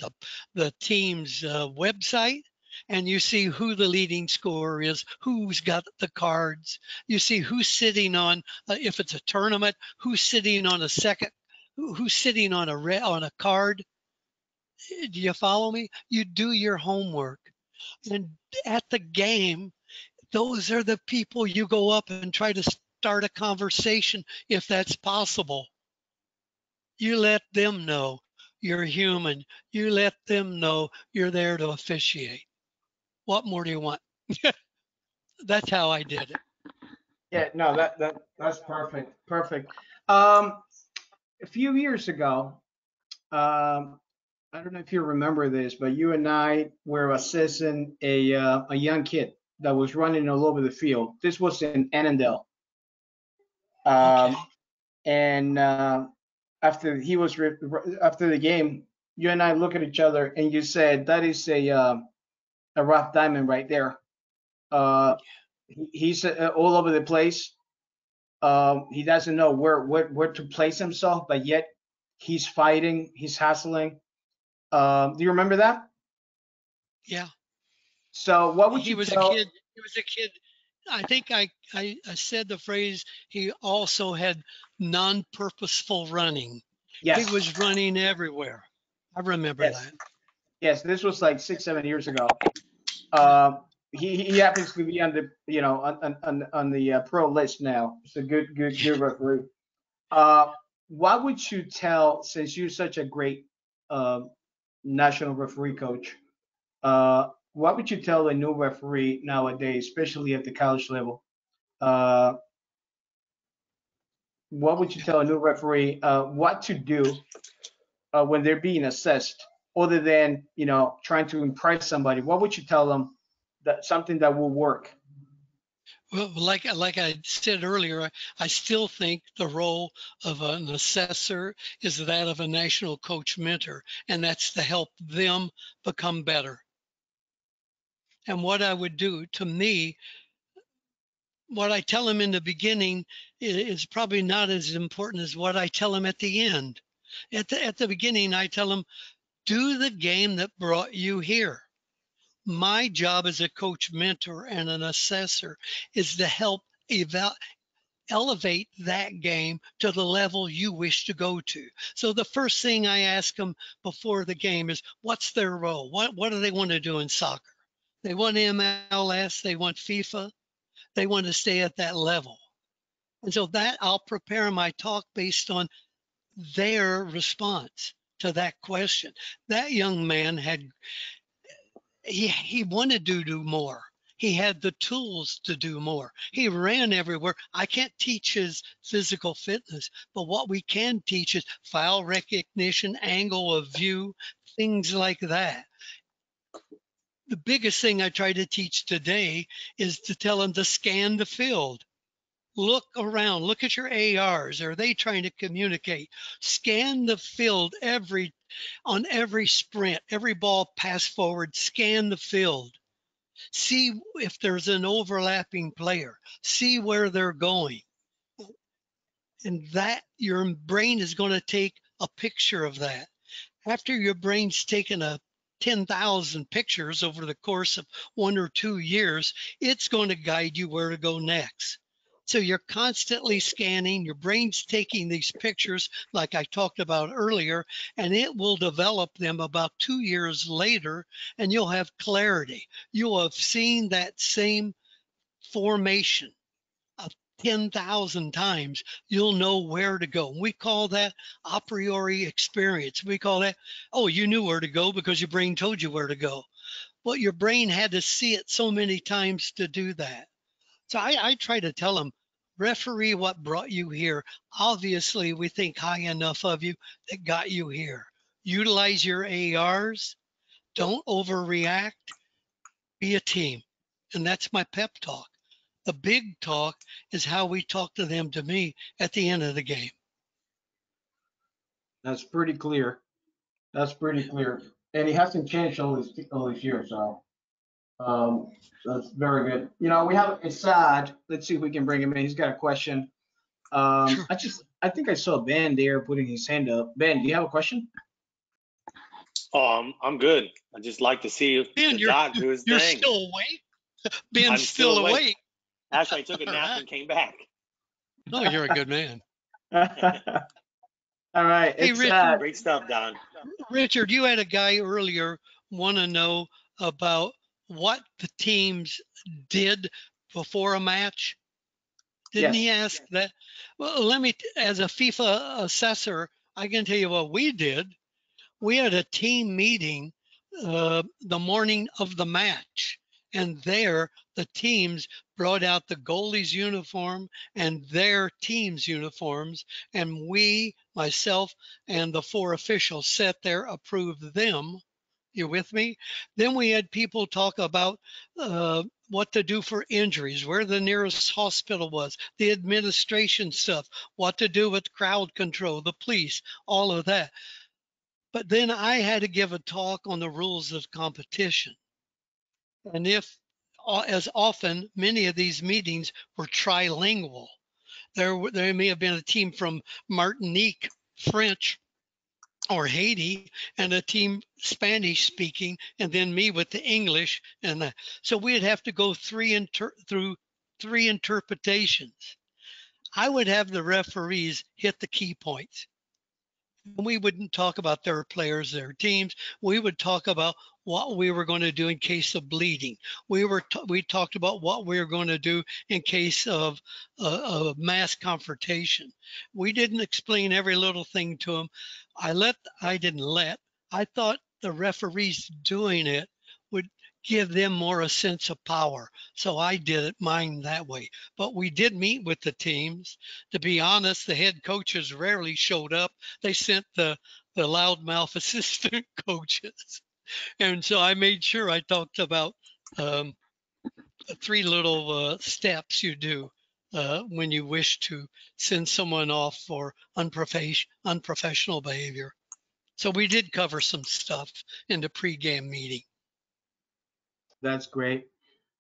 the team's website, and you see who the leading scorer is, who's got the cards. You see who's sitting on, if it's a tournament, who's sitting on a second, who's sitting on a card. Do you follow me? You do your homework. And at the game, those are the people you go up and try to start a conversation if that's possible. You let them know you're human. You let them know you're there to officiate. What more do you want? That's how I did it. Yeah, no, that's perfect. Perfect. A few years ago, I don't know if you remember this, but you and I were assessing a young kid that was running all over the field. This was in Annandale. Okay. And after after the game, you and I look at each other, and you said that is a rough diamond right there. He's all over the place. He doesn't know where to place himself, but yet he's fighting, he's hustling. Do you remember that? Yeah. So what would He you was a tell? kid. He was a kid. I think I said the phrase, he also had non-purposeful running. He Yes, was running everywhere. I remember yes, that. yes. This was like 6, 7 years ago. Yeah. He happens to be on the on the pro list now. It's a good referee. What would you tell, since you're such a great uh, national referee coach? What would you tell a new referee nowadays, especially at the college level? Uh, what would you tell a new referee what to do when they're being assessed, other than trying to impress somebody? What would you tell them, that something that will work? Well, like I said earlier, I still think the role of an assessor is that of a national coach mentor, and that's to help them become better. And what I would do, to me, what I tell them in the beginning is probably not as important as what I tell them at the end. At the beginning, I tell them, do the game that brought you here. My job as a coach mentor and an assessor is to help elevate that game to the level you wish to go to. So the first thing I ask them before the game is, what's their role? What do they want to do in soccer? They want MLS, they want FIFA, they want to stay at that level. And so that I'll prepare my talk based on their response to that question. That young man he wanted to do more. He had the tools to do more. He ran everywhere. I can't teach his physical fitness, but what we can teach is file recognition, angle of view, things like that. The biggest thing I try to teach today is to tell them to scan the field. Look around, look at your ARs. Are they trying to communicate? Scan the field on every sprint, every ball pass forward, scan the field. See if there's an overlapping player. See where they're going. And that your brain is going to take a picture of that. After your brain's taken 10,000 pictures over the course of 1 or 2 years, it's going to guide you where to go next. So you're constantly scanning, your brain's taking these pictures like I talked about earlier, and it will develop them about 2 years later, and you'll have clarity. You'll have seen that same formation 10,000 times. You'll know where to go. We call that a priori experience. We call that, oh, you knew where to go because your brain told you where to go. Well, your brain had to see it so many times to do that. So I try to tell them, referee what brought you here. Obviously, we think high enough of you that got you here. Utilize your ARs. Don't overreact. Be a team. And that's my pep talk. The big talk is how we talk to them, to me, at the end of the game. That's pretty clear. That's pretty clear. And he hasn't changed all this year, so that's very good. You know, we have it's sad. Let's see if we can bring him in. He's got a question. Sure. I think I saw Ben there putting his hand up. Ben, do you have a question? I'm good. I just like to see Ben, the doc do his you're thing. still awake? Ben's I'm still awake. Actually, I took a nap and came back. Oh, you're a good man. All right. Hey, It's Richard. Great stuff, Don. Richard, you had a guy earlier want to know about what the teams did before a match. Didn't he ask that? Well, let me, as a FIFA assessor, I can tell you what we did. We had a team meeting the morning of the match, and there the teams brought out the goalie's uniform and their team's uniforms, and we, myself, and the 4 officials sat there, approved them. You with me? Then we had people talk about what to do for injuries, where the nearest hospital was, the administration stuff, what to do with crowd control, the police, all of that. But then I had to give a talk on the rules of competition. And if, as often, many of these meetings were trilingual. There may have been a team from Martinique, French, or Haiti, and a team Spanish speaking, and then me with the English. And so we'd have to go through 3 interpretations. I would have the referees hit the key points. We wouldn't talk about their players, their teams. We would talk about what we were going to do in case of bleeding. We talked about what we were going to do in case of a mass confrontation. We didn't explain every little thing to them. I thought the referees doing it would give them more a sense of power. So I did it mine that way. But we did meet with the teams. To be honest, the head coaches rarely showed up. They sent the loudmouth assistant coaches. And so I made sure I talked about 3 little steps you do when you wish to send someone off for unprofessional behavior. So we did cover some stuff in the pregame meeting. That's great.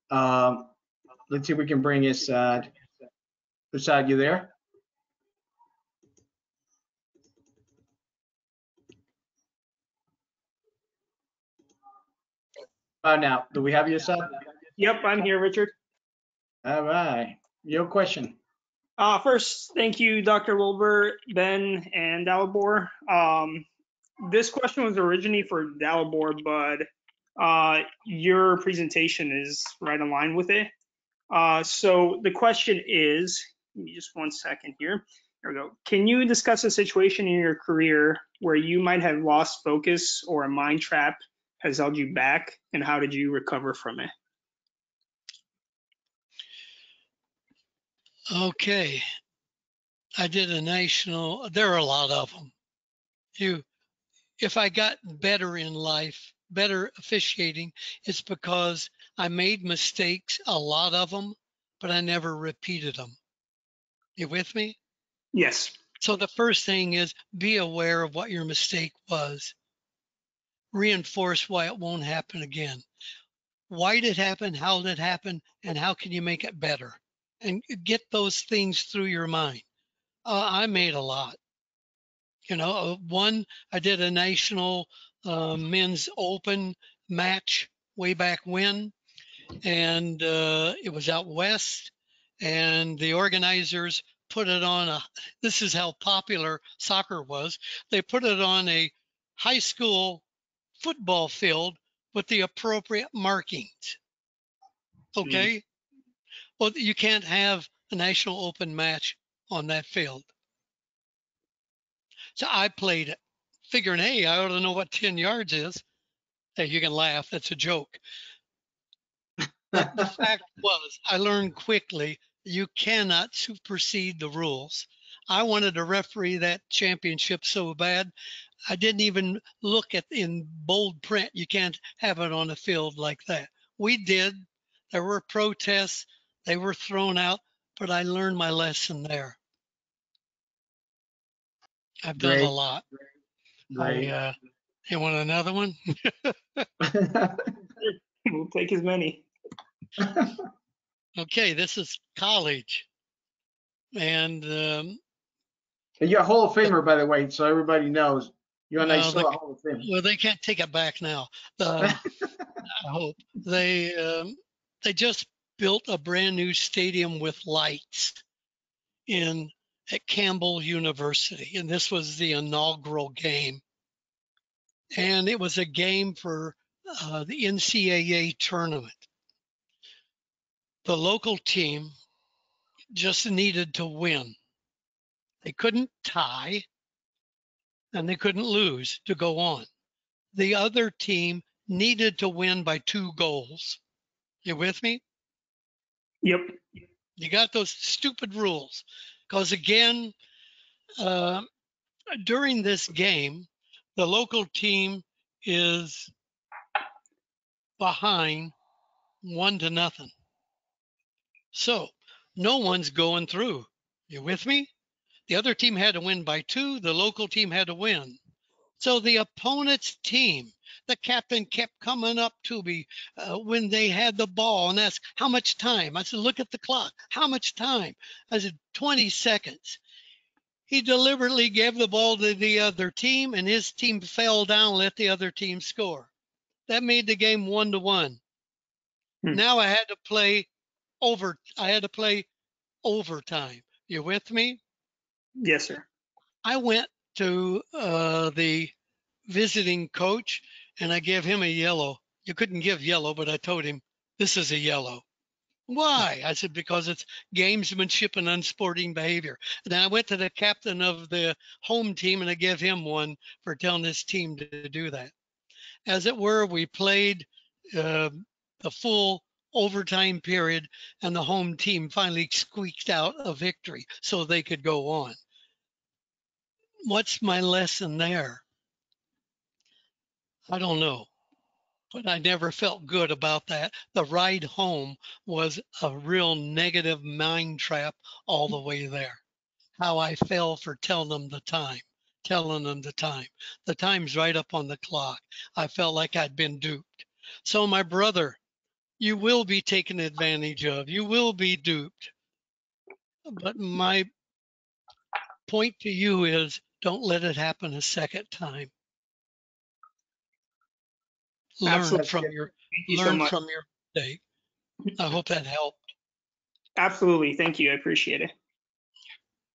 Let's see if we can bring Assad. Assad, you there? Now, do we have you, Assad? Yep, I'm here, Richard. All right. Your question. First, thank you, Dr. Wilbur, Ben, and Dalibor. This question was originally for Dalibor, but your presentation is right in line with it. So the question is, give me just 1 second here. There we go. Can you discuss a situation in your career where you might have lost focus or a mind trap has held you back, and how did you recover from it? Okay. I did there are a lot of them. If I got better in life, better officiating, it's because I made mistakes, a lot of them, but I never repeated them. You with me? Yes. So the first thing is be aware of what your mistake was. Reinforce why it won't happen again. why did it happen, how did it happen, and how can you make it better? And get those things through your mind. I made a lot. You know, one, I did a national men's open match way back when, and it was out west, and the organizers put it on this is how popular soccer was. They put it on a high school football field with the appropriate markings. Okay. Well, you can't have a national open match on that field. So I played it, figuring, hey, I ought to know what 10 yards is. Hey, you can laugh. That's a joke. But the fact was, I learned quickly you cannot supersede the rules. I wanted to referee that championship so bad, I didn't even look at in bold print. You can't have it on a field like that. We did. There were protests. They were thrown out, but I learned my lesson there. I've done a Great. lot. Great. You want another one? We'll take as many. Okay, this is college. And You're a Hall of Famer, by the way, so everybody knows. You're an no, RWISOA Hall of Famer. well, they can't take it back now. I hope. They just built a brand new stadium with lights at Campbell University, and this was the inaugural game. And it was a game for the NCAA tournament. The local team just needed to win. They couldn't tie, and they couldn't lose to go on. The other team needed to win by 2 goals. You with me? Yep. You got those stupid rules. Because again, during this game, the local team is behind 1-0. So no one's going through. You with me? The other team had to win by 2. The local team had to win. So the opponent's team, the captain kept coming up to me when they had the ball and asked, how much time? I said, look at the clock. How much time? I said, 20 seconds. He deliberately gave the ball to the other team, and his team fell down and let the other team score. That made the game 1-1. Now I had to play overtime. You with me? Yes, sir. I went to the visiting coach and I gave him a yellow. You couldn't give yellow, but I told him, this is a yellow. Why? I said, because it's gamesmanship and unsporting behavior. And then I went to the captain of the home team and I gave him one for telling his team to do that. As it were, we played the full overtime period and the home team finally squeaked out a victory so they could go on. What's my lesson there? I don't know, but I never felt good about that. The ride home was a real negative mind trap all the way there. How I fell for telling them the time. The time's right up on the clock. I felt like I'd been duped. So my brother, you will be taken advantage of. You will be duped. But my point to you is don't let it happen a second time. Learn from your mistake. I hope that helped. Absolutely. Thank you. I appreciate it.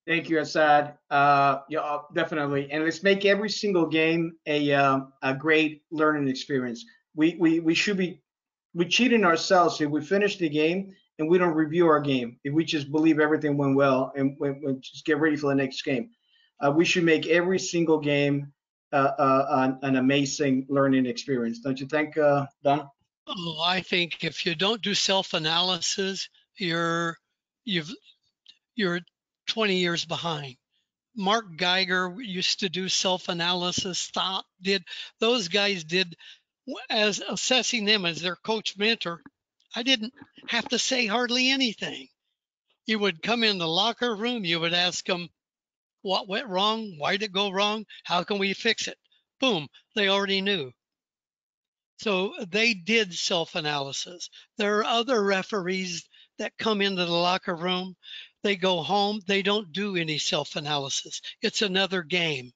Thank you, Assad. Yeah, definitely. And let's make every single game a great learning experience. We should be cheating ourselves if we finish the game and we don't review our game. If we just believe everything went well and we just get ready for the next game, we should make every single game an amazing learning experience. Don't you think, Don? Oh, I think if you don't do self-analysis, you're 20 years behind. Mark Geiger used to do self-analysis. Those guys did, as assessing them as their coach mentor. I didn't have to say hardly anything. You would come in the locker room, you would ask them what went wrong, why did it go wrong, how can we fix it? Boom, they already knew. So they did self-analysis. There are other referees that come into the locker room. They go home. They don't do any self-analysis. It's another game.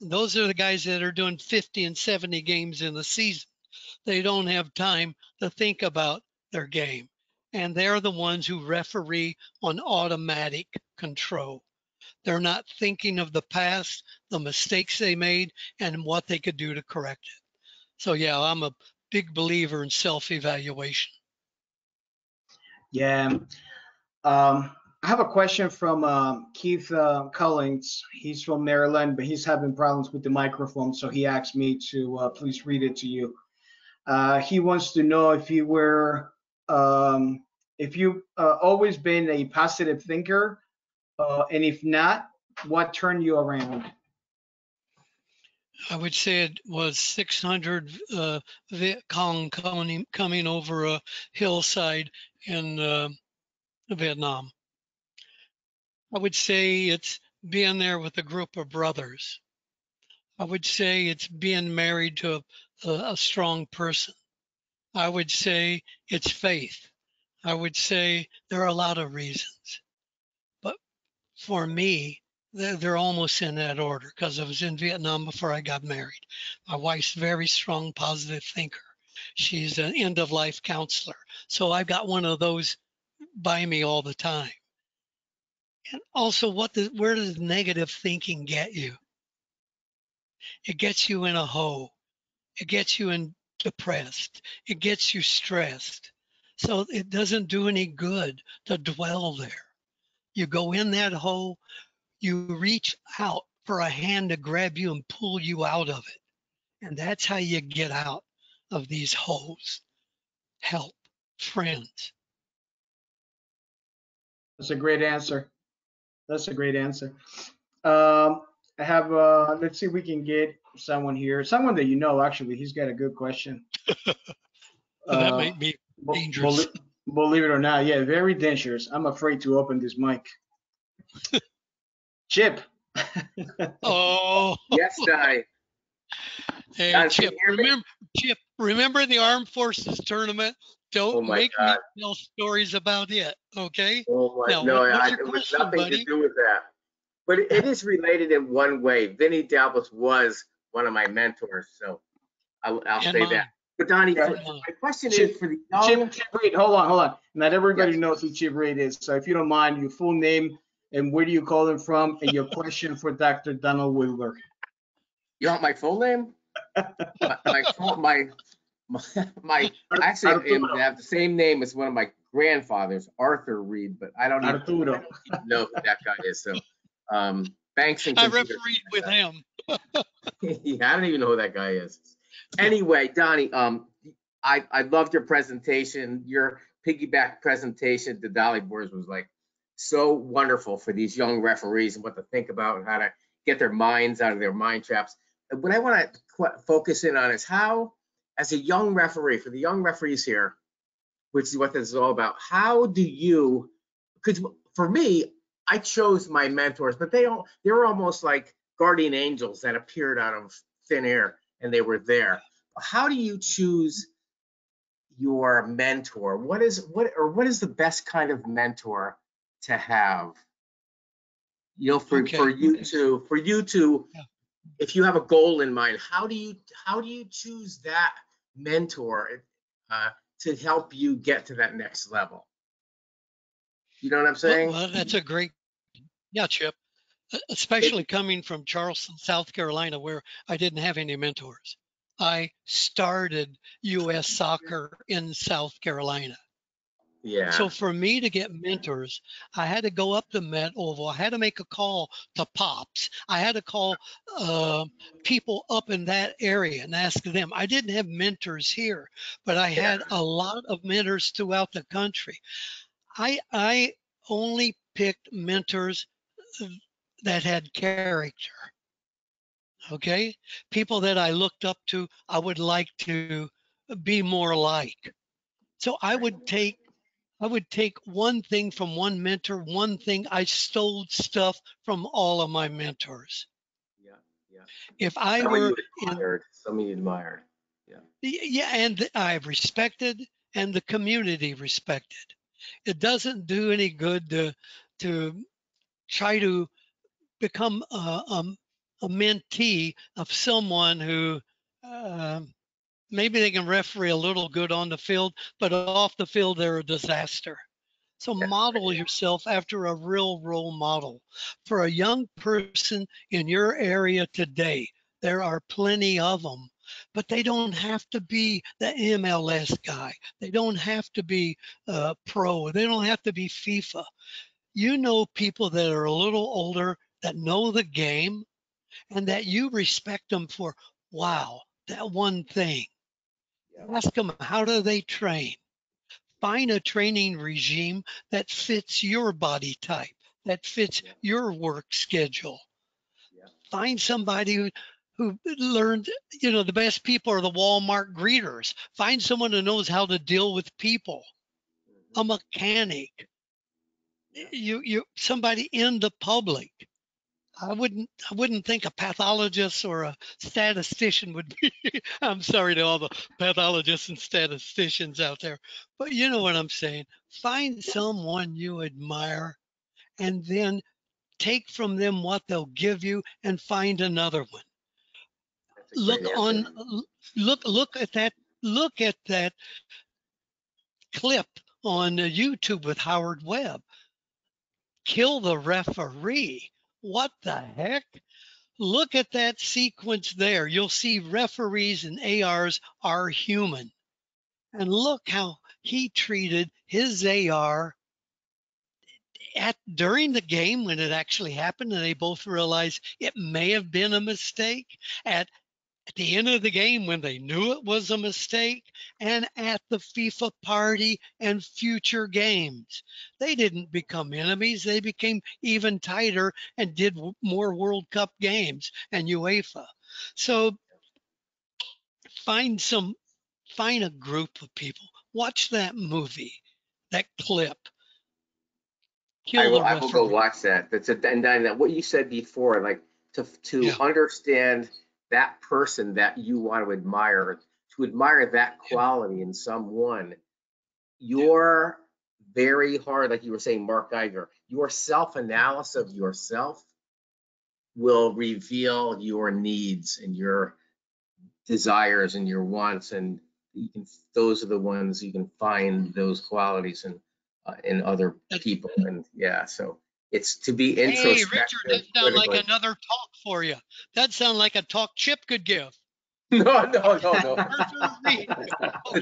Those are the guys that are doing 50 and 70 games in a season. They don't have time to think about their game. And they're the ones who referee on automatic control. They're not thinking of the past, the mistakes they made, and what they could do to correct it. So yeah, I'm a big believer in self-evaluation. Yeah. I have a question from Keith Cullings. He's from Maryland, but he's having problems with the microphone, so he asked me to please read it to you. He wants to know if you were, if you always been a positive thinker, and if not, what turned you around? I would say it was 600 Viet Cong coming over a hillside in Vietnam. I would say it's being there with a group of brothers. I would say it's being married to a strong person. I would say it's faith. I would say there are a lot of reasons. But for me, they're almost in that order because I was in Vietnam before I got married. My wife's a very strong, positive thinker. She's an end-of-life counselor. So I've got one of those by me all the time. And also, where does negative thinking get you? It gets you in a hole. It gets you depressed. It gets you stressed. So it doesn't do any good to dwell there. You go in that hole, you reach out for a hand to grab you and pull you out of it. And that's how you get out of these holes. Help, friends. That's a great answer. That's a great answer. I have, let's see if we can get someone here. Someone that you know, actually, he's got a good question. That might be dangerous. Believe it or not, yeah, very dangerous. I'm afraid to open this mic. Chip. Oh. Yes, Donnie. Hey, Don, Chip, remember the Armed Forces tournament? Don't make me tell stories about it, okay? Oh my, now, no, what's your it was question, nothing buddy? to do with that. But it is related in one way. Vinny Dalbus was one of my mentors, so I'll say mine. that. But Donnie, Yeah. my question is for the young. Chip Reed, hold on. Not everybody knows who Chip Reed is. So if you don't mind, your full name and where do you call him from, and your question for Dr. Donald Wilbur. You want my full name? my actually I have the same name as one of my grandfathers, Arthur Reed, but I don't even know who that guy is. So Banks and I refereed with him. Yeah, I don't even know who that guy is. Anyway, Donnie, I loved your presentation. Your piggyback presentation to Dalibor was like so wonderful for these young referees and what to think about and how to get their minds out of their mind traps. What I want to focus in on is how, as a young referee, for the young referees here, which is what this is all about, how do you, because for me, I chose my mentors, but they were almost like guardian angels that appeared out of thin air and they were there. How do you choose your mentor? What is the best kind of mentor to have? You know, for you to if you have a goal in mind, how do you choose that mentor to help you get to that next level? You know what I'm saying? Well, that's a great, Chip. Especially coming from Charleston, South Carolina, where I didn't have any mentors. I started U.S. soccer in South Carolina. Yeah. So for me to get mentors, I had to go up to Met Oval. I had to make a call to Pops. I had to call people up in that area and ask them. I didn't have mentors here, but I had a lot of mentors throughout the country. I only picked mentors that had character. Okay, people that I looked up to, I would like to be more like. So I would take one thing from one mentor, one thing. I stole stuff from all of my mentors. Yeah. If I were somebody you admired. Yeah, and I respected, and the community respected. It doesn't do any good to try to become a mentee of someone who maybe they can referee a little good on the field, but off the field they're a disaster. So model yourself after a real role model. For a young person in your area today, there are plenty of them, but they don't have to be the MLS guy. They don't have to be pro. They don't have to be FIFA. You know people that are a little older that know the game and that you respect them for, wow, that one thing. Ask them, how do they train? Find a training regime that fits your body type, that fits your work schedule. Find somebody who learned, the best people are the Walmart greeters. Find someone who knows how to deal with people, a mechanic, somebody in the public. I wouldn't think a pathologist or a statistician would be. I'm sorry to all the pathologists and statisticians out there, but you know what I'm saying. Find someone you admire and then take from them what they'll give you and find another one. Look at that clip on YouTube with Howard Webb. Kill the referee. What the heck? Look at that sequence there. You'll see referees and ARs are human. And look how he treated his AR during the game when it actually happened, and they both realized it may have been a mistake. At the end of the game when they knew it was a mistake, and at the FIFA party and future games. They didn't become enemies. They became even tighter and did more World Cup games and UEFA. So find a group of people. Watch that movie, that clip. I will go watch that. And then what you said before, like to understand that person that you want to admire that quality in someone, you're very hard, like you were saying, Mark Geiger, your self-analysis of yourself will reveal your needs and your desires and your wants, and those are the ones you can find those qualities in other people. And so it's to be introspective. Hey, Richard, that sounds like another talk for you. That sounds like a talk Chip could give. No.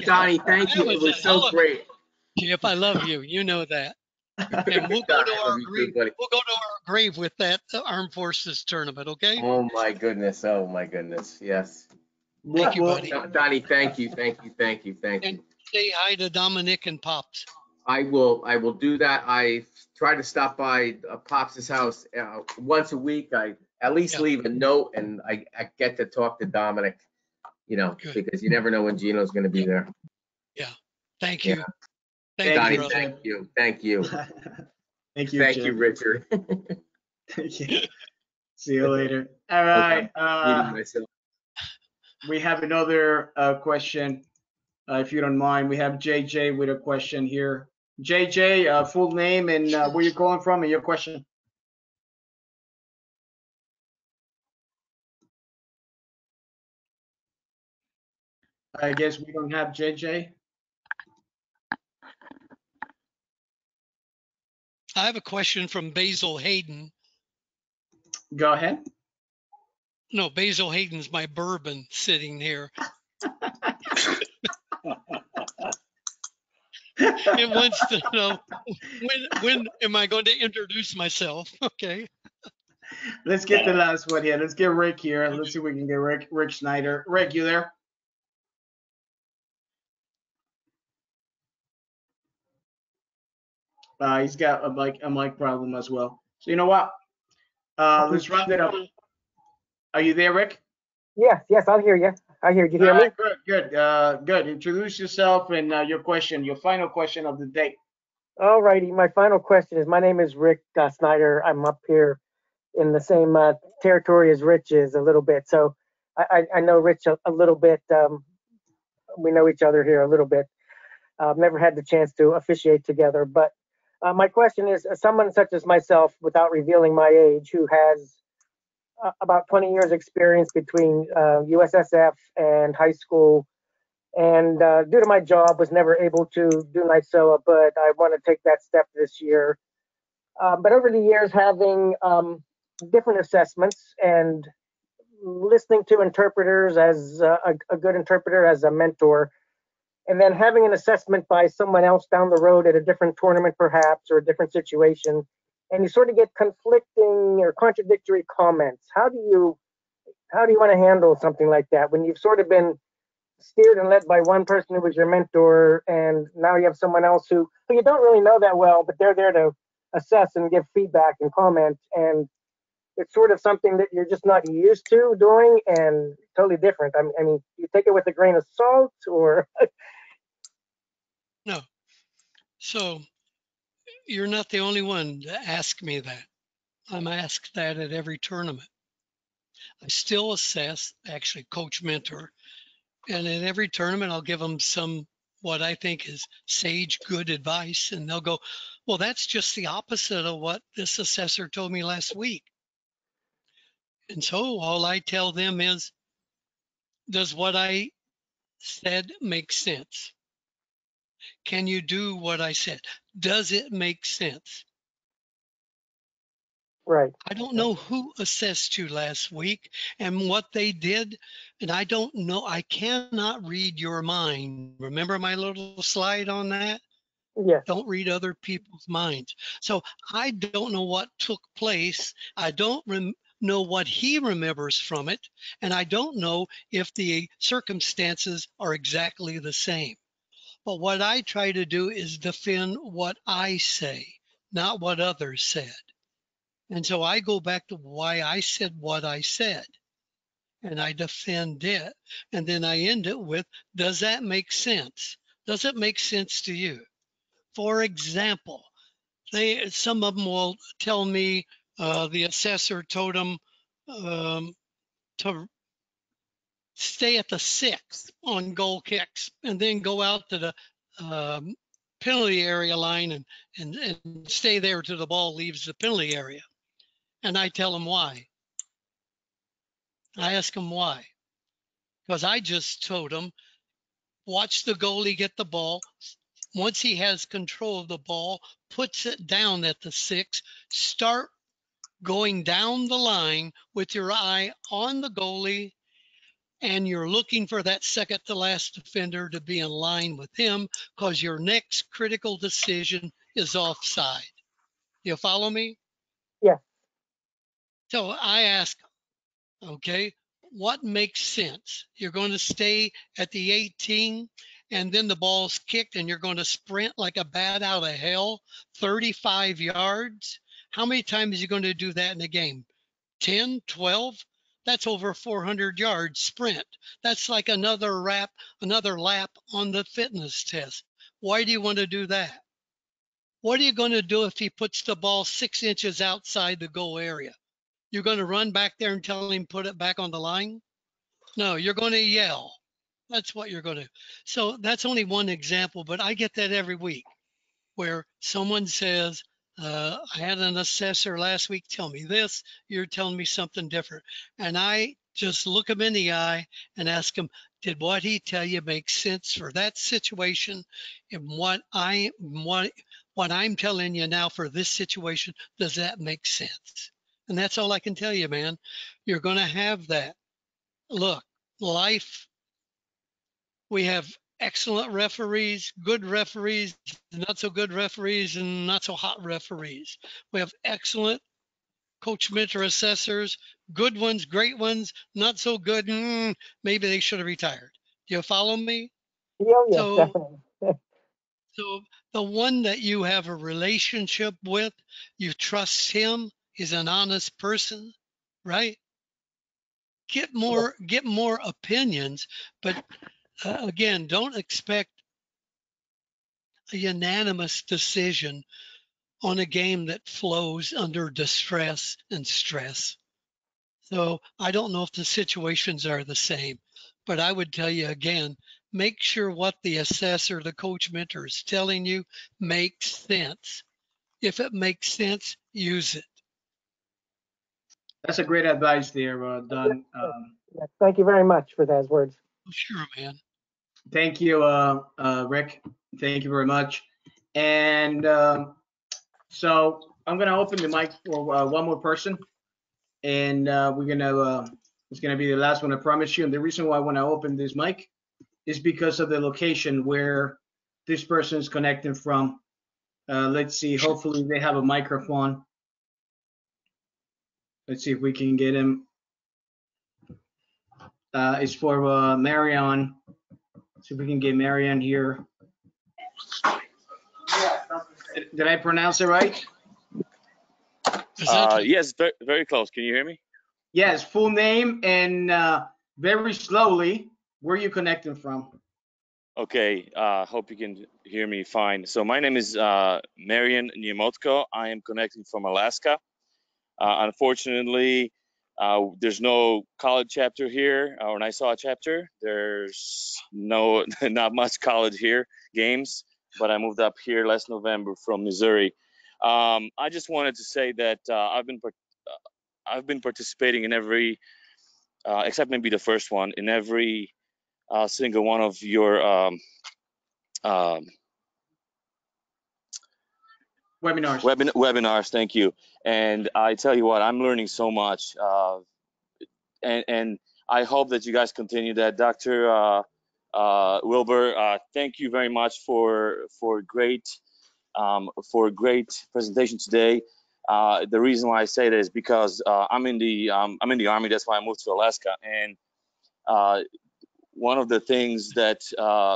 Donnie, thank you. It was so great. Chip, I love you. You know that. And we'll go to our grave with that Armed Forces tournament, okay? Oh my goodness. Yes. Thank you, buddy. Donnie, thank you. And say hi to Dominic and Pops. I will do that. I try to stop by Pops' house once a week. I at least leave a note, and I get to talk to Dominic, because you never know when Gino's going to be there. Yeah. Thank you. Yeah. Thank you, thank you. Thank you. Thank you, Thank you, Richard. Thank you. See you later. All right. We have another question, if you don't mind. We have JJ with a question here. JJ, full name and where you're calling from and your question. I guess we don't have JJ. I have a question from Basil Hayden. Go ahead. No, Basil Hayden's my bourbon sitting here. It wants to know when am I going to introduce myself? Okay. Let's get the last one here. Let's get Rick here. Let's see if we can get Rick Schneider. Rick, you there? He's got a mic problem as well. So you know what? Let's round it up. Are you there, Rick? Yes, I'll hear you. I hear you. Hear me? Good. Introduce yourself and your question, your final question of the day. All righty. My final question is, my name is Rick Snyder. I'm up here in the same territory as Rich is a little bit. So I know Rich a little bit we know each other here a little bit. I've never had the chance to officiate together, but my question is, someone such as myself, without revealing my age, who has about 20 years experience between USSF and high school, and due to my job was never able to do NYSOA, but I want to take that step this year. But over the years, having different assessments and listening to interpreters as a good interpreter, as a mentor, and then having an assessment by someone else down the road at a different tournament perhaps, or a different situation, and you sort of get conflicting or contradictory comments. How do you want to handle something like that when you've sort of been steered and led by one person who was your mentor, and now you have someone else who you don't really know that well, but they're there to assess and give feedback and comment, and it's sort of something that you're just not used to doing and totally different. I mean, you take it with a grain of salt, or No. So you're not the only one to ask me that. I'm asked that at every tournament. I still assess, actually coach mentor, and at every tournament I'll give them some what I think is sage good advice, and they'll go, well, that's just the opposite of what this assessor told me last week. And so all I tell them is, does what I said make sense? Can you do what I said? Does it make sense? right? I don't know who assessed you last week and what they did, and I don't know. I cannot read your mind. Remember my little slide on that? Yes. Don't read other people's minds. So I don't know what took place. I don't know what he remembers from it, and I don't know if the circumstances are exactly the same. But what I try to do is defend what I say, not what others said. And so I go back to why I said what I said, and I defend it. And then I end it with, does that make sense? Does it make sense to you? For example, some of them will tell me the assessor told them to stay at the 6 on goal kicks and then go out to the penalty area line and stay there till the ball leaves the penalty area. And I tell them why. I ask them why. Because I just told them, watch the goalie get the ball. Once he has control of the ball, puts it down at the 6, start going down the line with your eye on the goalie, and you're looking for that second to last defender to be in line with him, because your next critical decision is offside. You follow me? Yeah. So I ask, okay, what makes sense? You're going to stay at the 18 and then the ball's kicked and you're going to sprint like a bat out of hell 35 yards? How many times are you going to do that in a game? 10, 12? That's over 400 yards sprint. That's like another lap on the fitness test. Why do you want to do that? What are you going to do if he puts the ball 6 inches outside the goal area? You're going to run back there and tell him put it back on the line? No, you're going to yell. That's what you're going to. So that's only one example, but I get that every week where someone says, I had an assessor last week tell me this, you're telling me something different. And I just look him in the eye and ask him, did what he tell you make sense for that situation? And what I'm telling you now for this situation, does that make sense? And that's all I can tell you, man. You're going to have that. Look, life, we have excellent referees, good referees, not so good referees, and not so hot referees. We have excellent coach mentor assessors, good ones, great ones, not so good. Maybe they should have retired. Do you follow me? Oh, yes, So, definitely. so the one that you have a relationship with, you trust him, he's an honest person, right? Get more opinions, but again, don't expect a unanimous decision on a game that flows under distress and stress. So I don't know if the situations are the same, but I would tell you again, make sure what the assessor, the coach mentor is telling you makes sense. If it makes sense, use it. That's a great advice there, Don. Yes, thank you very much for those words. Sure, man. Thank you, Rick. Thank you very much. And so I'm going to open the mic for one more person, and we're going to. It's going to be the last one, I promise you. And the reason why I want to open this mic is because of the location where this person is connecting from. Let's see. Hopefully they have a microphone. Let's see if we can get him. It's for Marion. See if we can get Marion here. Did I pronounce it right? Yes, very close. Can you hear me? Yes, full name and very slowly. Where are you connecting from? Okay, hope you can hear me fine. So my name is Marian Niemotko. I am connecting from Alaska. Unfortunately, there's no college chapter here, or an RWISOA chapter. There's not much college here, games, but I moved up here last November from Missouri. I just wanted to say that I've been participating in every, except maybe the first one, in every single one of your Webinars. Webinars, thank you. And I tell you what, I'm learning so much. And I hope that you guys continue that. Dr. Wilbur, thank you very much for a great presentation today. The reason why I say that is because I'm in the Army. That's why I moved to Alaska. And one of the things that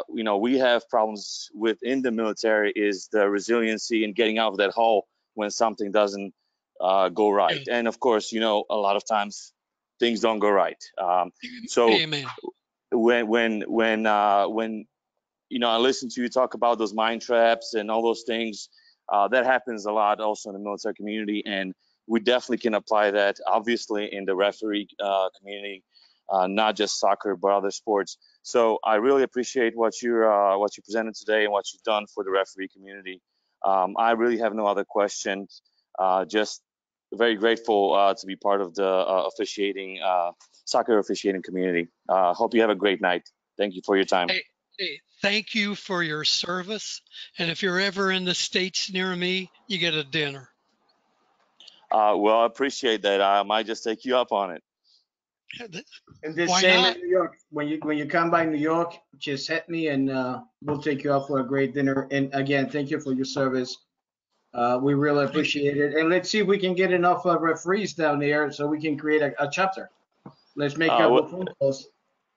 we have problems with in the military is the resiliency and getting out of that hole when something doesn't go right. And of course, a lot of times things don't go right. So Amen. when I listen to you talk about those mind traps and all those things, that happens a lot also in the military community, and we definitely can apply that obviously in the referee community. Not just soccer, but other sports. So I really appreciate what you presented today and what you've done for the referee community. I really have no other questions. Just very grateful to be part of the soccer officiating community. Hope you have a great night. Thank you for your time. Hey, thank you for your service. And if you're ever in the States near me, you get a dinner. Well, I appreciate that. I might just take you up on it. And the Why same not? in New York. When you come by New York, just hit me and we'll take you out for a great dinner. And again, thank you for your service. We really appreciate it. And let's see if we can get enough referees down there so we can create a chapter. Let's make up the phone calls.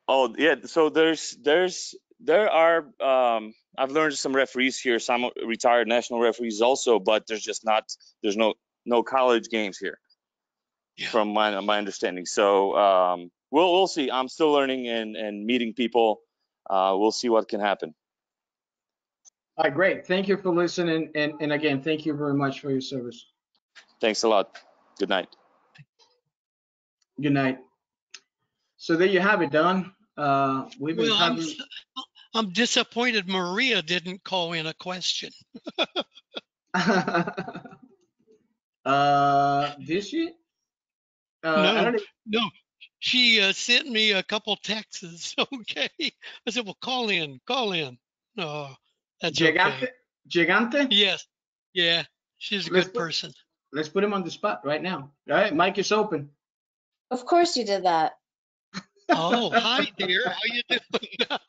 Oh yeah, so there are I've learned some referees here, some retired national referees also, but there's no college games here. Yeah. From my understanding. So we'll see. I'm still learning and meeting people. We'll see what can happen. All right, great. Thank you for listening. And again, thank you very much for your service. Thanks a lot. Good night. Good night. So there you have it, Don. We've been I'm disappointed Maria didn't call in a question. Did she? No. She sent me a couple texts. Okay. I said, well, call in. Oh, that's Gigante? okay. Gigante? Yes. Yeah. She's a good person. Let's put him on the spot right now. All right, mic is open. Of course you did that. Oh, hi, dear. How you doing?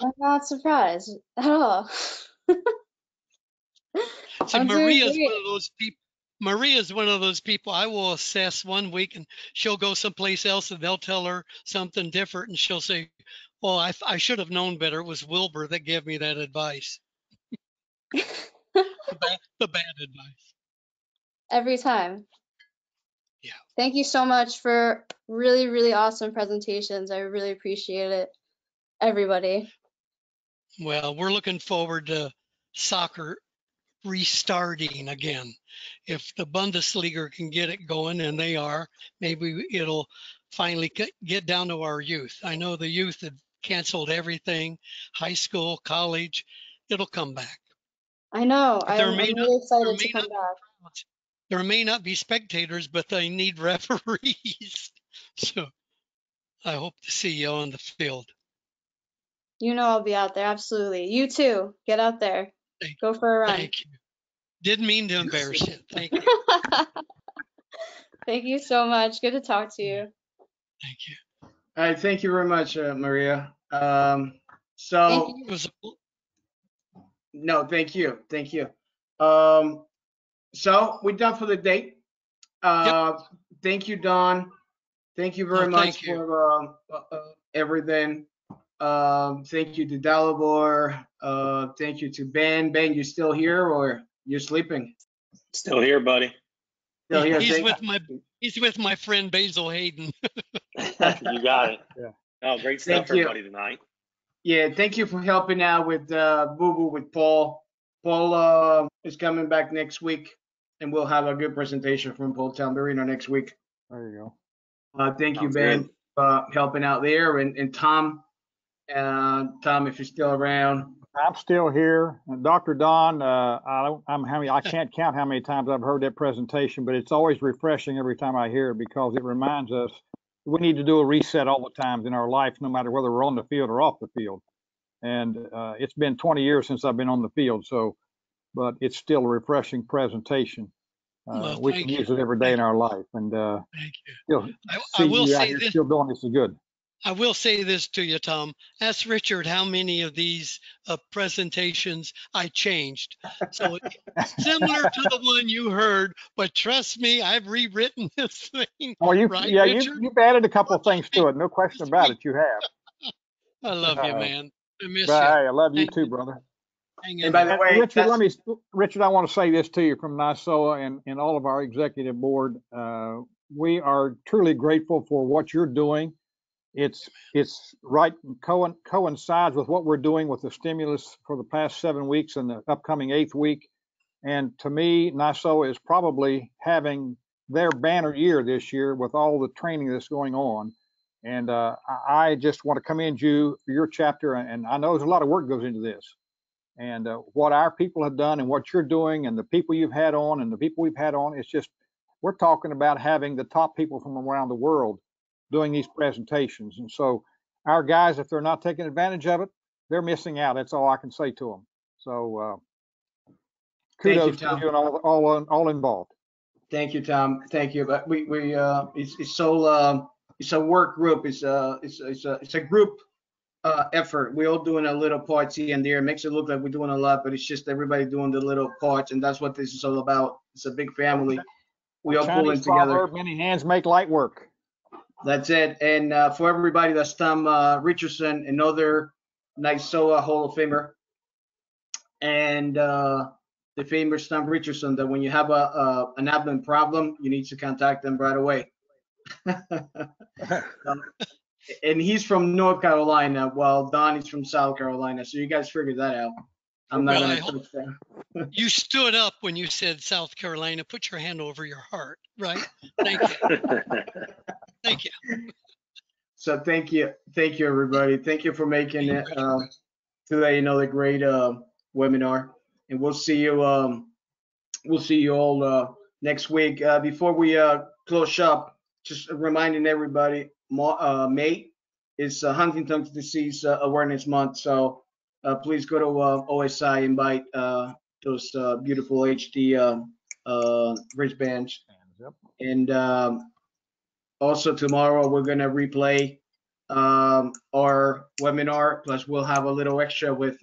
I'm not surprised at all. So Maria's one of those people. Maria's one of those people I will assess one week and she'll go someplace else and they'll tell her something different and she'll say, well, I should have known better. It was Wilbur that gave me that advice. the bad advice. Every time. Yeah. Thank you so much for really, really awesome presentations. I really appreciate it. Everybody. Well, we're looking forward to soccer restarting again. If the Bundesliga can get it going, and they are, maybe it'll finally get down to our youth. I know the youth have canceled everything, high school, college. It'll come back. I know. But I'm really excited to come back. There may not be spectators, but they need referees. So I hope to see you on the field. You know I'll be out there. Absolutely. You too. Get out there. Go for a run. Thank you. Didn't mean to embarrass you. Thank you. Thank you so much. Good to talk to you. Thank you. All right, thank you very much, Maria. Thank So you. no, thank you. So we're done for the day. Thank you, Don. Thank you very much for everything. Thank you to Dalibor. Thank you to Ben. Ben, you still here or you're sleeping? Still here, buddy. Still here. He's with my friend Basil Hayden. You got it. Yeah. Oh, great stuff for everybody tonight. Yeah, thank you for helping out with Boo Boo with Paul. Paul is coming back next week, and we'll have a good presentation from Paul Tamburino next week. There you go. Thank you, Sounds Ben, good. for helping out there, and Tom. Tom, if you're still around. I'm still here. And Dr. Don, I can't count how many times I've heard that presentation, but it's always refreshing every time I hear it because it reminds us we need to do a reset all the times in our life, no matter whether we're on the field or off the field. And it's been 20 years since I've been on the field, but it's still a refreshing presentation. We can use it every day in our life. And thank you. I will say this. Still doing this is good. I will say this to you, Tom. Ask Richard how many of these presentations I changed. So similar to the one you heard, but trust me, I've rewritten this thing. Well, you've added a couple of things to it. No question about it. You have. I love you, man. I miss you. you. Hey, I love you too, brother. And by the way, Richard, I want to say this to you from NYSOA and all of our executive board. We are truly grateful for what you're doing. It's right coincides with what we're doing with the stimulus for the past 7 weeks and the upcoming 8th week. And to me, NYSOA is probably having their banner year this year with all the training that's going on. And I just want to commend you for your chapter. And I know there's a lot of work goes into this. And what our people have done and what you're doing and the people you've had on and the people we've had on, it's just, we're talking about having the top people from around the world doing these presentations. And so our guys, if they're not taking advantage of it, they're missing out. That's all I can say to them. So kudos to you and all involved. Thank you, Tom. Thank you. But it's a work group. It's a group effort. We're all doing a little parts here and there. It makes it look like we're doing a lot, but it's just everybody doing the little parts, and that's what this is all about. It's a big family. We all pulling together. Many hands make light work. That's it. And for everybody, that's Tom Richardson, another NYSOA Hall of Famer, and the famous Tom Richardson. That when you have an abdomen problem, you need to contact them right away. And he's from North Carolina, while Don is from South Carolina. So you guys figured that out. I'm not going to touch that. You stood up when you said South Carolina. Put your hand over your heart, right? Thank you. Thank you. So thank you, everybody. Thank you for making it today another great webinar, and we'll see you all next week. Before we close up, just reminding everybody, May is Huntington's Disease Awareness Month. So please go to OSI, invite those beautiful HD wristbands, and also tomorrow we're gonna replay our webinar. Plus we'll have a little extra with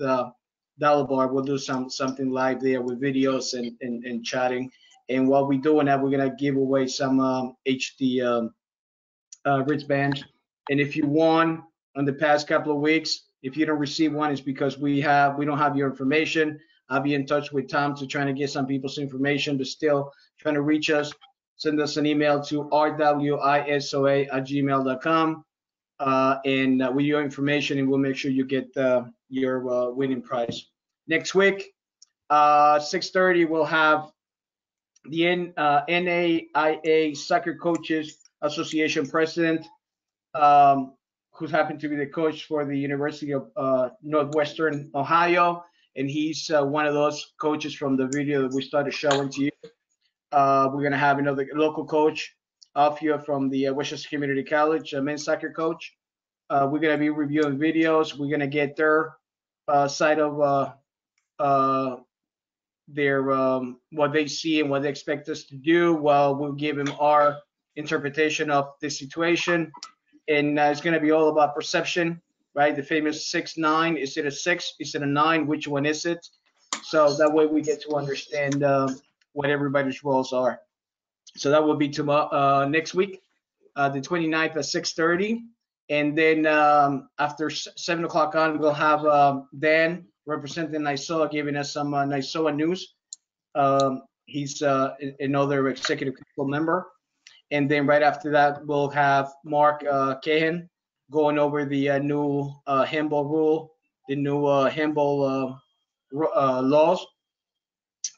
Dalibor. We'll do something live there with videos and chatting. And while we're doing that, we're gonna give away some HD wristbands. And if you won on the past couple of weeks, if you don't receive one, it's because we don't have your information. I'll be in touch with Tom to try to get some people's information, but still trying to reach us. Send us an email to rwisoa@gmail.com and with your information, and we'll make sure you get your winning prize. Next week, 6:30, we'll have the NAIA Soccer Coaches Association President, who's happened to be the coach for the University of Northwestern Ohio, and he's one of those coaches from the video that we started showing to you. We're gonna have another local coach, Alfia from the Westchester Community College, men's soccer coach. We're gonna be reviewing videos. We're gonna get their side of their what they see and what they expect us to do. While we'll give them our interpretation of the situation, and it's gonna be all about perception, right? The famous 6-9. Is it a 6? Is it a 9? Which one is it? So that way we get to understand what everybody's roles are. So that will be tomorrow, next week, the 29th at 6:30. And then after 7 o'clock on, we'll have Dan representing NYSOA giving us some NYSOA news. He's another executive council member. And then right after that, we'll have Mark Cahan going over the new handball rule, the new handball laws.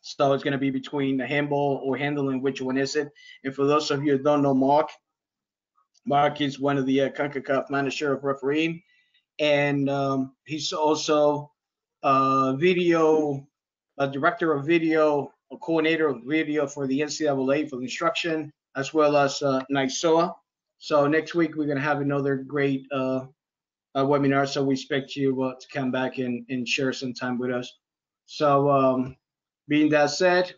So it's going to be between the handball or handling, which one is it? And for those of you who don't know Mark is one of the CONCACAF manager of refereeing, and he's also video director of video, a coordinator of video for the NCAA for the instruction, as well as NYSOA. So next week we're going to have another great webinar. So we expect you to come back and share some time with us. So being that said,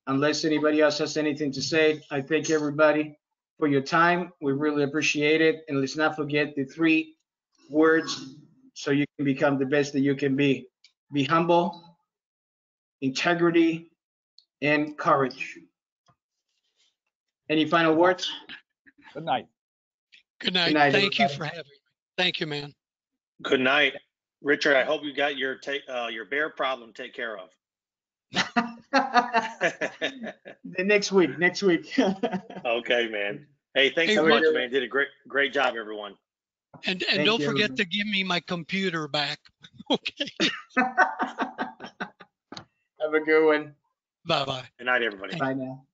unless anybody else has anything to say, I thank everybody for your time. We really appreciate it. And let's not forget the 3 words so you can become the best that you can be. Be humble, integrity, and courage. Any final words? Good night. Good night. Good night, Thank you everybody. for having me. Thank you, man. Good night, Richard. I hope you got your bear problem taken care of. The next week. Okay, man. Hey, thanks Hey, so much, Richard. man. Did a great job, everyone. And Thank don't you, forget everybody. to give me my computer back. Okay. Have a good one. Bye-bye. Good night, everybody. Bye now.